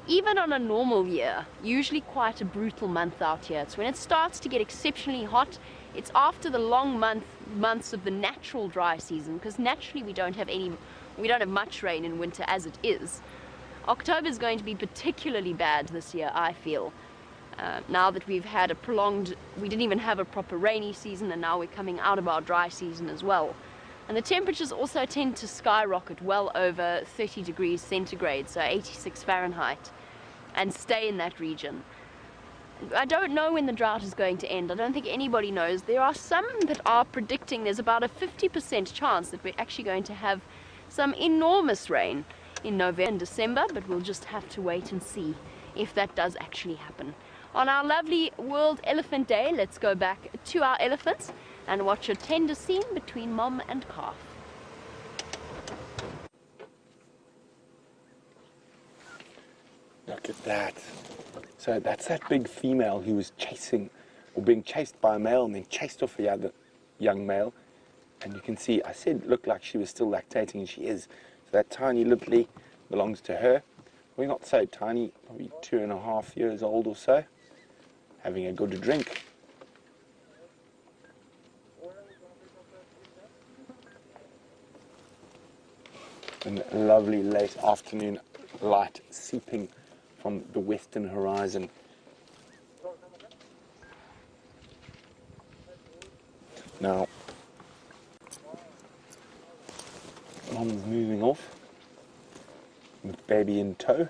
even on a normal year, usually quite a brutal month out here. It's when it starts to get exceptionally hot. It's after the long months of the natural dry season, because naturally we don't have much rain in winter as it is. October is going to be particularly bad this year, I feel. Now that we've had we didn't even have a proper rainy season, and now we're coming out of our dry season as well. And the temperatures also tend to skyrocket well over 30 degrees centigrade, so 86 Fahrenheit, and stay in that region. I don't know when the drought is going to end. I don't think anybody knows. There are some that are predicting there's about a 50% chance that we're actually going to have some enormous rain in November and December, but we'll just have to wait and see if that does actually happen. On our lovely World Elephant Day, let's go back to our elephants and watch a tender scene between mom and calf. Look at that. So that's that big female who was chasing, or being chased by a male and then chased off the other young male. And you can see, I said it looked like she was still lactating, and she is. So that tiny littly belongs to her. We're not so tiny, probably 2.5 years old or so, having a good drink. And lovely late afternoon light seeping from the western horizon. Now, Mom's moving off with baby in tow.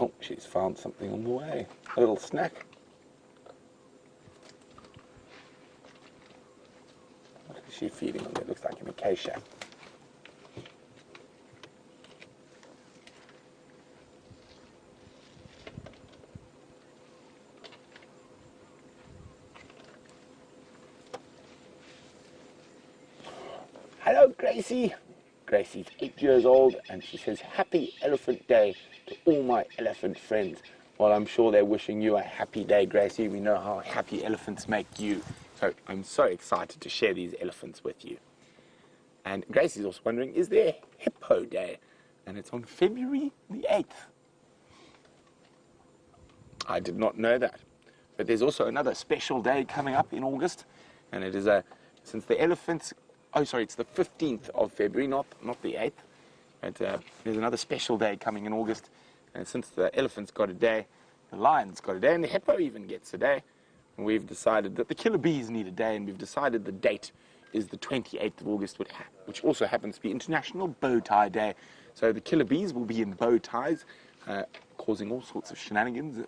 Oh, she's found something on the way. A little snack. What is she feeding on there? Looks like an acacia. Hello, Gracie. Gracie's 8 years old, and she says, Happy Elephant Day to all my elephant friends. Well, I'm sure they're wishing you a happy day, Gracie. We know how happy elephants make you. So I'm so excited to share these elephants with you. And Gracie's also wondering, is there Hippo Day? And it's on February the 8th. I did not know that. But there's also another special day coming up in August, and it is since the elephants... Oh, sorry, it's the 15th of February, not the 8th. But, there's another special day coming in August. And since the elephants got a day, the lions got a day, and the hippo even gets a day. And we've decided that the killer bees need a day, and we've decided the date is the 28th of August, which also happens to be International Bow Tie Day. So the killer bees will be in bow ties, causing all sorts of shenanigans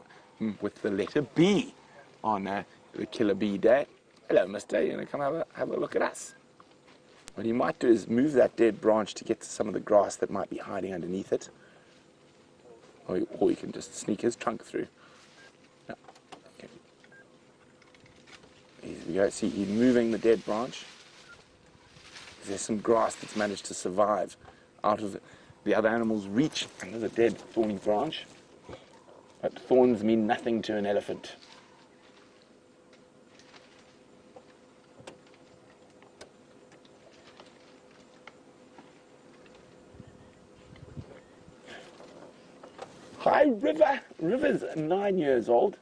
with the letter B on the Killer Bee Day. Hello, mister. You're going to come have a look at us. What you might do is move that dead branch to get to some of the grass that might be hiding underneath it. Or you can just sneak his trunk through. No. Okay. Here we go. See, he's moving the dead branch. There's some grass that's managed to survive out of the other animal's reach under the dead thorny branch. But thorns mean nothing to an elephant. Hi, River. River's 9 years old.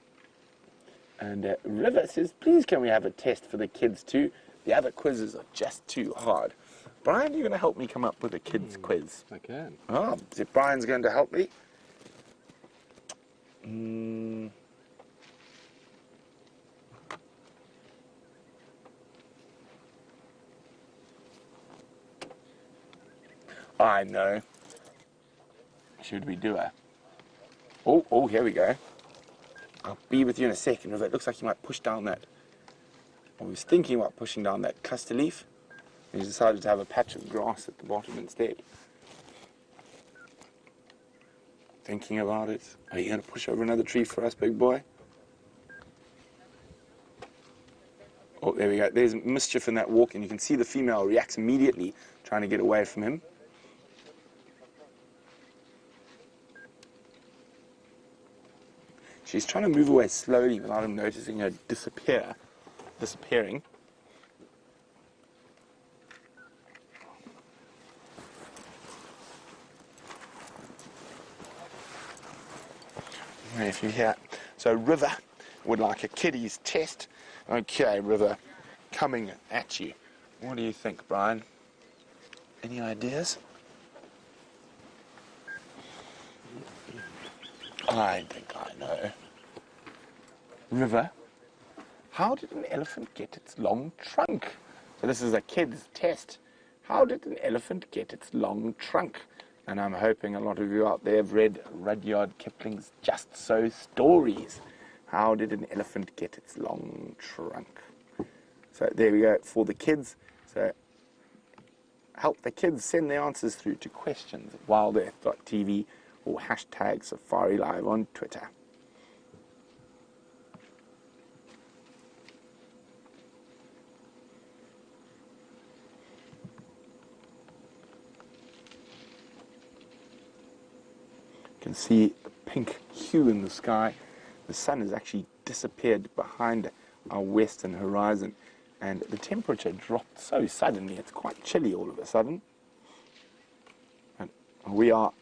And River says, please can we have a test for the kids too? The other quizzes are just too hard. Brian, you're going to help me come up with a kids quiz. I can. Oh, is it Brian's going to help me? I know. Should we do a... Oh, here we go. I'll be with you in a second. River, it looks like he might push down that. I was thinking about pushing down that cluster leaf. He decided to have a patch of grass at the bottom instead. Thinking about it. Are you going to push over another tree for us, big boy? Oh, there we go. There's mischief in that walk, and you can see the female reacts immediately, trying to get away from him. She's trying to move away slowly without him noticing her disappearing. If you hear, so River would like a kiddie's test. Okay, River, coming at you. What do you think, Brian? Any ideas? I think I know. River, how did an elephant get its long trunk? So this is a kid's test. How did an elephant get its long trunk? And I'm hoping a lot of you out there have read Rudyard Kipling's Just So stories. How did an elephant get its long trunk? So there we go for the kids. So help the kids send their answers through to questions@wildearth.tv or hashtag SafariLive on Twitter. You can see the pink hue in the sky. The sun has actually disappeared behind our western horizon, and the temperature dropped so suddenly. It's quite chilly all of a sudden. And we are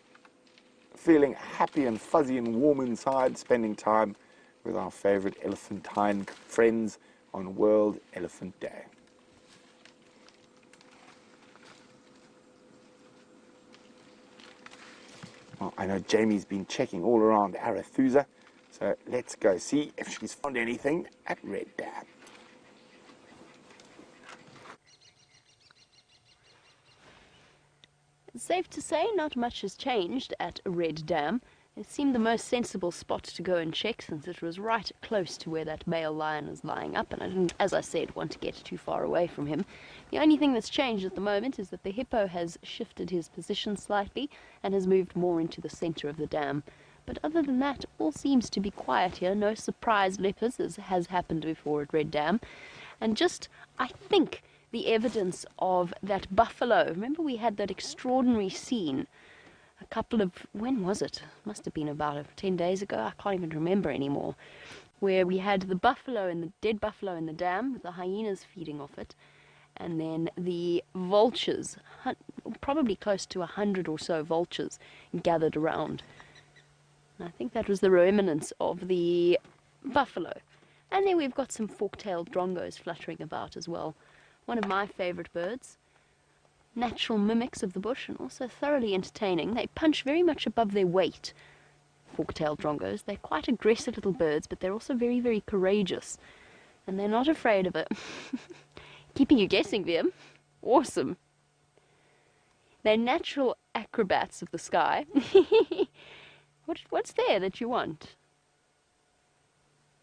feeling happy and fuzzy and warm inside, spending time with our favorite elephantine friends on World Elephant Day. Well, I know Jamie's been checking all around Arathusa, so let's go see if she's found anything at Red Dam. It's safe to say not much has changed at Red Dam. It seemed the most sensible spot to go and check since it was right close to where that male lion is lying up, and I didn't, as I said, want to get too far away from him. The only thing that's changed at the moment is that the hippo has shifted his position slightly and has moved more into the center of the dam. But other than that, all seems to be quiet here. No surprise leopards, as has happened before at Red Dam. And just, I think, the evidence of that buffalo. Remember we had that extraordinary scene a couple of, when was it? Must have been about 10 days ago. I can't even remember anymore. Where we had the buffalo and the dead buffalo in the dam with the hyenas feeding off it. And then the vultures, probably close to 100 or so vultures gathered around. And I think that was the remnants of the buffalo. And then we've got some fork-tailed drongos fluttering about as well. One of my favorite birds. Natural mimics of the bush and also thoroughly entertaining. They punch very much above their weight, fork-tailed drongos. They're quite aggressive little birds, but they're also very, very courageous. And they're not afraid of it. Keeping you guessing, Liam. Awesome. They're natural acrobats of the sky. What's there that you want?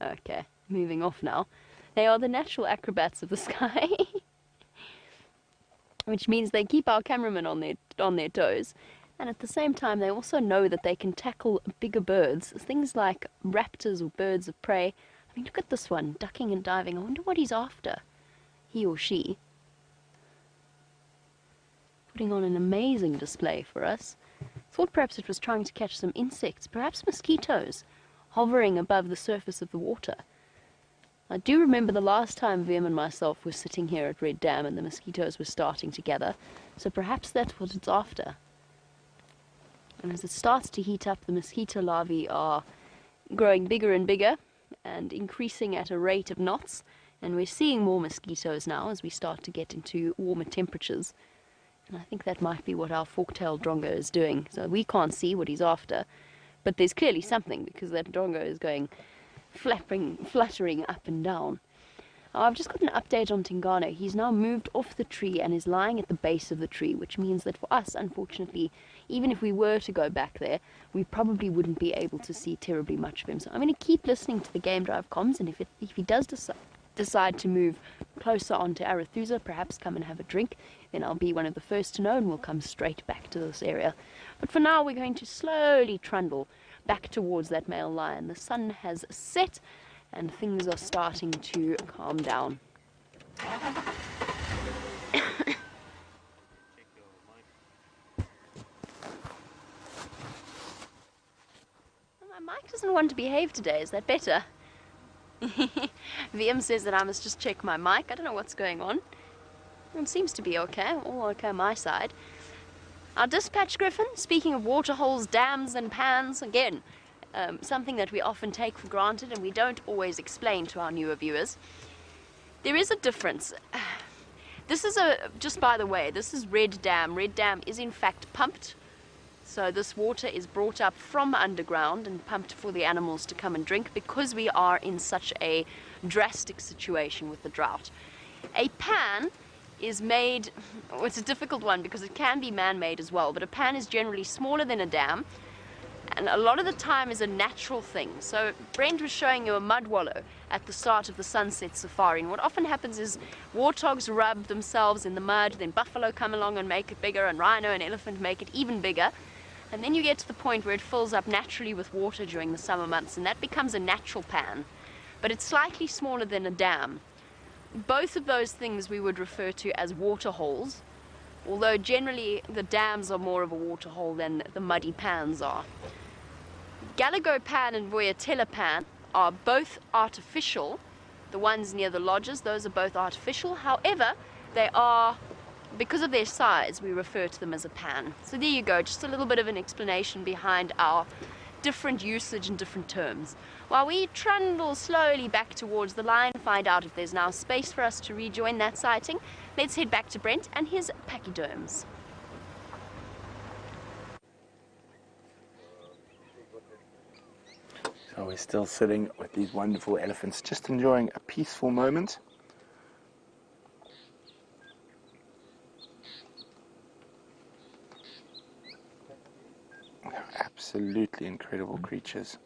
Okay, moving off now. They are the natural acrobats of the sky. Which means they keep our cameramen on their toes, and at the same time they also know that they can tackle bigger birds, things like raptors or birds of prey. I mean, look at this one, ducking and diving. I wonder what he's after, he or she. Putting on an amazing display for us. Thought perhaps it was trying to catch some insects, perhaps mosquitoes, hovering above the surface of the water. I do remember the last time VM and myself were sitting here at Red Dam and the mosquitoes were starting to gather, so perhaps that's what it's after. And as it starts to heat up, the mosquito larvae are growing bigger and bigger and increasing at a rate of knots, and we're seeing more mosquitoes now as we start to get into warmer temperatures. And I think that might be what our fork-tailed drongo is doing. So we can't see what he's after, but there's clearly something because that drongo is going fluttering up and down. I've just got an update on Tingano. He's now moved off the tree and is lying at the base of the tree, which means that for us, unfortunately, even if we were to go back there, we probably wouldn't be able to see terribly much of him. So I'm going to keep listening to the Game Drive comms, and if he does decide to move closer onto Arathusa, perhaps come and have a drink, then I'll be one of the first to know, and we'll come straight back to this area. But for now, we're going to slowly trundle back towards that male lion. The sun has set, and things are starting to calm down. My mic doesn't want to behave today. Is that better? VM says that I must just check my mic. I don't know what's going on. It seems to be okay. All okay on my side. Our dispatch griffin, speaking of water holes, dams and pans, again, something that we often take for granted and we don't always explain to our newer viewers. There is a difference. This is just by the way, this is Red Dam. Red Dam is in fact pumped. So this water is brought up from underground and pumped for the animals to come and drink because we are in such a drastic situation with the drought. A pan is made, well, it's a difficult one because it can be man-made as well, but a pan is generally smaller than a dam and a lot of the time is a natural thing. So Brent was showing you a mud wallow at the start of the Sunset Safari, and what often happens is warthogs rub themselves in the mud, then buffalo come along and make it bigger, and rhino and elephant make it even bigger. And then you get to the point where it fills up naturally with water during the summer months, and that becomes a natural pan. But it's slightly smaller than a dam. Both of those things we would refer to as water holes, although generally the dams are more of a water hole than the muddy pans are. Galago pan and Voyatella pan are both artificial. The ones near the lodges, those are both artificial. However, they are, because of their size, we refer to them as a pan. So there you go, just a little bit of an explanation behind our different usage and different terms. While we trundle slowly back towards the line, find out if there's now space for us to rejoin that sighting, let's head back to Brent and his pachyderms. So we're still sitting with these wonderful elephants, just enjoying a peaceful moment. Absolutely incredible creatures.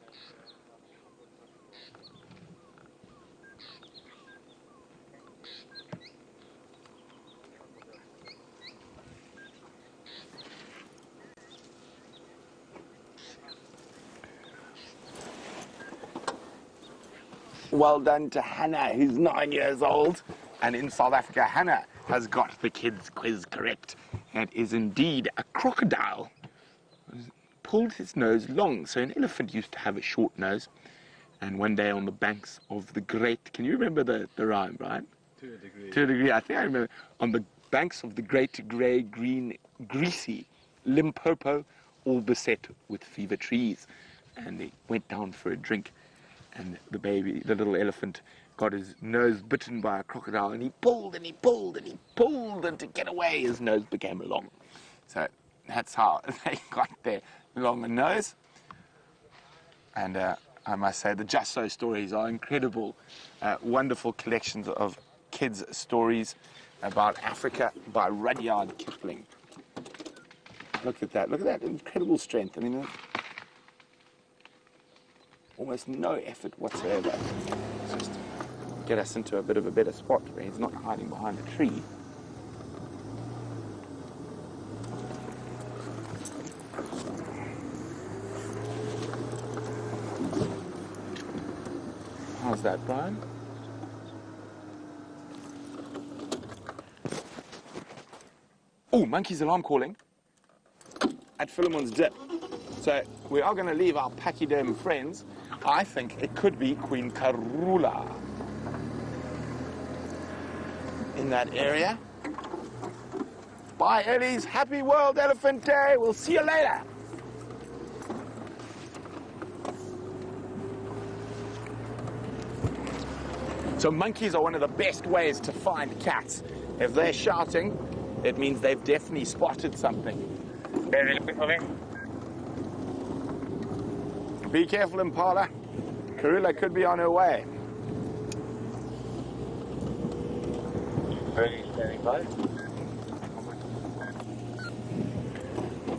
Well done to Hannah, who's 9 years old. And in South Africa, Hannah has got the kids' quiz correct. It is indeed a crocodile. Pulled his nose long. So an elephant used to have a short nose. And one day on the banks of the great, can you remember the rhyme, Brian? To a degree. To a degree, I think I remember. On the banks of the great grey, green, greasy Limpopo, all beset with fever trees. And they went down for a drink. And the baby, the little elephant, got his nose bitten by a crocodile, and he pulled and he pulled and he pulled, and to get away, his nose became long. So that's how they got their longer nose. And I must say, the Just So stories are incredible, wonderful collections of kids' stories about Africa by Rudyard Kipling. Look at that incredible strength. I mean, almost no effort whatsoever. It's just to get us into a bit of a better spot where he's not hiding behind a tree. How's that, Brian? Oh, monkey's alarm calling at Philemon's Dip. So we are going to leave our pachyderm friends. I think it could be Queen Karula in that area. Bye, Ellies. Happy World Elephant Day. We'll see you later. So monkeys are one of the best ways to find cats. If they're shouting, it means they've definitely spotted something. Be careful, Impala. Karula could be on her way. Ready, standing by.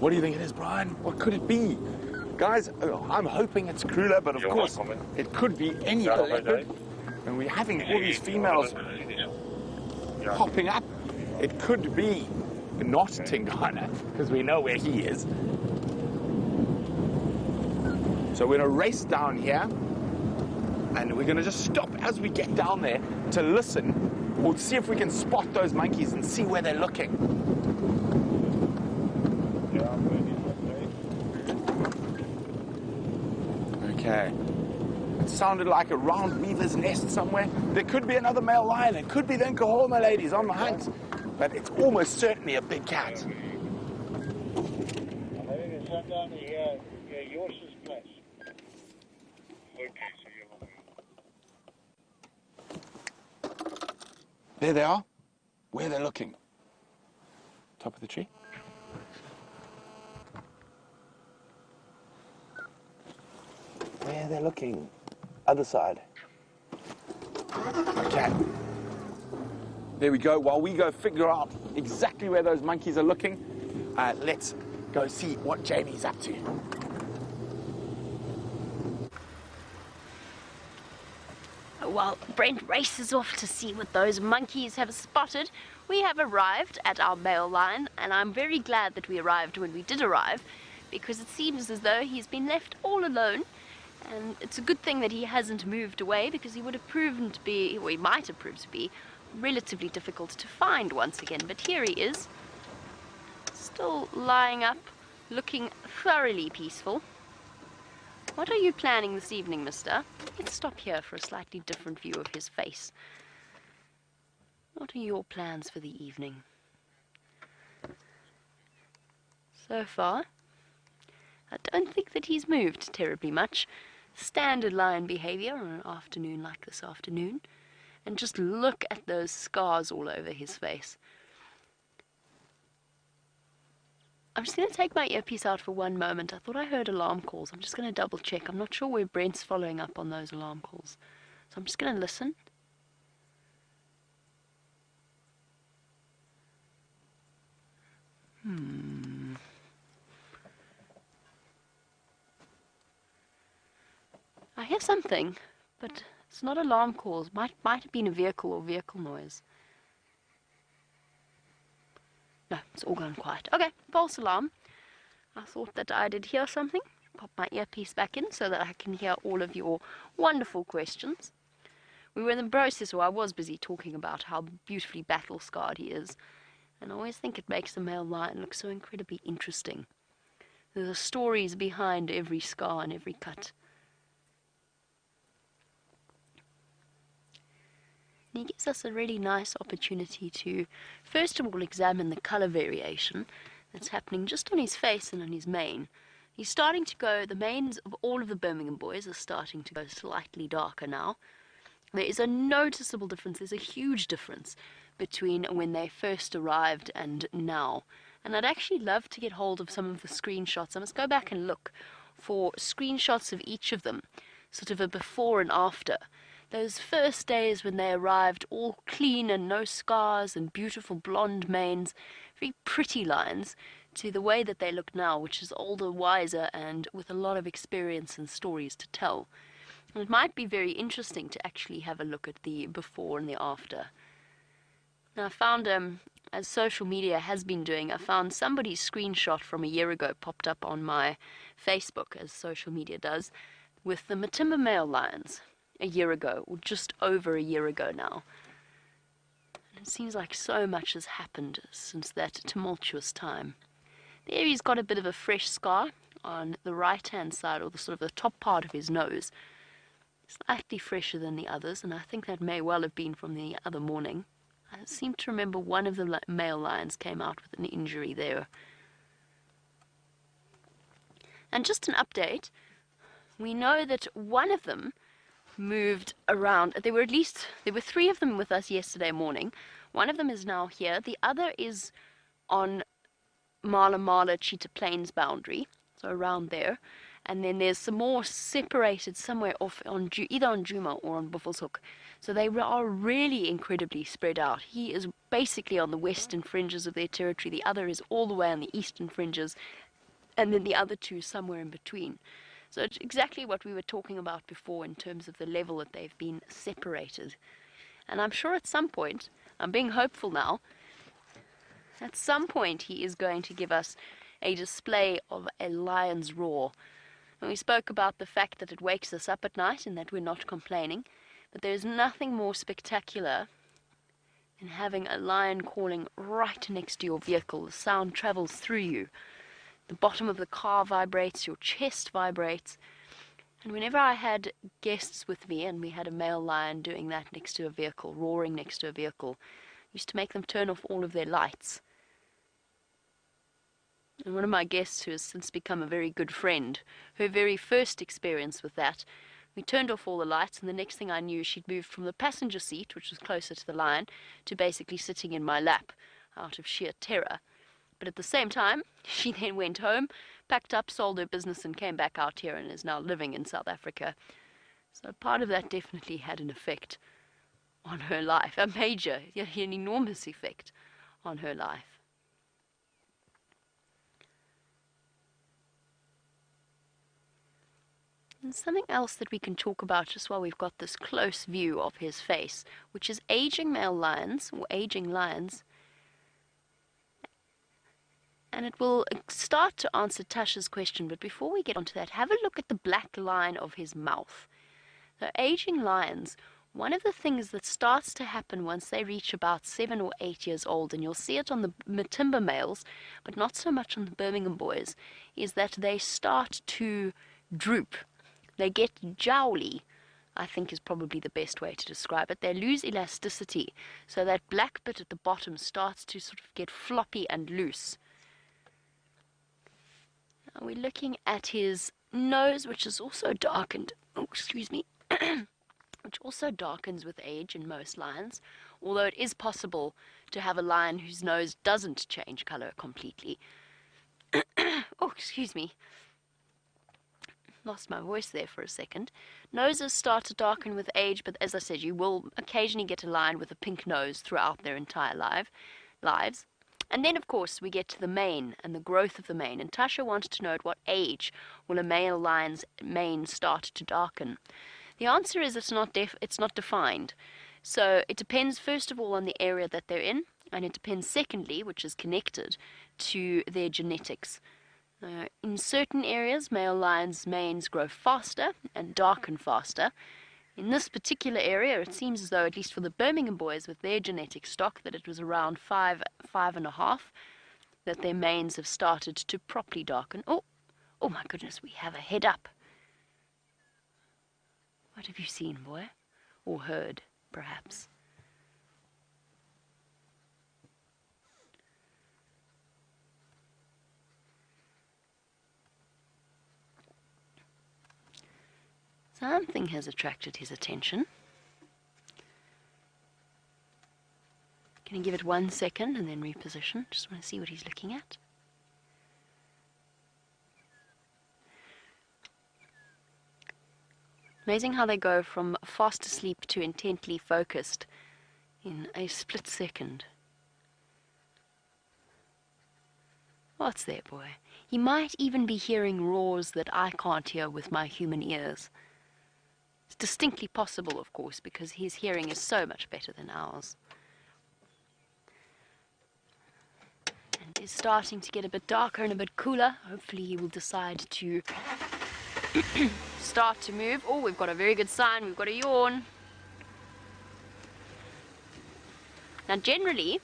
What do you think it is, Brian? What could it be? Guys, I'm hoping it's Krula, but of course, it could be any other leopard. And we're having all these females popping up. It could be not Tingana, because we know where he is. So we're going to race down here, and we're going to just stop as we get down there to listen, or see if we can spot those monkeys and see where they're looking. Okay. It sounded like a round weaver's nest somewhere. There could be another male lion. It could be the Nkahoma ladies on the hunt. But it's almost certainly a big cat. I'm having a sundown here. Yours is place. Okay, so you're There they are. Where they're looking. Top of the tree. Where they're looking. Other side. Okay. There we go. While we go figure out exactly where those monkeys are looking, let's go see what Jamie's up to. While Brent races off to see what those monkeys have spotted, we have arrived at our male lion, and I'm very glad that we arrived when we did arrive, because it seems as though he's been left all alone. And it's a good thing that he hasn't moved away, because he would have proven to be, or he might have proved to be, relatively difficult to find once again. But here he is, still lying up, looking thoroughly peaceful. What are you planning this evening, mister? Let's stop here for a slightly different view of his face. What are your plans for the evening? So far, I don't think that he's moved terribly much. Standard lion behavior on an afternoon like this afternoon. And just look at those scars all over his face. I'm just going to take my earpiece out for one moment. I thought I heard alarm calls. I'm just going to double check. I'm not sure where Brent's following up on those alarm calls. So I'm just going to listen. I hear something, but it's not alarm calls. Might have been a vehicle or vehicle noise. No, it's all gone quiet. Okay, false alarm. I thought that I did hear something. Pop my earpiece back in so that I can hear all of your wonderful questions. We were in the process, or I was busy talking about how beautifully battle-scarred he is. And I always think it makes the male lion look so incredibly interesting. There are stories behind every scar and every cut. And he gives us a really nice opportunity to, first of all, examine the color variation that's happening just on his face and on his mane. He's starting to go, the manes of all of the Birmingham boys are starting to go slightly darker now. There is a noticeable difference, there's a huge difference between when they first arrived and now. And I'd actually love to get hold of some of the screenshots. I must go back and look for screenshots of each of them, sort of a before and after. Those first days when they arrived, all clean and no scars and beautiful blonde manes, very pretty lions, to the way that they look now, which is older, wiser, and with a lot of experience and stories to tell. And it might be very interesting to actually have a look at the before and the after. Now, I found, as social media has been doing, I found somebody's screenshot from a year ago popped up on my Facebook, as social media does, with the Matimba male lions. A year ago, or just over a year ago now. And it seems like so much has happened since that tumultuous time. There he's got a bit of a fresh scar on the right-hand side, or the sort of the top part of his nose. Slightly fresher than the others, and I think that may well have been from the other morning. I seem to remember one of the male lions came out with an injury there. And just an update, we know that one of them moved around. There were three of them with us yesterday morning. One of them is now here. The other is on Mala Mala Cheetah Plains boundary, so around there. And then there's some more separated somewhere off on either on Djuma or on Buffelshoek. So they are really incredibly spread out. He is basically on the western fringes of their territory. The other is all the way on the eastern fringes, and then the other two somewhere in between. So it's exactly what we were talking about before in terms of the level that they've been separated. And I'm sure at some point, I'm being hopeful now, at some point he is going to give us a display of a lion's roar. And we spoke about the fact that it wakes us up at night and that we're not complaining, but there's nothing more spectacular than having a lion calling right next to your vehicle. The sound travels through you. The bottom of the car vibrates, your chest vibrates. And whenever I had guests with me and we had a male lion doing that next to a vehicle, roaring next to a vehicle, I used to make them turn off all of their lights. And one of my guests, who has since become a very good friend, her very first experience with that, we turned off all the lights, and the next thing I knew, she'd moved from the passenger seat, which was closer to the lion, to basically sitting in my lap out of sheer terror. But at the same time, she then went home, packed up, sold her business, and came back out here and is now living in South Africa. So part of that definitely had an effect on her life, a major, an enormous effect on her life. And something else that we can talk about just while we've got this close view of his face, which is aging male lions, or aging lions. And it will start to answer Tasha's question, but before we get onto that, have a look at the black line of his mouth. So aging lions, one of the things that starts to happen once they reach about 7 or 8 years old, and you'll see it on the Matimba males, but not so much on the Birmingham boys, is that they start to droop. They get jowly, I think is probably the best way to describe it. They lose elasticity, so that black bit at the bottom starts to sort of get floppy and loose. Now we're looking at his nose, which is also darkened, which also darkens with age in most lions, although it is possible to have a lion whose nose doesn't change color completely. Lost my voice there for a second. Noses start to darken with age, but as I said, you will occasionally get a lion with a pink nose throughout their entire lives. And then, of course, we get to the mane and the growth of the mane. And Tasha wants to know at what age will a male lion's mane start to darken. The answer is it's not defined. So it depends, first of all, on the area that they're in, and it depends, secondly, which is connected to their genetics. In certain areas, male lions' manes grow faster and darken faster. In this particular area, it seems as though, at least for the Birmingham boys with their genetic stock, that it was around 5.5 that their manes have started to properly darken. Oh my goodness, we have a head up. What have you seen, boy? Or heard, perhaps? Something has attracted his attention. Can I give it 1 second and then reposition? Just want to see what he's looking at. Amazing how they go from fast asleep to intently focused in a split second. What's there, boy? He might even be hearing roars that I can't hear with my human ears. It's distinctly possible, of course, because his hearing is so much better than ours. And it's starting to get a bit darker and a bit cooler. Hopefully he will decide to start to move. Oh, we've got a very good sign. We've got a yawn. Now, generally,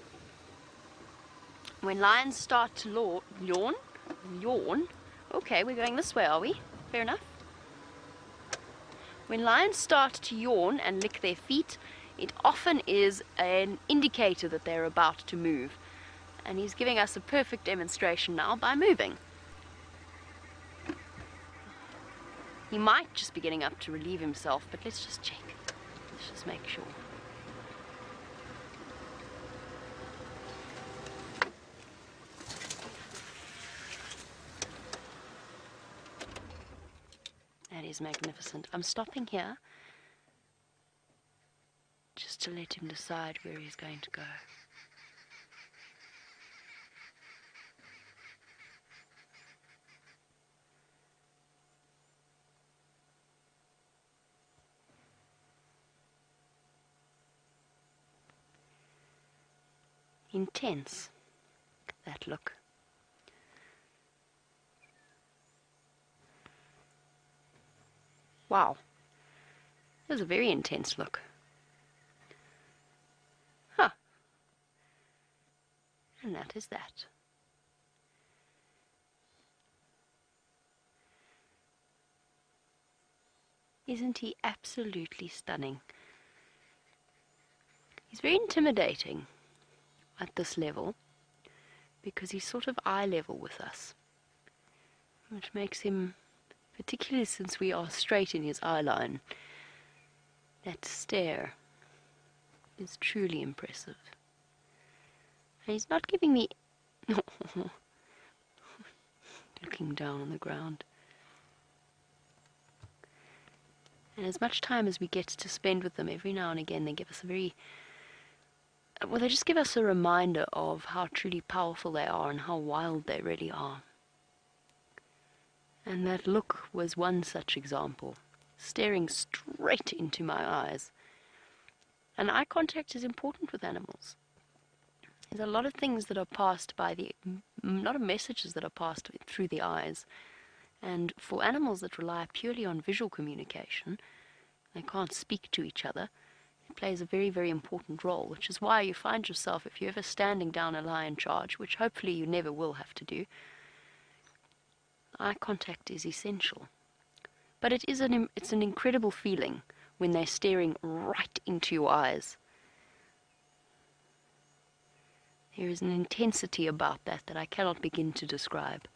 when lions start to yawn, okay, we're going this way, are we? Fair enough. When lions start to yawn and lick their feet, it often is an indicator that they're about to move. And he's giving us a perfect demonstration now by moving. He might just be getting up to relieve himself, but let's just check. Let's just make sure. is magnificent. I'm stopping here just to let him decide where he's going to go. Intense, that look. Wow, that was a very intense look. Huh. And that is that. Isn't he absolutely stunning? He's very intimidating at this level because he's sort of eye level with us, which makes him, particularly since we are straight in his eye line, that stare is truly impressive. And he's not giving me looking down on the ground. And as much time as we get to spend with them, every now and again they give us a very, well, they just give us a reminder of how truly powerful they are and how wild they really are. And that look was one such example, staring straight into my eyes. And eye contact is important with animals. There's a lot of things that are passed by a lot of messages that are passed through the eyes. And for animals that rely purely on visual communication, they can't speak to each other, it plays a very, very important role, which is why you find yourself, if you're ever standing down a lion charge, which hopefully you never will have to do, eye contact is essential. But it's an incredible feeling when they're staring right into your eyes. There is an intensity about that that I cannot begin to describe.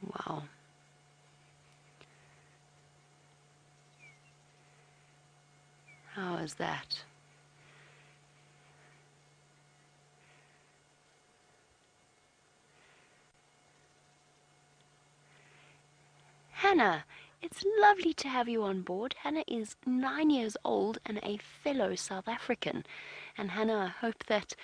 Wow. How is that? Hannah, it's lovely to have you on board. Hannah is 9 years old and a fellow South African. And Hannah, I hope that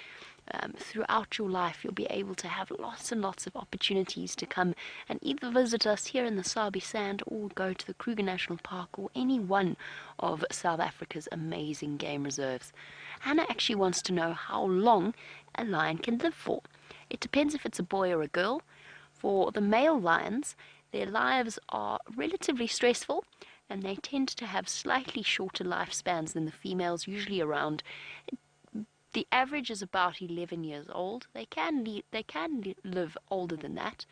throughout your life you'll be able to have lots and lots of opportunities to come and either visit us here in the Sabi Sand or go to the Kruger National Park or any one of South Africa's amazing game reserves. Hannah actually wants to know how long a lion can live for. It depends if it's a boy or a girl. For the male lions, their lives are relatively stressful and they tend to have slightly shorter lifespans than the females, usually around, the average is about 11 years old. They can live older than that,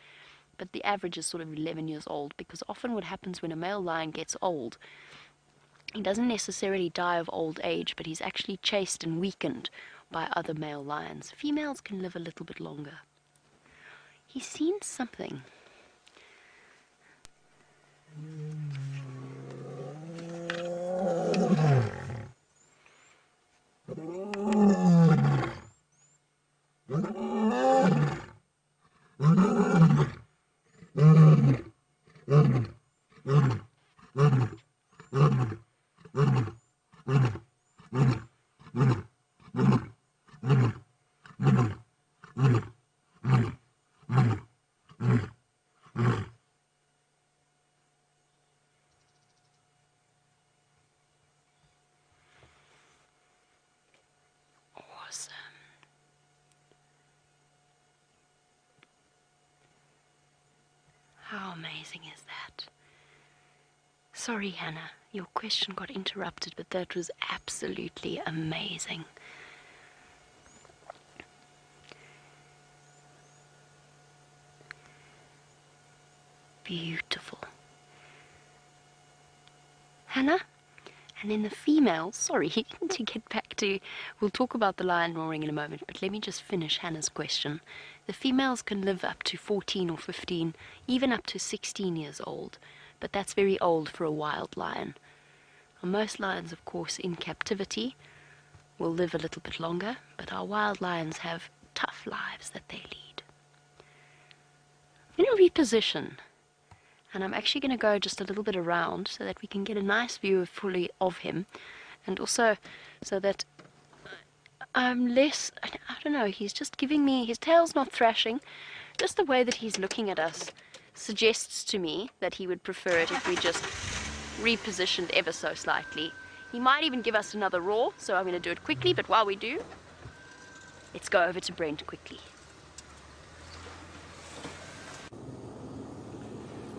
but the average is sort of 11 years old, because often what happens when a male lion gets old, he doesn't necessarily die of old age, but he's actually chased and weakened by other male lions. Females can live a little bit longer. He's seen something. Awesome. How amazing is that? Sorry, Hannah, your question got interrupted, but that was absolutely amazing. Beautiful. Hannah? And then the females, sorry, to get back to, we'll talk about the lion roaring in a moment, but let me just finish Hannah's question. The females can live up to 14 or 15, even up to 16 years old, but that's very old for a wild lion. Most lions, of course, in captivity will live a little bit longer, but our wild lions have tough lives that they lead. I'm going to reposition, and I'm actually going to go just a little bit around so that we can get a nice view fully of him, and also so that I'm less, I don't know, he's just giving me, his tail's not thrashing, just the way that he's looking at us suggests to me that he would prefer it if we just repositioned ever so slightly. He might even give us another roar, so I'm going to do it quickly, but while we do, let's go over to Brent quickly.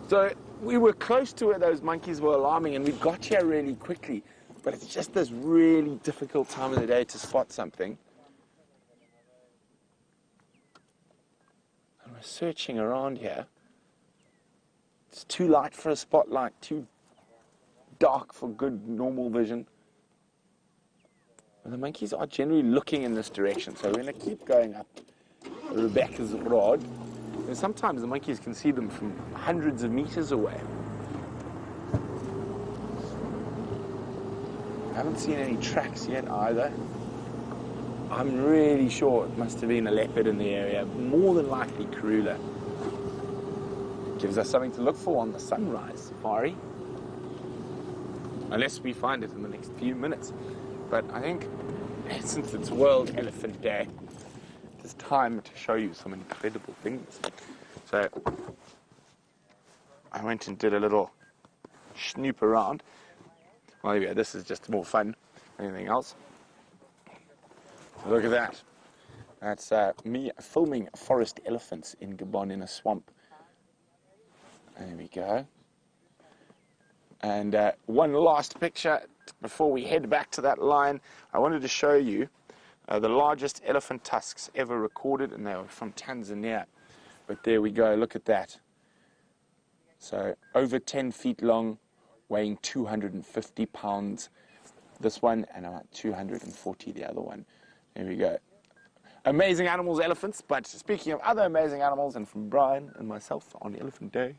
So we were close to where those monkeys were alarming, and we got here really quickly, but it's just this really difficult time of the day to spot something. And we're searching around here. It's too light for a spotlight, too dark for good normal vision. And the monkeys are generally looking in this direction, so we're going to keep going up Rebecca's rod. And sometimes the monkeys can see them from hundreds of meters away. I haven't seen any tracks yet either. I'm really sure it must have been a leopard in the area, more than likely Karula. Gives us something to look for on the sunrise safari. Unless we find it in the next few minutes. But I think since it's World Elephant Day, it's time to show you some incredible things. So I went and did a little snoop around. Well, yeah, this is just more fun than anything else. So look at that. That's me filming forest elephants in Gabon in a swamp. There we go. And one last picture before we head back to that line. I wanted to show you the largest elephant tusks ever recorded, and they were from Tanzania. But there we go, look at that. So over 10 feet long, weighing 250 pounds, this one, and about 240 the other one. There we go. Amazing animals, elephants. But speaking of other amazing animals, and from Brian and myself on Elephant Day,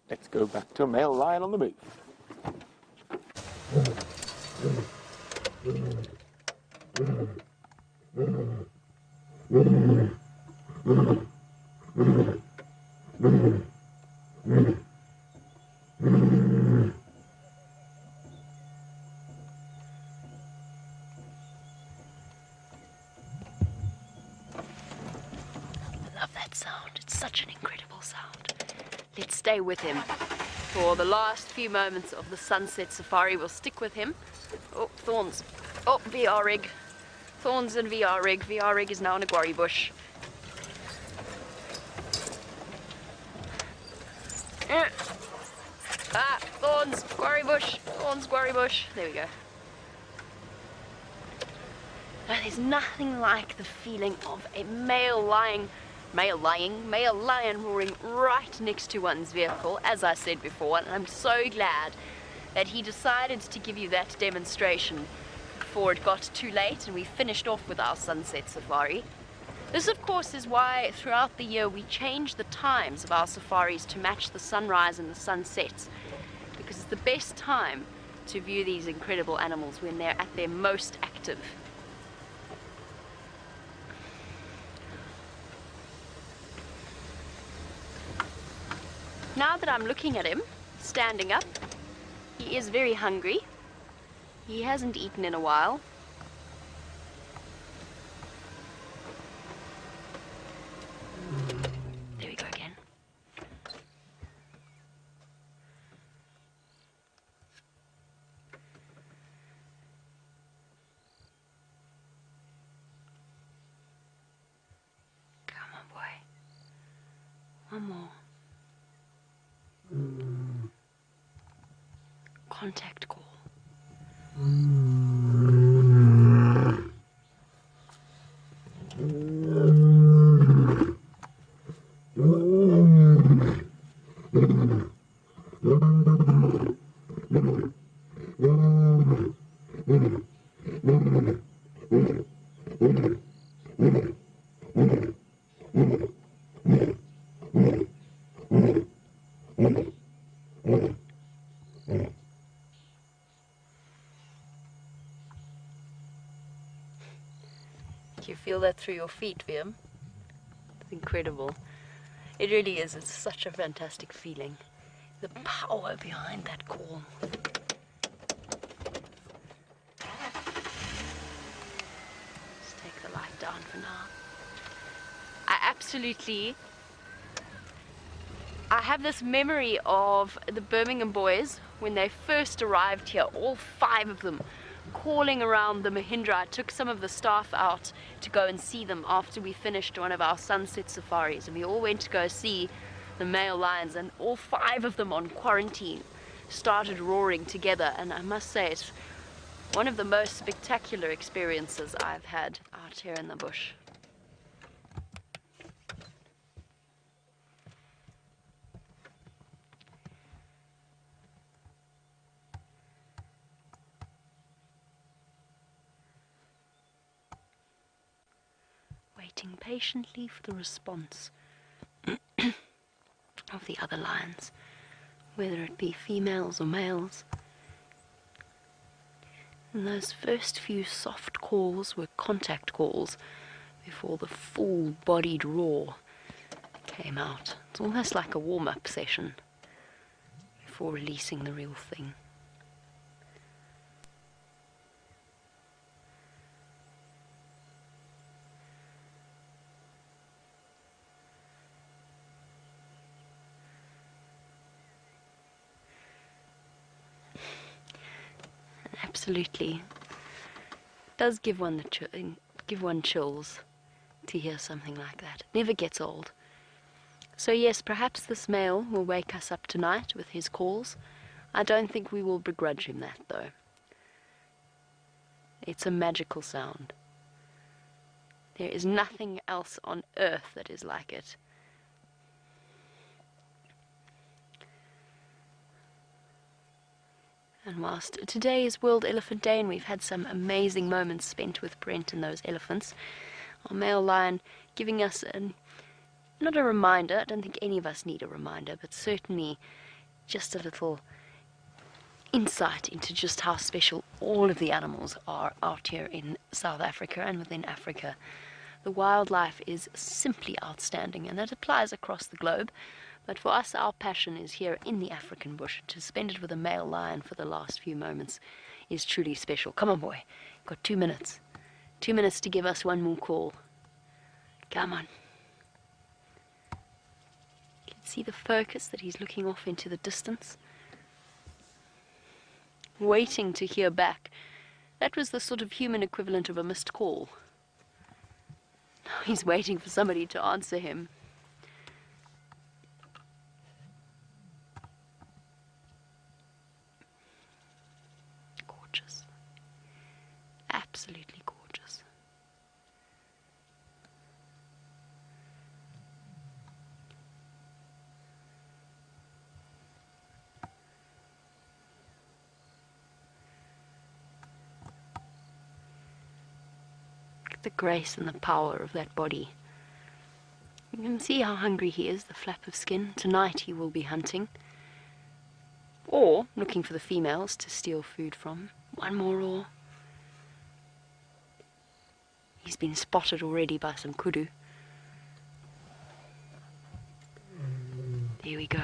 let's go back to a male lion on the move. Love that sound. It's such an incredible sound. Let's stay with him for the last few moments of the sunset safari. We'll stick with him. Oh, thorns. Oh, VR rig. Thorns and VR rig. VR rig is now in a guarri bush. Ah, thorns, guarri bush. Thorns, guarri bush. There we go. Now, there's nothing like the feeling of a male lion roaring right next to one's vehicle, as I said before, and I'm so glad that he decided to give you that demonstration before it got too late and we finished off with our sunset safari. This, of course, is why throughout the year we change the times of our safaris to match the sunrise and the sunsets, because it's the best time to view these incredible animals when they're at their most active. Now that I'm looking at him, standing up, he is very hungry. He hasn't eaten in a while. There we go again. Come on, boy. One more. Contact call. feel that through your feet, VM. It's incredible. It really is. It's such a fantastic feeling. The power behind that call. Let's take the light down for now. I have this memory of the Birmingham boys when they first arrived here, all 5 of them calling around the Mahindra. I took some of the staff out to go and see them after we finished one of our sunset safaris, and we all went to go see the male lions, and all 5 of them on quarantine started roaring together. And I must say, it's one of the most spectacular experiences I've had out here in the bush. Waiting patiently for the response of the other lions, whether it be females or males. And those first few soft calls were contact calls before the full-bodied roar came out. It's almost like a warm-up session before releasing the real thing. Absolutely. It does give one chills to hear something like that. It never gets old. So yes, perhaps this male will wake us up tonight with his calls. I don't think we will begrudge him that, though. It's a magical sound. There is nothing else on earth that is like it. And whilst today is World Elephant Day and we've had some amazing moments spent with Brent and those elephants, our male lion giving us not a reminder, I don't think any of us need a reminder, but certainly just a little insight into just how special all of the animals are out here in South Africa and within Africa. The wildlife is simply outstanding, and that applies across the globe. But for us, our passion is here in the African bush. To spend it with a male lion for the last few moments is truly special. Come on, boy. Got 2 minutes. 2 minutes to give us one more call. Come on. You can see the focus that he's looking off into the distance, waiting to hear back. That was the sort of human equivalent of a missed call. Now he's waiting for somebody to answer him. Gorgeous. Absolutely gorgeous. The grace and the power of that body. You can see how hungry he is, the flap of skin. Tonight he will be hunting, or looking for the females to steal food from. One more roar. He's been spotted already by some kudu. There we go.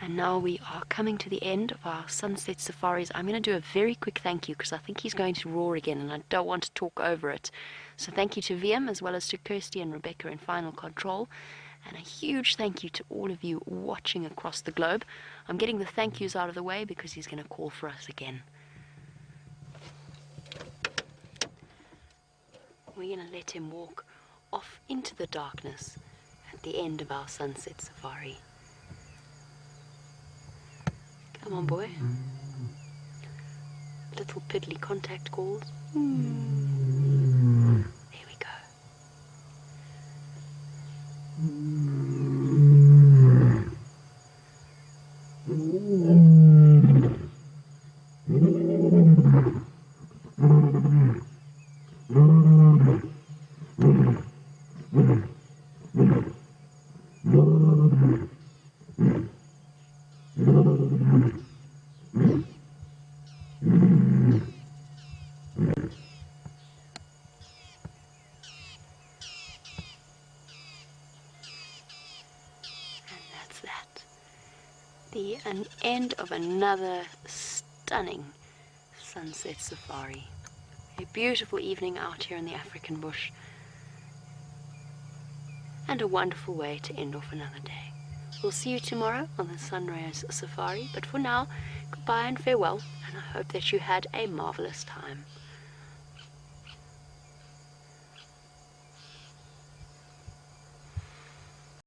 And now we are coming to the end of our sunset safaris. I'm going to do a very quick thank you because I think he's going to roar again and I don't want to talk over it. So thank you to VM as well as to Kirsty and Rebecca in Final Control. And a huge thank you to all of you watching across the globe. I'm getting the thank yous out of the way because he's going to call for us again. We're going to let him walk off into the darkness at the end of our sunset safari. Come on, boy. Little piddly contact calls. There we go. the end of another stunning sunset safari. A beautiful evening out here in the African bush, and a wonderful way to end off another day. We'll see you tomorrow on the Sunrise Safari, but for now, goodbye and farewell, and I hope that you had a marvelous time.